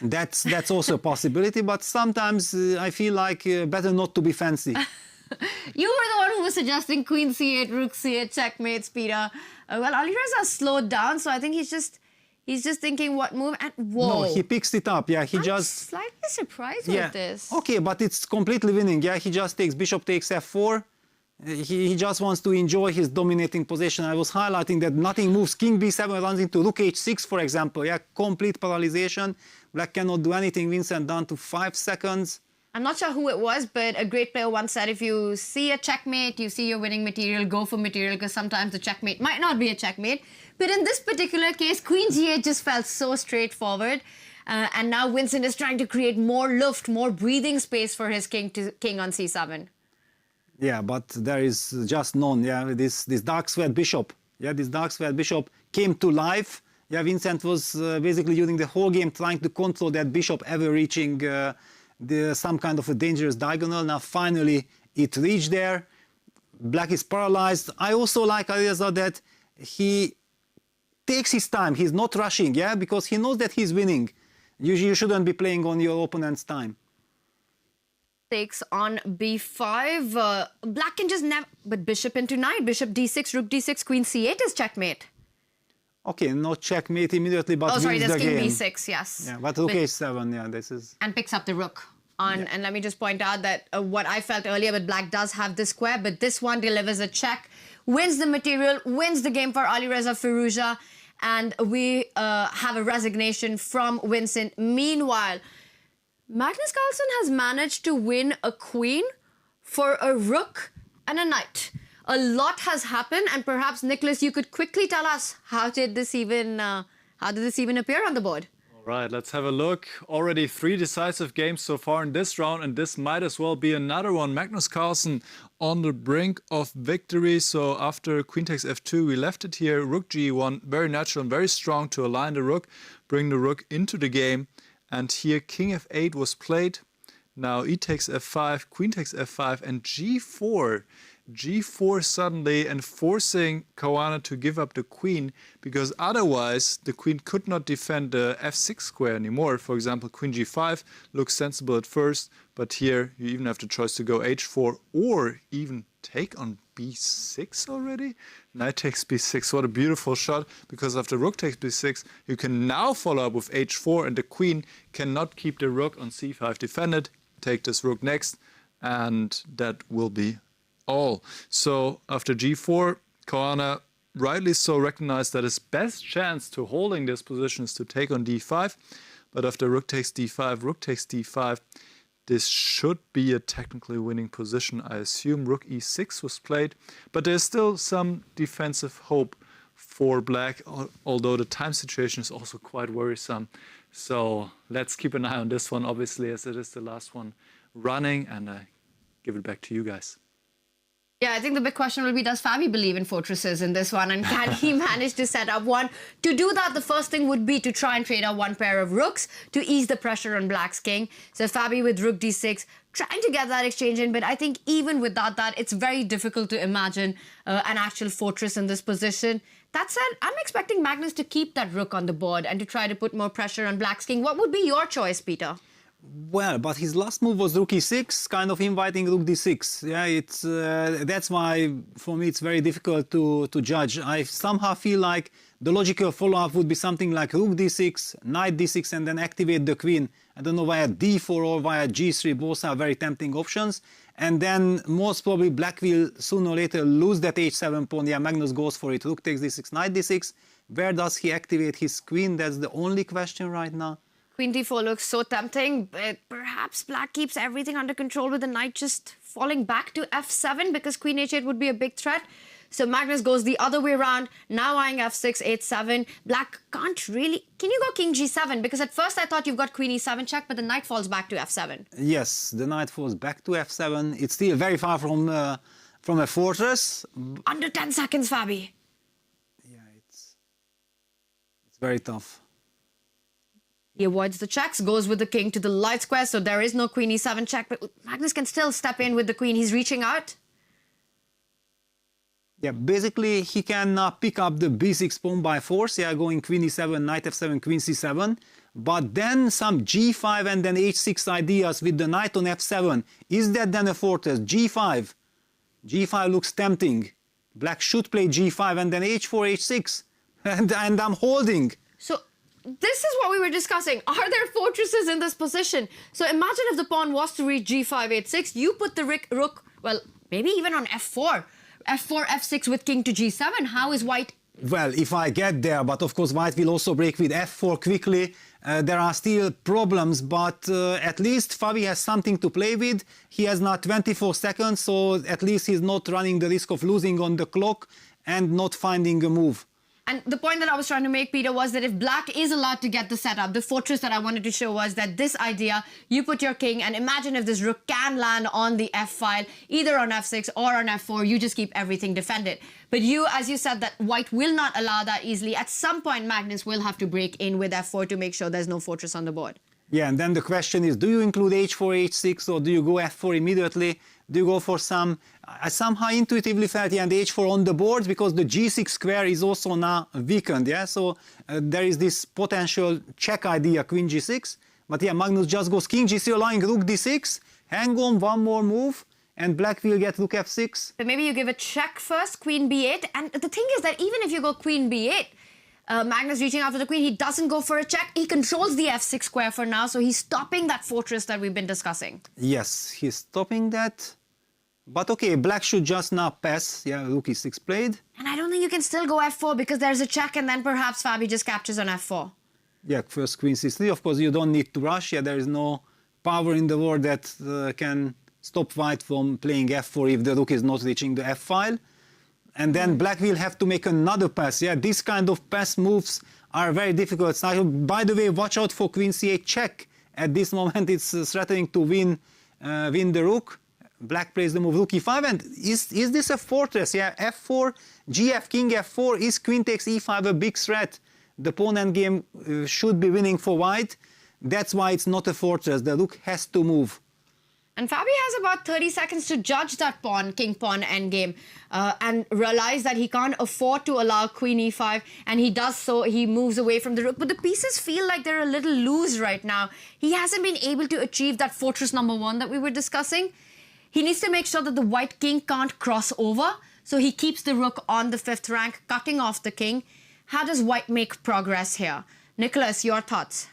That's also a possibility, but sometimes I feel like better not to be fancy.
You were the one who was suggesting queen c8, rook c8, checkmates, Peter. Well, Ali Reza slowed down, so I think he's just thinking what move, and whoa.
No, he picks it up, yeah,
I'm slightly surprised with this.
Okay, but it's completely winning, yeah, he just takes bishop takes f4, He just wants to enjoy his dominating position. I was highlighting that nothing moves. King b7 runs into rook h6, for example. Yeah, complete paralyzation. Black cannot do anything. Vincent down to 5 seconds.
I'm not sure who it was, but a great player once said, if you see a checkmate, you see your winning material, go for material, because sometimes the checkmate might not be a checkmate. But in this particular case, Queen g8 just felt so straightforward. And now Vincent is trying to create more luft, more breathing space for his king on c7.
Yeah, but there is just none. Yeah, this dark squared bishop. Yeah, this dark squared bishop came to life. Yeah, Vincent was basically using the whole game trying to control that bishop ever reaching some kind of a dangerous diagonal. Now finally it reached there. Black is paralyzed. I also like Areza that he takes his time. He's not rushing, yeah, because he knows that he's winning. You shouldn't be playing on your opponent's time.
Takes on b5. Black can just never... But bishop into knight, bishop d6, rook d6, queen c8 is checkmate.
Okay, not checkmate immediately, but
oh, sorry,
wins
that's
the
king
game.
b6, yes.
Yeah, but rook h7, yeah, this is...
And picks up the rook. And let me just point out that what I felt earlier, but Black does have this square, but this one delivers a check, wins the material, wins the game for Alireza Firouzja, and we have a resignation from Vincent. Meanwhile, Magnus Carlsen has managed to win a queen for a rook and a knight. A lot has happened, and perhaps, Nicholas, you could quickly tell us how did this even appear on the board?
All right, let's have a look. Already 3 decisive games so far in this round, and this might as well be another one. Magnus Carlsen on the brink of victory. So after queen takes f2, we left it here. Rook g1, very natural and very strong to align the rook, bring the rook into the game. And here king f8 was played. Now e takes f5, queen takes f5, and g4. g4 suddenly enforcing Caruana to give up the queen, because otherwise the queen could not defend the f6 square anymore. For example, queen g5 looks sensible at first, but here you even have the choice to go h4 or even take on b6 already. Knight takes b6, what a beautiful shot, because after rook takes b6, you can now follow up with h4, and the queen cannot keep the rook on c5 defended. Take this rook next, and that will be all. So after g4, Caruana rightly so recognized that his best chance to holding this position is to take on d5. But after rook takes d5, rook takes d5, this should be a technically winning position. I assume rook e6 was played, but there's still some defensive hope for Black, although the time situation is also quite worrisome. So let's keep an eye on this one, obviously, as it is the last one running, and I give it back to you guys.
Yeah, I think the big question will be, does Fabi believe in fortresses in this one, and can he manage to set up one? To do that, the first thing would be to try and trade out one pair of rooks to ease the pressure on Black's king. So Fabi with rook d6, trying to get that exchange in, but I think even without that, it's very difficult to imagine an actual fortress in this position. That said, I'm expecting Magnus to keep that rook on the board and to try to put more pressure on Black's king. What would be your choice, Peter?
Well, but his last move was rook e6, kind of inviting rook d6. Yeah, it's that's why for me it's very difficult to judge. I somehow feel like the logical follow-up would be something like rook d6, knight d6, and then activate the queen. I don't know, via d4 or via g3. Both are very tempting options. And then most probably Black will sooner or later lose that h7 pawn. Yeah, Magnus goes for it. Rook takes d6, knight d6. Where does he activate his queen? That's the only question right now.
Queen d4 looks so tempting, but perhaps Black keeps everything under control with the knight just falling back to f7, because queen h8 would be a big threat. So Magnus goes the other way around, now eyeing f6, h7. Black can't really... Can you go king g7? Because at first I thought you've got queen e7 check, but the knight falls back to f7.
Yes, the knight falls back to f7. It's still very far from a fortress.
Under 10 seconds, Fabi.
Yeah, it's very tough.
He avoids the checks, goes with the king to the light square, so there is no queen e7 check, but Magnus can still step in with the queen. He's reaching out.
Yeah, basically he can pick up the b6 pawn by force, yeah, going queen e7, knight f7, queen c7, but then some g5 and then h6 ideas with the knight on f7. Is that then a fortress? g5. g5 looks tempting. Black should play g5 and then h4, h6, and I'm holding.
So this is what we were discussing. Are there fortresses in this position? So imagine if the pawn was to reach g5, h6, you put the rook, well, Maybe even on f4. f4, f6 with king to g7. How is white?
Well, if I get there, but of course white will also break with f4 quickly. There are still problems, but at least Fabi has something to play with. He has now 24 seconds, so at least he's not running the risk of losing on the clock and not finding a move.
And the point that I was trying to make, Peter, was that if black is allowed to get the setup, the fortress that I wanted to show was that this idea, you put your king, and imagine if this rook can land on the f file, either on f6 or on f4, you just keep everything defended. But you, as you said, that white will not allow that easily. At some point, Magnus will have to break in with f4 to make sure there's no fortress on the board.
Yeah, and then the question is, do you include h4, h6, or do you go f4 immediately? Do you go for some... I somehow intuitively felt, yeah, and h4 on the board because the g6 square is also now weakened, yeah? So there is this potential check idea, queen g6. But yeah, Magnus just goes king g3, allowing rook d6, hang on, one more move, and black will get rook f6.
But maybe you give a check first, queen b8. And the thing is that even if you go queen b8, Magnus reaching out for the queen, he doesn't go for a check. He controls the f6 square for now, so he's stopping that fortress that we've been discussing.
Yes, he's stopping that. But okay, black should just now pass. Yeah, rook e6 played.
And I don't think you can still go f4 because there's a check and then perhaps Fabi just captures on f4.
Yeah, first queen c3. Of course, you don't need to rush. Yeah, there is no power in the world that can stop white from playing f4 if the rook is not reaching the f file. And then black will have to make another pass. Yeah, these kind of pass moves are very difficult. So, by the way, watch out for queen c8 check. At this moment, it's threatening to win the rook. Black plays the move rook e5, and is this a fortress? Yeah, f4, gf, king f4, is queen takes e5 a big threat? The pawn endgame should be winning for white. That's why it's not a fortress. The rook has to move.
And Fabi has about 30 seconds to judge that pawn, king-pawn endgame, and realize that he can't afford to allow queen e5, and he does so, he moves away from the rook. But the pieces feel like they're a little loose right now. He hasn't been able to achieve that fortress number 1 that we were discussing. He needs to make sure that the white king can't cross over, so he keeps the rook on the 5th rank, cutting off the king. How does white make progress here? Nicholas, your thoughts?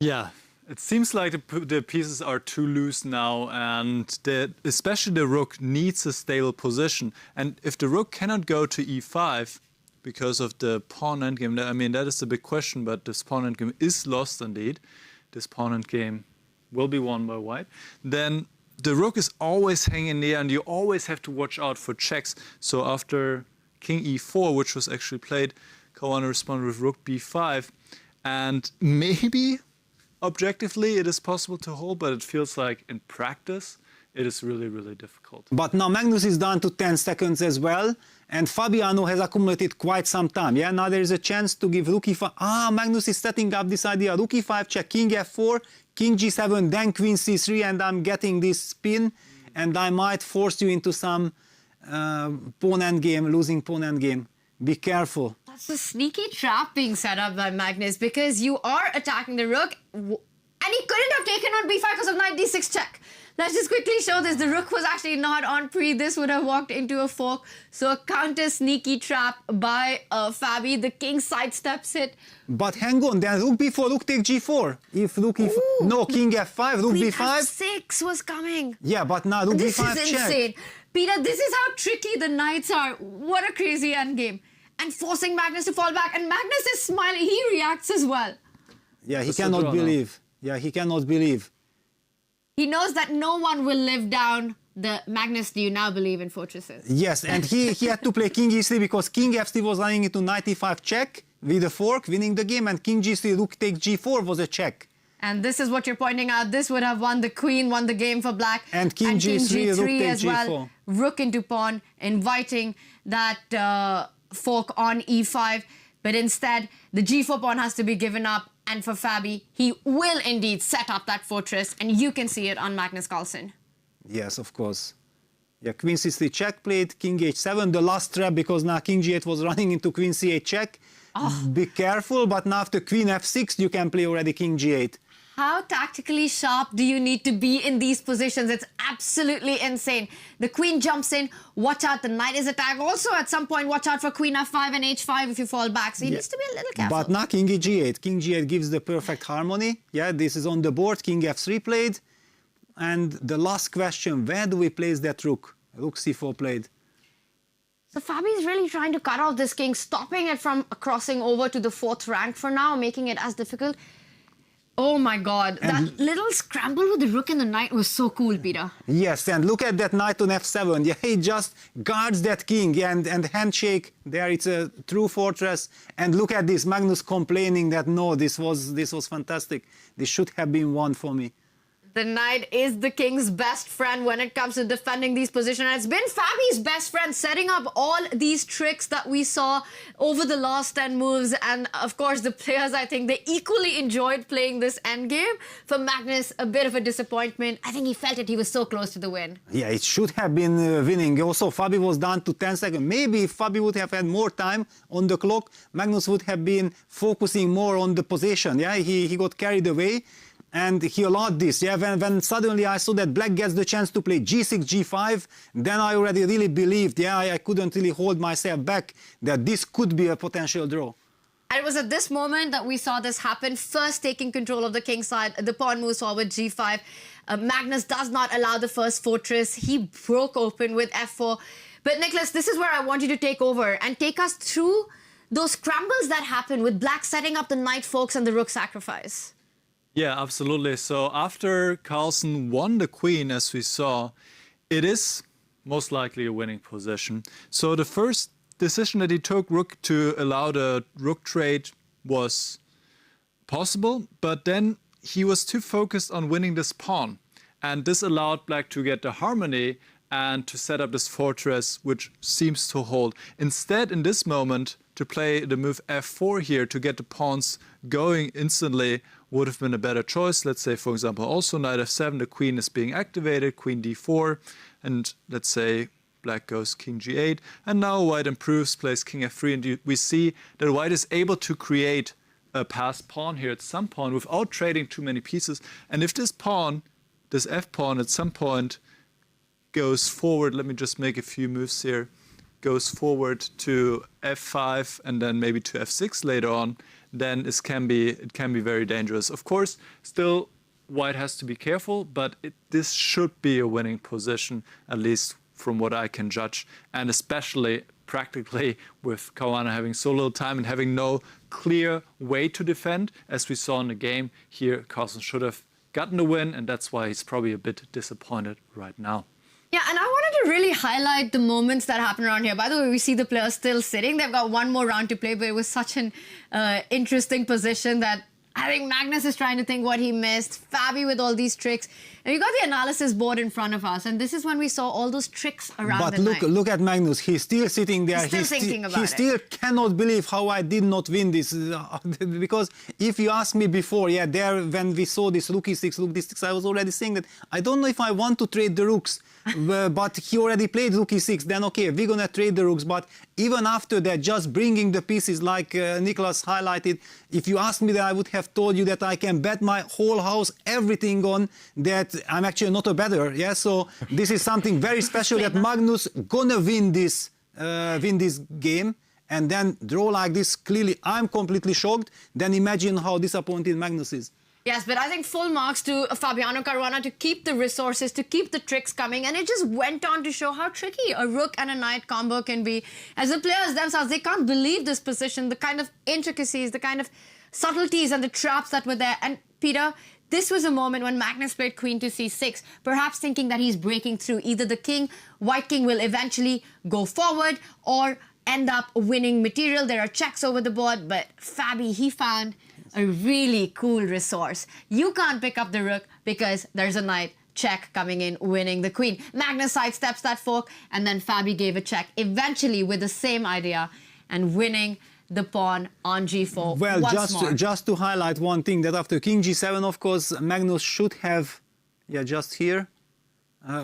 Yeah, it seems like the pieces are too loose now, and especially the rook needs a stable position. And if the rook cannot go to e5 because of the pawn endgame, I mean, that is the big question, but this pawn endgame is lost indeed. This pawn endgame will be won by white, then the rook is always hanging there and you always have to watch out for checks. So after king e4, which was actually played, Caruana responded with rook b5, and maybe objectively it is possible to hold, but it feels like in practice it is really, really difficult.
But now Magnus is down to 10 seconds as well, and Fabiano has accumulated quite some time. Yeah, now there is a chance to give rook e5. Magnus is setting up this idea. Rook e5 check, king f4, king g7, then queen c3, and I'm getting this spin, and I might force you into some pawn endgame, losing pawn endgame. Be careful.
That's a sneaky trap being set up by Magnus, because you are attacking the rook, and he couldn't have taken on b5 because of knight d6 check. Let's just quickly show this. The rook was actually not on pre. This would have walked into a fork. So a counter sneaky trap by Fabi. The king sidesteps it.
But hang on, then rook b4, rook take g4. If rook e4, no, king f5, rook
Queen
b5.
f6 was coming.
Yeah, but now rook
This
b5
is
check.
insane. Peter, this is how tricky the knights are. What a crazy endgame. And forcing Magnus to fall back. And Magnus is smiling. He reacts as well.
Yeah, he cannot believe. Yeah, he cannot believe.
He knows that no one will live down the... Magnus, do you now believe in fortresses?
Yes, and he had to play king e3 because king f3 was running into knight e5 check with a fork, winning the game, and king g3, rook take g4 was a check.
And this is what you're pointing out. This would have won the queen, won the game for black.
And king g3, rook take
as well.
g4.
Rook into pawn, inviting that fork on e5. But instead, the g4 pawn has to be given up. And for Fabi, he will indeed set up that fortress. And you can see it on Magnus Carlsen.
Yes, of course. Yeah, queen c3 check played, king h7, the last trap, because now king g8 was running into queen c8 check. Be careful, but now after queen f6, you can play already king g8.
How tactically sharp do you need to be in these positions? It's absolutely insane. The queen jumps in, watch out, the knight is attacked. Also, at some point, watch out for queen f5 and h5 if you fall back. So he needs to be a little careful.
But now king g8. King g8 gives the perfect harmony. Yeah, this is on the board. King f3 played. And the last question, where do we place that rook? Rook c4 played.
So Fabi's really trying to cut off this king, stopping it from crossing over to the 4th rank for now, making it as difficult. Oh my God, that little scramble with the rook and the knight was so cool, Peter.
Yes, and look at that knight on f7. Yeah, he just guards that king, and handshake there. It's a true fortress. And look at this, Magnus complaining that no, this was fantastic. This should have been won for me.
The knight is the king's best friend when it comes to defending these positions. And it's been Fabi's best friend setting up all these tricks that we saw over the last 10 moves. And of course, the players, I think, they equally enjoyed playing this endgame. For Magnus, a bit of a disappointment. I think he felt it. He was so close to the win.
Yeah, it should have been winning. Also, Fabi was down to 10 seconds. Maybe if Fabi would have had more time on the clock, Magnus would have been focusing more on the position. Yeah, he got carried away. And he allowed this, yeah, when suddenly I saw that black gets the chance to play g6, g5, then I already really believed, yeah, I couldn't really hold myself back, that this could be a potential draw.
And it was at this moment that we saw this happen, first taking control of the king side, the pawn moves forward, g5. Magnus does not allow the first fortress. He broke open with f4. But Nicholas, this is where I want you to take over and take us through those scrambles that happen with black setting up the knight forks and the rook sacrifice.
Yeah, absolutely. So after Carlsen won the queen, as we saw, it is most likely a winning position. So the first decision that he took, rook, to allow the rook trade was possible, but then he was too focused on winning this pawn. And this allowed black to get the harmony and to set up this fortress, which seems to hold. Instead, in this moment, to play the move f4 here to get the pawns going instantly would have been a better choice. Let's say, for example, also knight f7, the queen is being activated, queen d4, and let's say black goes king g8, and now white improves, plays king f3, and we see that white is able to create a passed pawn here at some point without trading too many pieces. And if this pawn, this f-pawn at some point goes forward, let me just make a few moves here, goes forward to f5 and then maybe to f6 later on, then it can be very dangerous. Of course, still white has to be careful, but this should be a winning position, at least from what I can judge, and especially practically with Caruana having so little time and having no clear way to defend, as we saw in the game here. Carlsen should have gotten the win, and that's why he's probably a bit disappointed right now.
Yeah, and I wanted to really highlight the moments that happen around here. By the way, we see the players still sitting. They've got one more round to play, but it was such an interesting position that I think Magnus is trying to think what he missed. Fabi with all these tricks. And you got the analysis board in front of us, and this is when we saw all those tricks around the night.
But look at Magnus. He's still sitting there.
He's still thinking about it.
He still cannot believe how I did not win this. Because if you asked me before, yeah, there when we saw this rook e6, rook d6, I was already saying that I don't know if I want to trade the rooks. But he already played rook e6, then okay, we're gonna trade the rooks. But even after that, just bringing the pieces like Nicholas highlighted, if you asked me that, I would have told you that I can bet my whole house, everything on that I'm actually not a bettor. Yeah, so this is something very special that Magnus gonna win this game. And then draw like this, clearly I'm completely shocked. Then imagine how disappointed Magnus is.
Yes, but I think full marks to Fabiano Caruana to keep the resources, to keep the tricks coming. And it just went on to show how tricky a rook and a knight combo can be. As the players themselves, they can't believe this position, the kind of intricacies, the kind of subtleties and the traps that were there. And Peter, this was a moment when Magnus played queen to c6, perhaps thinking that he's breaking through. Either the king, white king will eventually go forward or end up winning material. There are checks over the board, but Fabi, he found a really cool resource. You can't pick up the rook because there's a knight check coming in, winning the queen. Magnus sidesteps that fork, and then Fabi gave a check, eventually with the same idea, and winning the pawn on g4.
Well,
once more.
just to highlight one thing, that after king g7, of course, Magnus should have, yeah, just here,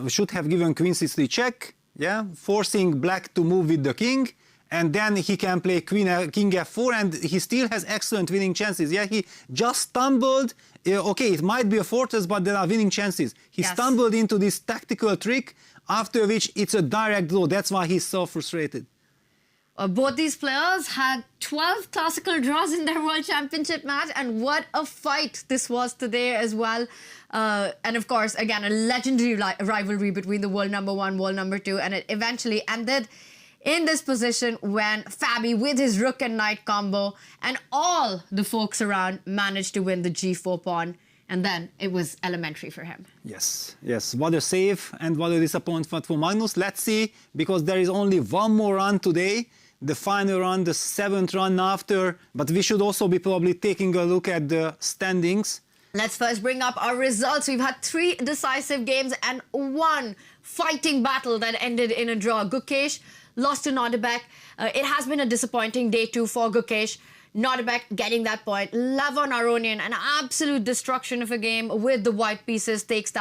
should have given queen c3 check, yeah, forcing black to move with the king. And then he can play king f4, and he still has excellent winning chances. Yeah, he just stumbled. Okay, it might be a fortress, but there are winning chances. He stumbled into this tactical trick, after which it's a direct draw. That's why he's so frustrated.
Both these players had 12 classical draws in their World Championship match, and what a fight this was today as well. And of course, again, a legendary rivalry between the world number 1, world number 2, and it eventually ended in this position when Fabi, with his rook and knight combo, and all the folks around managed to win the G4 pawn. And then it was elementary for him.
Yes, what a save and what a disappointment for Magnus. Let's see, because there is only one more run today, the final run, the 7th run after, but we should also be probably taking a look at the standings.
Let's first bring up our results. We've had 3 decisive games and 1 fighting battle that ended in a draw. Gukesh lost to Nordebek. It has been a disappointing day too for Gukesh. Nordebek getting that point. Levon Aronian, an absolute destruction of a game with the white pieces, takes that